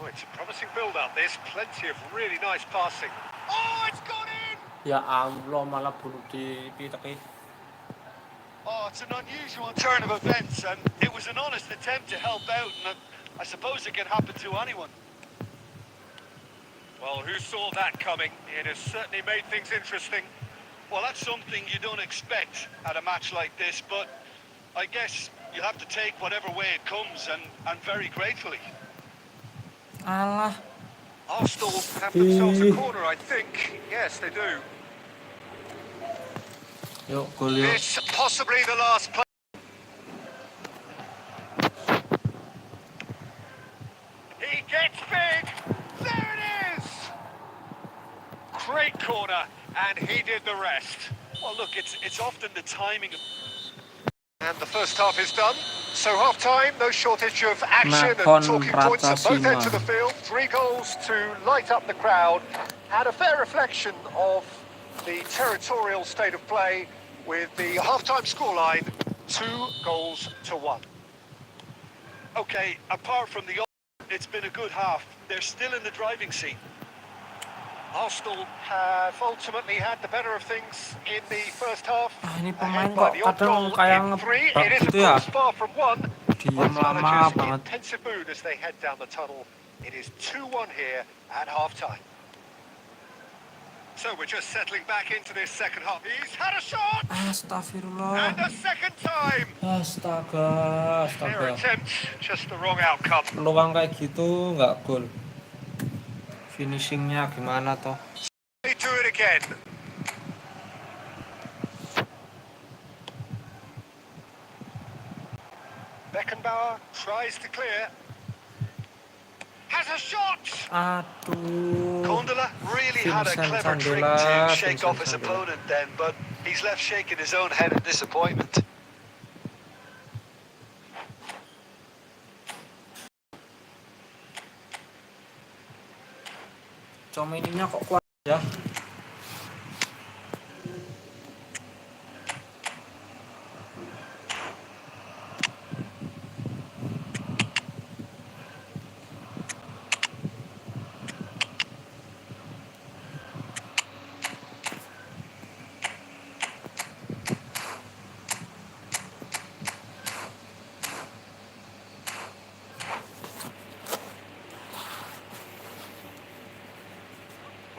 Oh, it's a promising build-up, this. Plenty of really nice passing. Oh, it's gone in! Ya Allah, malah bunuh diri tapi. Oh, it's an unusual turn of events, and it was an honest attempt to help out, and I suppose it can happen to anyone. Well, who saw that coming? It has certainly made things interesting. Well, that's something you don't expect at a match like this, but I guess you'll have to take whatever way it comes, and very gratefully. Alah. Arsenal have themselves a corner, I think. Yes, they do. Yuk, gol yuk. It's possibly the last play. He gets big. There it is. Great corner, and he did the rest. Well, look, it's often the timing of... And the first half is done. So half-time, no shortage of action and Nakon talking points at both ends of the Ratasima. field. 3 goals to light up the crowd, and a fair reflection of the territorial state of play with the half-time scoreline 2-1. Okay, apart from the... It's been a good half. They're still in the driving seat. Arsenal have ultimately had the better of things in the first half. Ah, ini Ahead pemain by kok the odd kadang goal kayak in 3. ngebug It is of gitu ya. course far from 1. Diam Both lama managers in banget. pensive mood as they head down the tunnel. It is 2-1 here at half-time. So we're just settling back into this second half. He's had a shot! Astagfirullah. And a second time! Astaga, Fair astaga. attempt, just the wrong outcome. Peluang kayak gitu nggak gol. Finishingnya gimana toh? They do it again. Beckenbauer tries to clear. Has a a shot! Aduh. Kondela really had a Vincent clever trick Candela, to shake Vincent off his Candela. opponent then, but he's left shaking his own head in disappointment. Comininya kok kuat ya?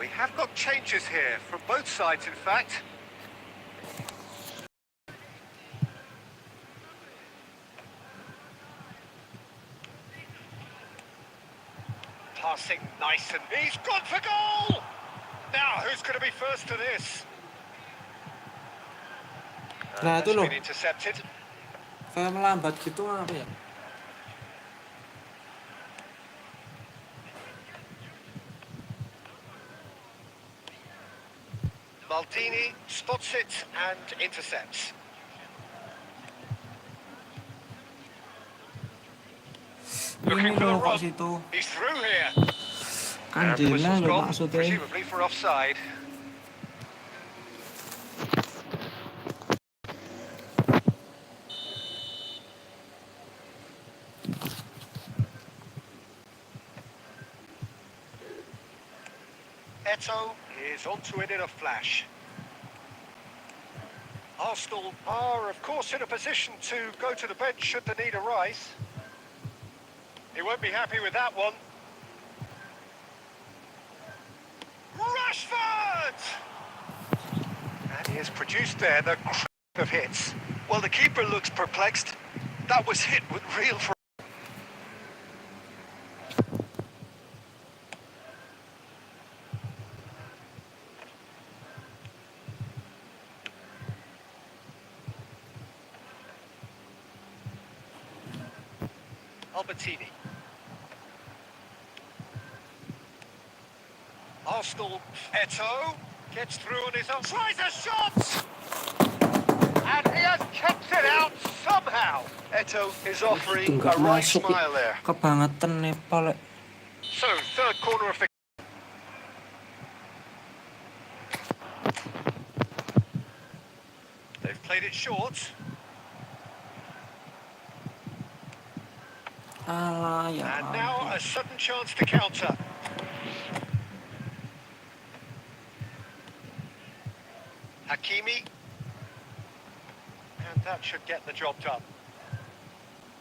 We have got changes here, from both sides in fact. Passing nice and he's gone for goal! Now, who's going to be first to this? Nah, itu That's loh. been intercepted. Kayak melambat gitu apa ya? Maldini spots it and intercepts. Ini loh kok situ. He's through here. And the Candela whistle's loh gone, maksudnya. presumably for offside. Eto is onto it in a flash. Arsenal are, of course, in a position to go to the bench should the need arise. He won't be happy with that one. Rashford! And he has produced there the of hits. Well, the keeper looks perplexed. That was hit with real Albertini. Arsenal, Eto gets through on his own. Tries a shot! And he has kept it out somehow. Eto is Itu offering nggak a right masuk. smile there. Kebangetan Nepal. So, third corner of the... They've played it short. Alah ya. And now a sudden chance to counter. Hakimi. And that should get the job done.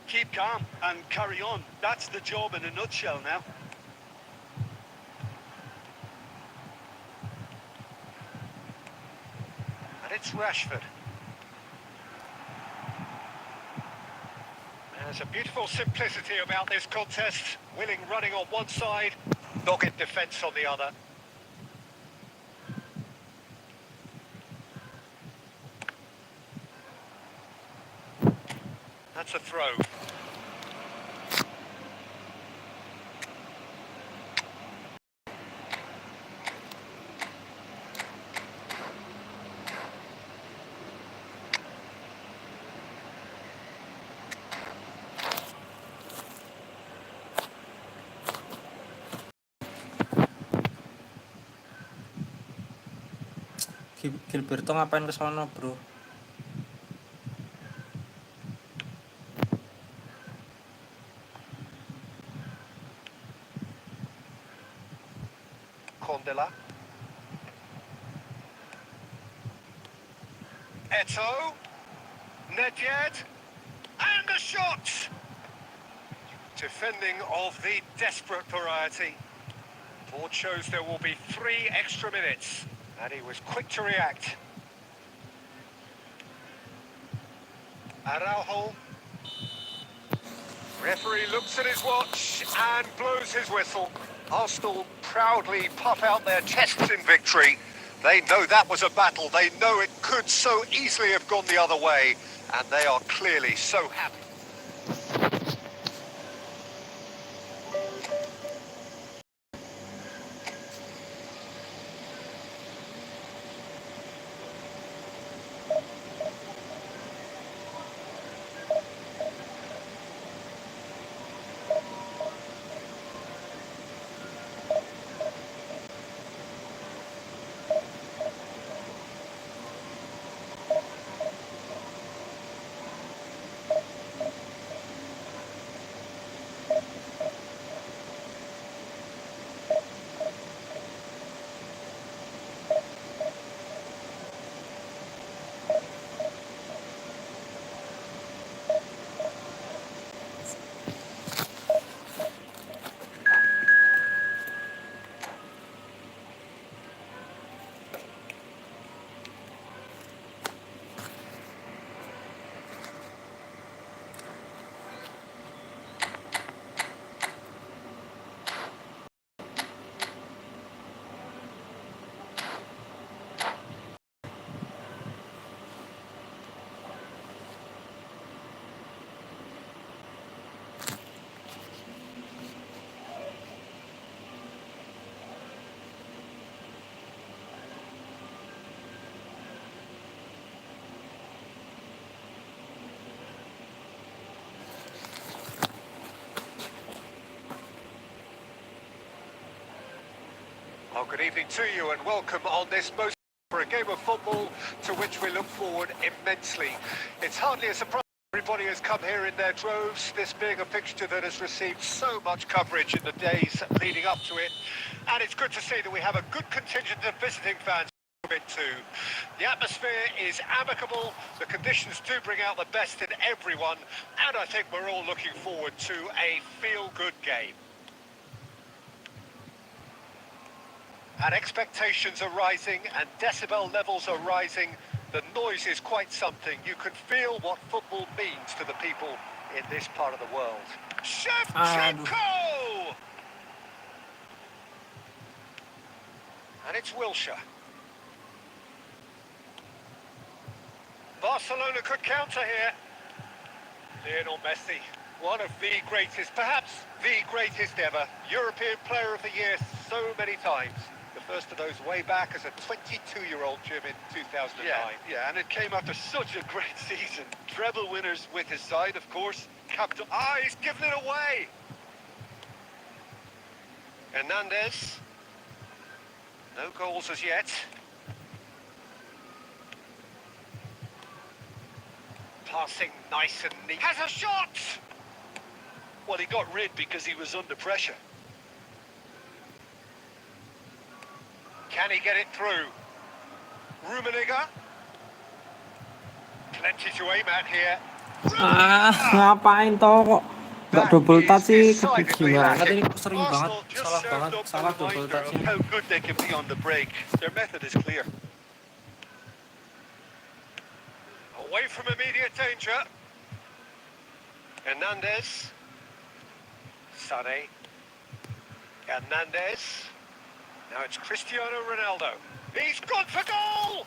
Keep calm and carry on. That's the job in a nutshell now. And it's Rashford. There's a beautiful simplicity about this contest. Willing running on one side, dogged defence on the other. That's a throw. Gilberto ngapain ke sono, Bro? Kondela. Eto. Nedved. And a shot! Defending of the desperate variety. Board shows there will be 3 extra minutes. And he was quick to react. Araujo. Referee looks at his watch and blows his whistle. Arsenal proudly puff out their chests in victory. They know that was a battle. They know it could so easily have gone the other way. And they are clearly so happy. Well, good evening to you and welcome on this most for a game of football to which we look forward immensely. It's hardly a surprise everybody has come here in their droves, this being a fixture that has received so much coverage in the days leading up to it. And it's good to see that we have a good contingent of visiting fans into. The atmosphere is amicable, the conditions do bring out the best in everyone, and I think we're all looking forward to a feel-good game. And expectations are rising and decibel levels are rising. The noise is quite something. You can feel what football means to the people in this part of the world. Shevchenko! And it's Wilshere. Barcelona could counter here. Lionel Messi, one of the greatest, perhaps the greatest ever, European Player of the Year so many times. The first of those way back as a 22-year-old, Jim, in 2009. Yeah, and it came after such a great season. Treble winners with his side, of course. Captain. He's given it away. Hernandez. No goals as yet. Passing nice and neat. Has a shot! Well, he got rid because he was under pressure. Can he get it through? Rummenigge. Plenty to aim at here. Ngapain toh kok nggak double touch sih? Decidedly Gimana lacking. ini sering banget Arsenal just salah served banget up a salah double reminder touch. of how good they can be on the break. Their method is clear. Away from immediate danger. Hernandez. Sané. Hernandez. Now it's Cristiano Ronaldo. He's gone for goal!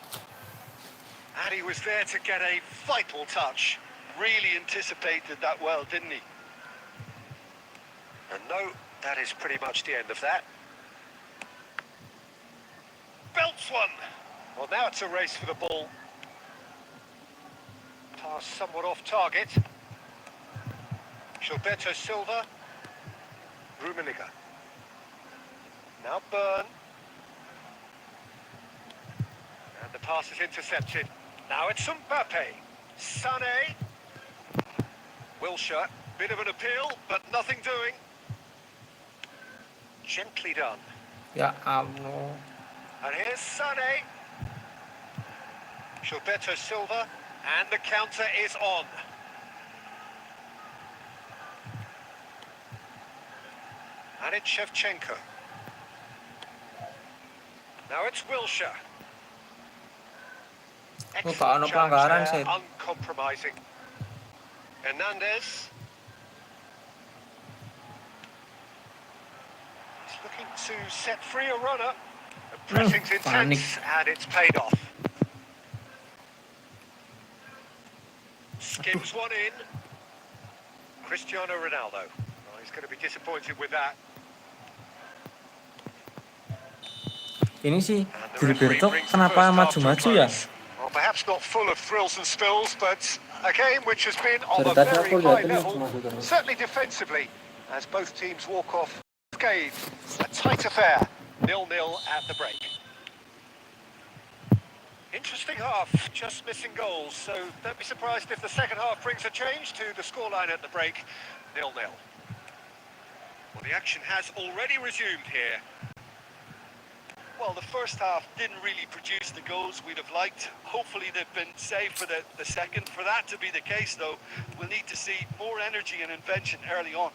And he was there to get a vital touch. Really anticipated that well, didn't he? And no, that is pretty much the end of that. Belts one. Well, now it's a race for the ball. Pass somewhat off target. Gilberto Silva. Rummenigge. Now Burn. And the pass is intercepted. Now it's Mbappe. Sané. Wilshere. Bit of an appeal, but nothing doing. Gently done. Ya Allah. And here's Sané. Gilberto Silva. And the counter is on. And it's Shevchenko. Now it's Wilshere. tak ada pelanggaran, there, Sid. uncompromising. Hernandez. He's looking to set free a runner. The pressing's intense and it's paid off. Skims one in. Cristiano Ronaldo. Oh, he's going to be disappointed with that. Ini sih Gilberto kenapa maju-maju ya? Well, perhaps not full of thrills and spills, but a game which has been on a Dari tadi very aku high lihat ini level, maju terus. certainly defensively, as both teams walk off unscathed. A tight affair, 0-0 at the break. Interesting half, just missing goals, so don't be surprised if the second half brings a change to the scoreline at the break, 0-0. Well, the action has already resumed here. Well, the first half didn't really produce the goals we'd have liked. Hopefully they've been saved for the second. For that to be the case, though, we'll need to see more energy and invention early on.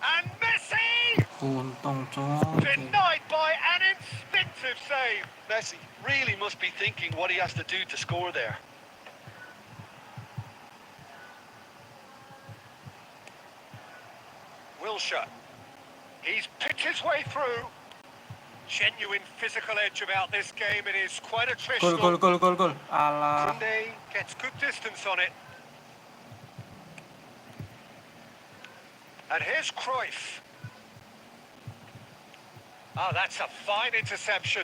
And Messi! Untung cok. Denied by an instinctive save. Messi really must be thinking what he has to do to score there. Wilshere. He's picked his way through. Genuine physical edge about this game. It is quite attritional. Gol. Alah. Koundé gets good distance on it. And here's Cruyff. Oh, that's a fine interception.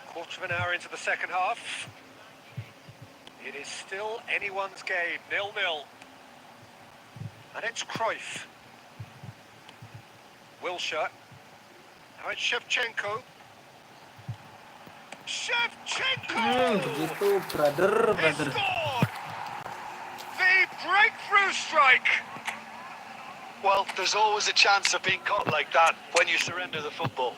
Quarter of an hour into the second half. It is still anyone's game, 0-0. And it's Cruyff. Wilshere. Now it's Shevchenko. Shevchenko! Begitu, brother. He scored! The breakthrough strike! Well, there's always a chance of being caught like that when you surrender the football.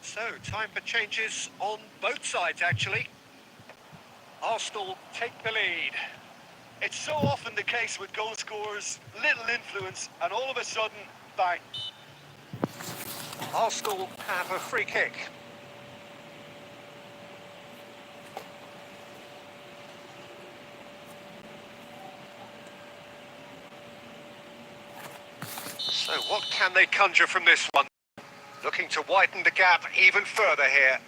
So, time for changes on both sides, actually. Arsenal take the lead. It's so often the case with goal scorers, little influence, and all of a sudden, bang. Arsenal have a free kick. So what can they conjure from this one? Looking to widen the gap even further here.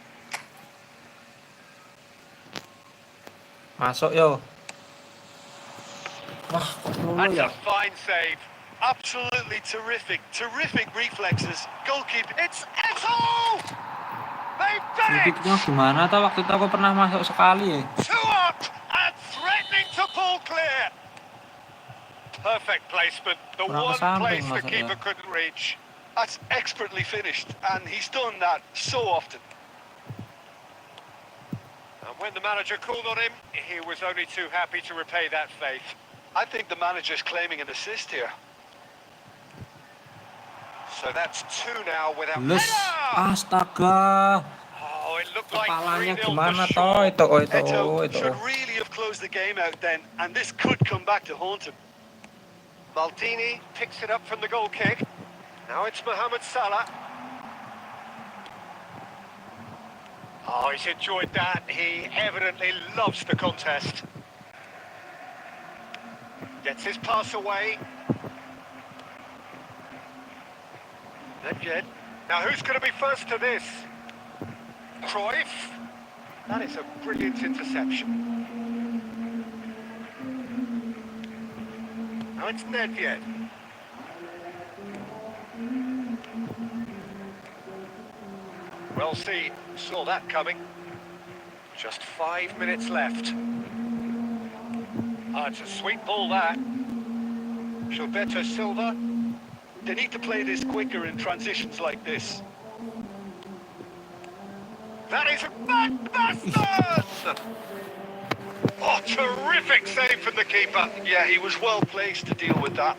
Masuk yo. Wah, kok dulu That's ya? a fine save. Absolutely terrific reflexes. Goalkeeper. It's Eto'o! They've done it! Bibitnya gimana tuh waktu itu aku pernah masuk sekali ya. 2 up and threatening to pull clear. Perfect placement. The Kurang one kesamping place the masuknya. keeper couldn't reach. That's expertly finished, and he's done that so often. And when the manager called on him, he was only too happy to repay that faith. I think the manager's claiming an assist here. So that's 2 now without... Lus, Header! astaga. Oh, it looked like Kepalanya 3-0 gimana for toh sure. itu, Eto'o itu. should really have closed the game out then, and this could come back to haunt him. Maldini picks it up from the goal kick. Now it's Mohamed Salah. Oh, he's enjoyed that. He evidently loves the contest. Gets his pass away. Nedved. Now who's going to be first to this? Cruyff. That is a brilliant interception. Now it's Nedved. Well seen, saw that coming. Just 5 minutes left. Ah, it's a sweet ball that. Gilberto Silva. They need to play this quicker in transitions like this. That is a bastard! Oh, terrific save from the keeper. Yeah, he was well placed to deal with that.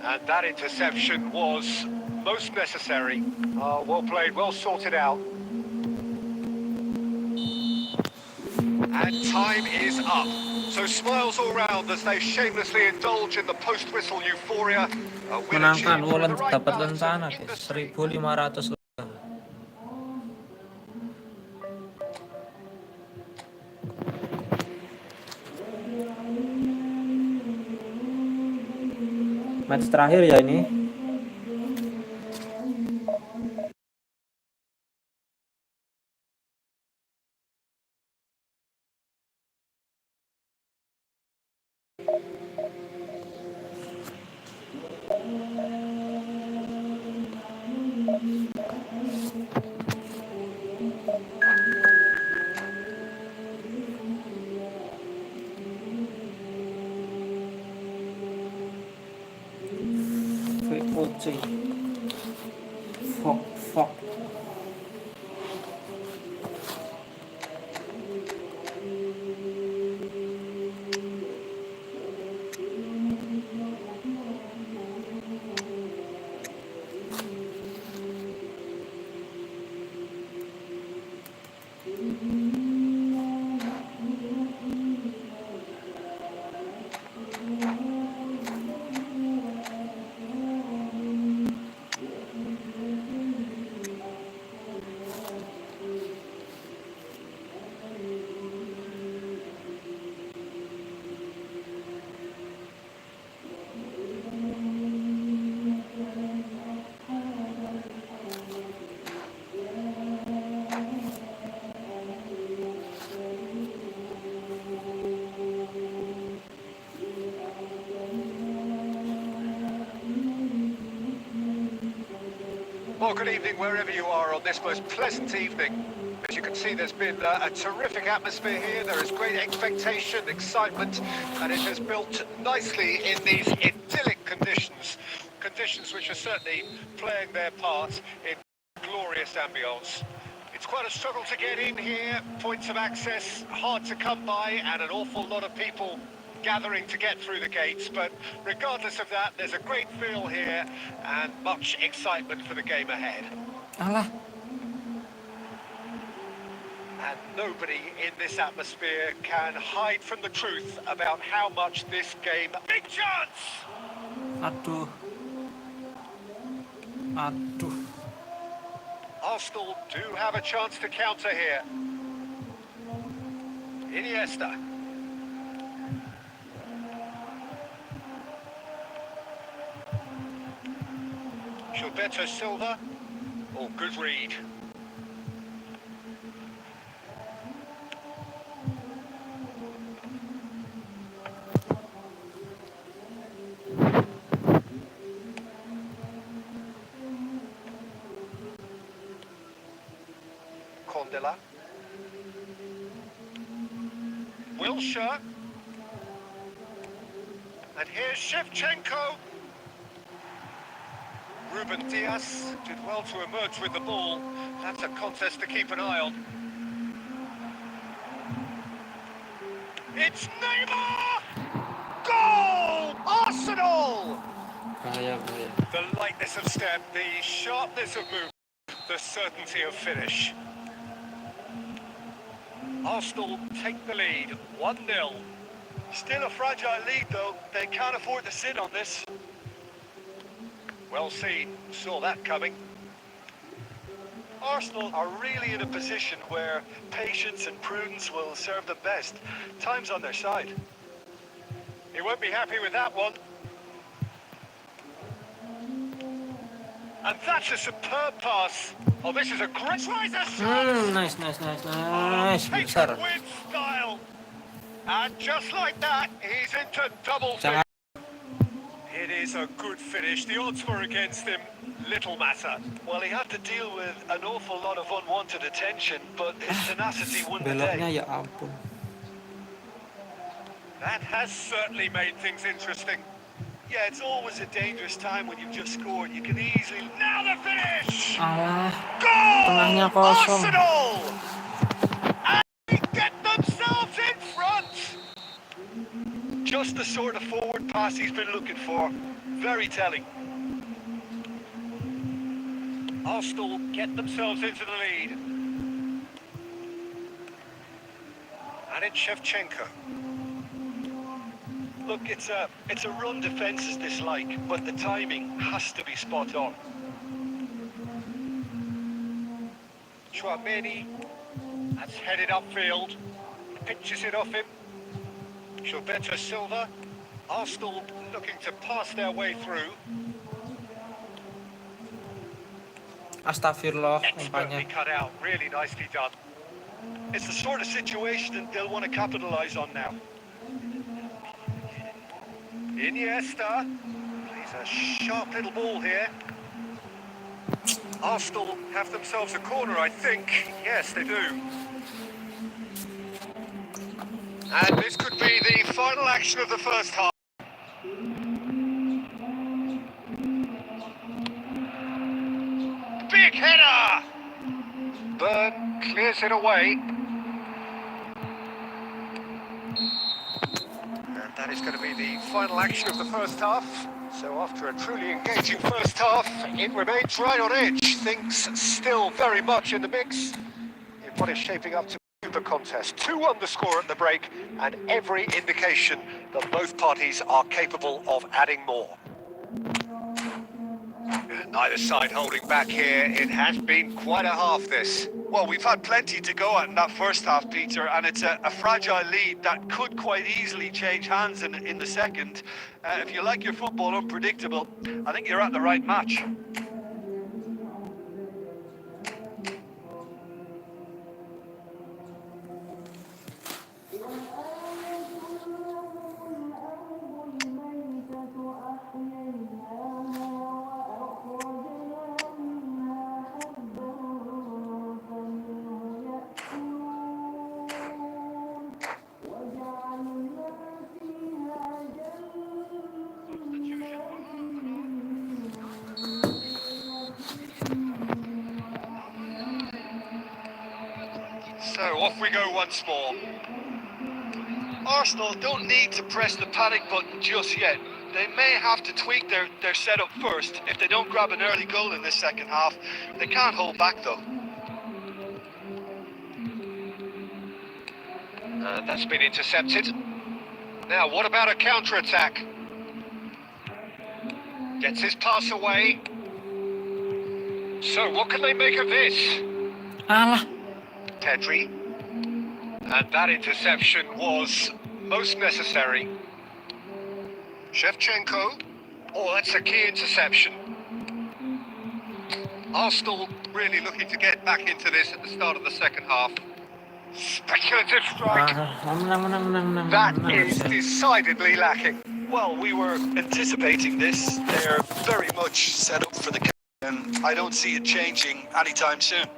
And that interception was most necessary. Oh, well played, well sorted out. And time is up. So smiles all round as they shamelessly indulge in the post-whistle euphoria. A win Menangkan achieved with the Wolen right dapat balance lencana of guys, industry. 1.500. Match terakhir ya ini. VOC. Fuck. Well, good evening wherever you are on this most pleasant evening. As you can see, there's been a terrific atmosphere here. There is great expectation, excitement, and it has built nicely in these idyllic conditions. Conditions which are certainly playing their part in glorious ambience. It's quite a struggle to get in here, points of access hard to come by, and an awful lot of people gathering to get through the gates, but regardless of that, there's a great feel here and much excitement for the game ahead. Alah, And nobody in this atmosphere can hide from the truth about how much this game... Big chance! aduh. Aduh. Arsenal do have a chance to counter here. Iniesta. Gilberto Silva. Oh, good read. Condela. Wilshere. And here's Shevchenko. Ruben Diaz did well to emerge with the ball. That's a contest to keep an eye on. It's Neymar! Goal! Arsenal! Bahaya, bahaya. The lightness of step, the sharpness of move, the certainty of finish. Arsenal take the lead, 1-0. Still a fragile lead, though. They can't afford to sit on this. Well seen, saw that coming. Arsenal are really in a position where patience and prudence will serve them best. Time's on their side. He won't be happy with that one. And that's a superb pass. Oh, this is a great... Tries a shot! Nice. Taken Besar. with style. And just like that, he's into double Jangan. figures. It is a good finish. The odds were against him. Little matter. Well, he had to deal with an awful lot of unwanted attention, but his tenacity won the Beloknya day. ya ampun. That has certainly made things interesting. Yeah, it's always a dangerous time when you've just scored. You can easily... Now the finish! Alah, Goal! tengahnya kosong. Arsenal! And they get themselves in front! Just the sort of forward pass he's been looking for. Very telling. Arsenal get themselves into the lead. And it's Shevchenko. Look, it's a run defence's dislike, but the timing has to be spot on. Chouameni. That's headed upfield. Pinches it off him. Gilberto Silva. Arsenal looking to pass their way through. Astagfirullah, Expertly umpannya. cut out. Really nicely done. It's the sort of situation that they'll want to capitalise on now. Iniesta. Plays a sharp little ball here. Arsenal have themselves a corner, I think. Yes, they do. And this could be the final action of the first half. Big header! Burn clears it away. And that is going to be the final action of the first half. So after a truly engaging first half, it remains right on edge. Things still very much in the mix in what is shaping up to be a super contest. 2-1 the score at the break, and every indication that both parties are capable of adding more. Neither side holding back here. It has been quite a half, this. Well, we've had plenty to go at in that first half, Peter, and it's a fragile lead that could quite easily change hands in the second. If you like your football unpredictable, I think you're at the right match. off we go once more. Arsenal don't need to press the panic button just yet. They may have to tweak their setup first. If they don't grab an early goal in this second half, they can't hold back though. That's been intercepted. Now, what about a counter-attack? Gets his pass away. So, what can they make of this? Alah. Pedri. And that interception was most necessary. Shevchenko. Oh, that's a key interception. Arsenal really looking to get back into this at the start of the second half. Speculative strike. That is decidedly lacking. Well, we were anticipating this. They're very much set up for the game, and I don't see it changing anytime soon.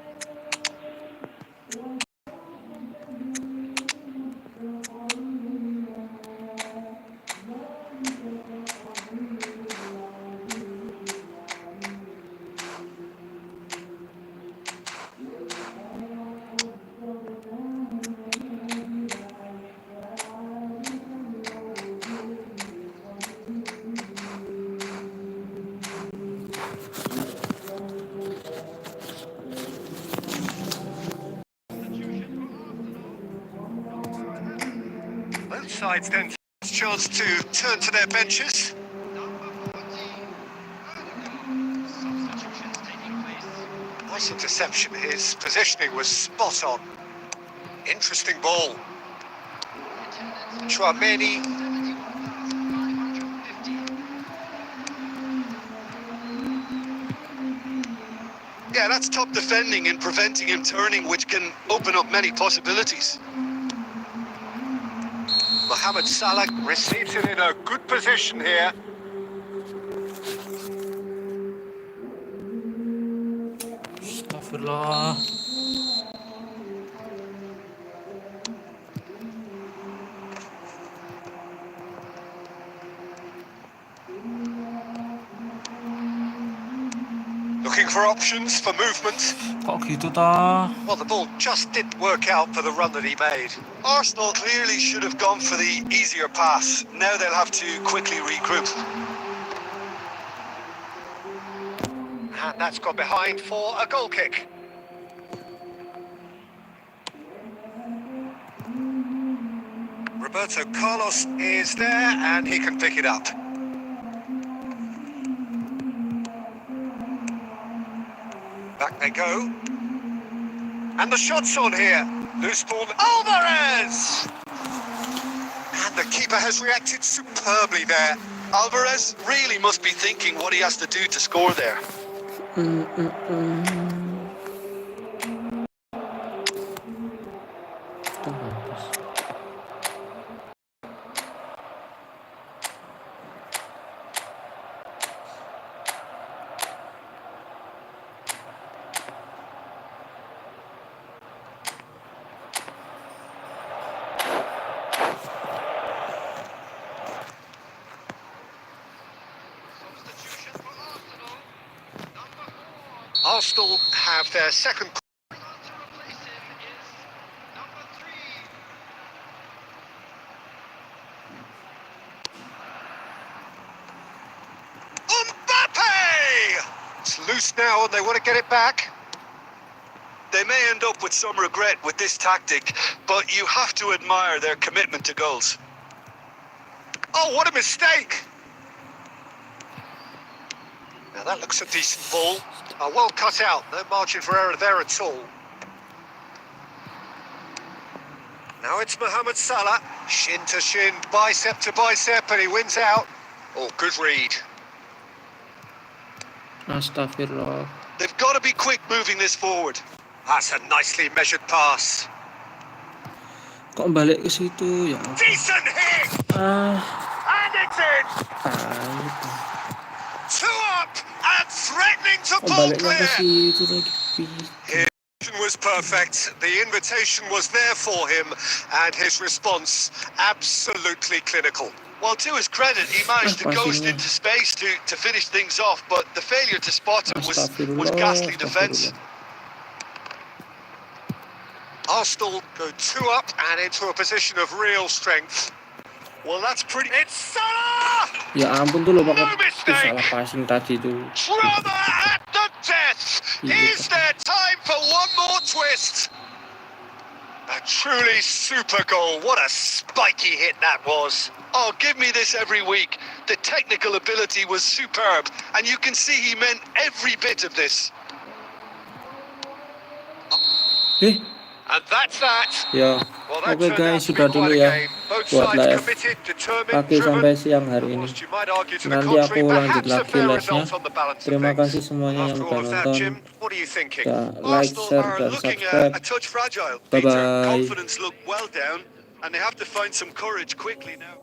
Both sides then chance to turn to their benches. Nice interception. His positioning was spot on. Interesting ball. Chouameni. Yeah, that's top defending and preventing him turning, which can open up many possibilities. Mohamed Salah receives it in a good position here. Astagfirullah. Looking for options for movement. Kok gitu toh? Well, the ball just didn't work out for the run that he made. Arsenal clearly should have gone for the easier pass. Now they'll have to quickly regroup. And that's gone behind for a goal kick. Roberto Carlos is there and he can pick it up. Back they go. And the shot's on here. Loose ball. Alvarez! And the keeper has reacted superbly there. Alvarez really must be thinking what he has to do to score there. Arsenal have their second. Mbappe! It's loose now and they want to get it back. They may end up with some regret with this tactic, but you have to admire their commitment to goals. Oh, what a mistake! Now that looks a decent ball. Well cut out, no margin for error there at all. Now it's Mohamed Salah, shin to shin, bicep to bicep, and he wins out. Oh, good read. Astagfirullah. They've got to be quick moving this forward. That's a nicely measured pass. Kok balik ke situ ya? Decent hit! And it's in! Gitu. Two up and threatening to Kok pull balik ke clear. situ lagi? His action was perfect. The invitation was there for him, and his response absolutely clinical. Well, to his credit, he managed to ghost into space to finish things off, but the failure to spot him was ghastly defence. Arsenal go 2 up and into a position of real strength. Well, that's pretty... It's Salah! Ya ampun tuh lo pakai No mistake! salah passing tadi tuh. Drama at the death! Iya, Is there time for one more twist? A truly super goal. What a spiky hit that was. Oh, give me this every week. The technical ability was superb, and you can see he meant every bit of this. Eh, And that's that. ya. Well, that Oke turned out guys, to be sudah quite dulu a ya game. Both buat sides live committed, determined, pagi sampai driven. siang hari Of ini. course, you might argue to the Nanti contrary, aku lanjut perhaps a lagi fair live-nya. result on the balance of Terima things. kasih semuanya yang After udah all of that, nonton. Jim, what are you thinking? Udah like, Arsenal share, are dan looking subscribe. a touch fragile, Bye Peter. bye. Confidence look well down, and they have to find some courage quickly now.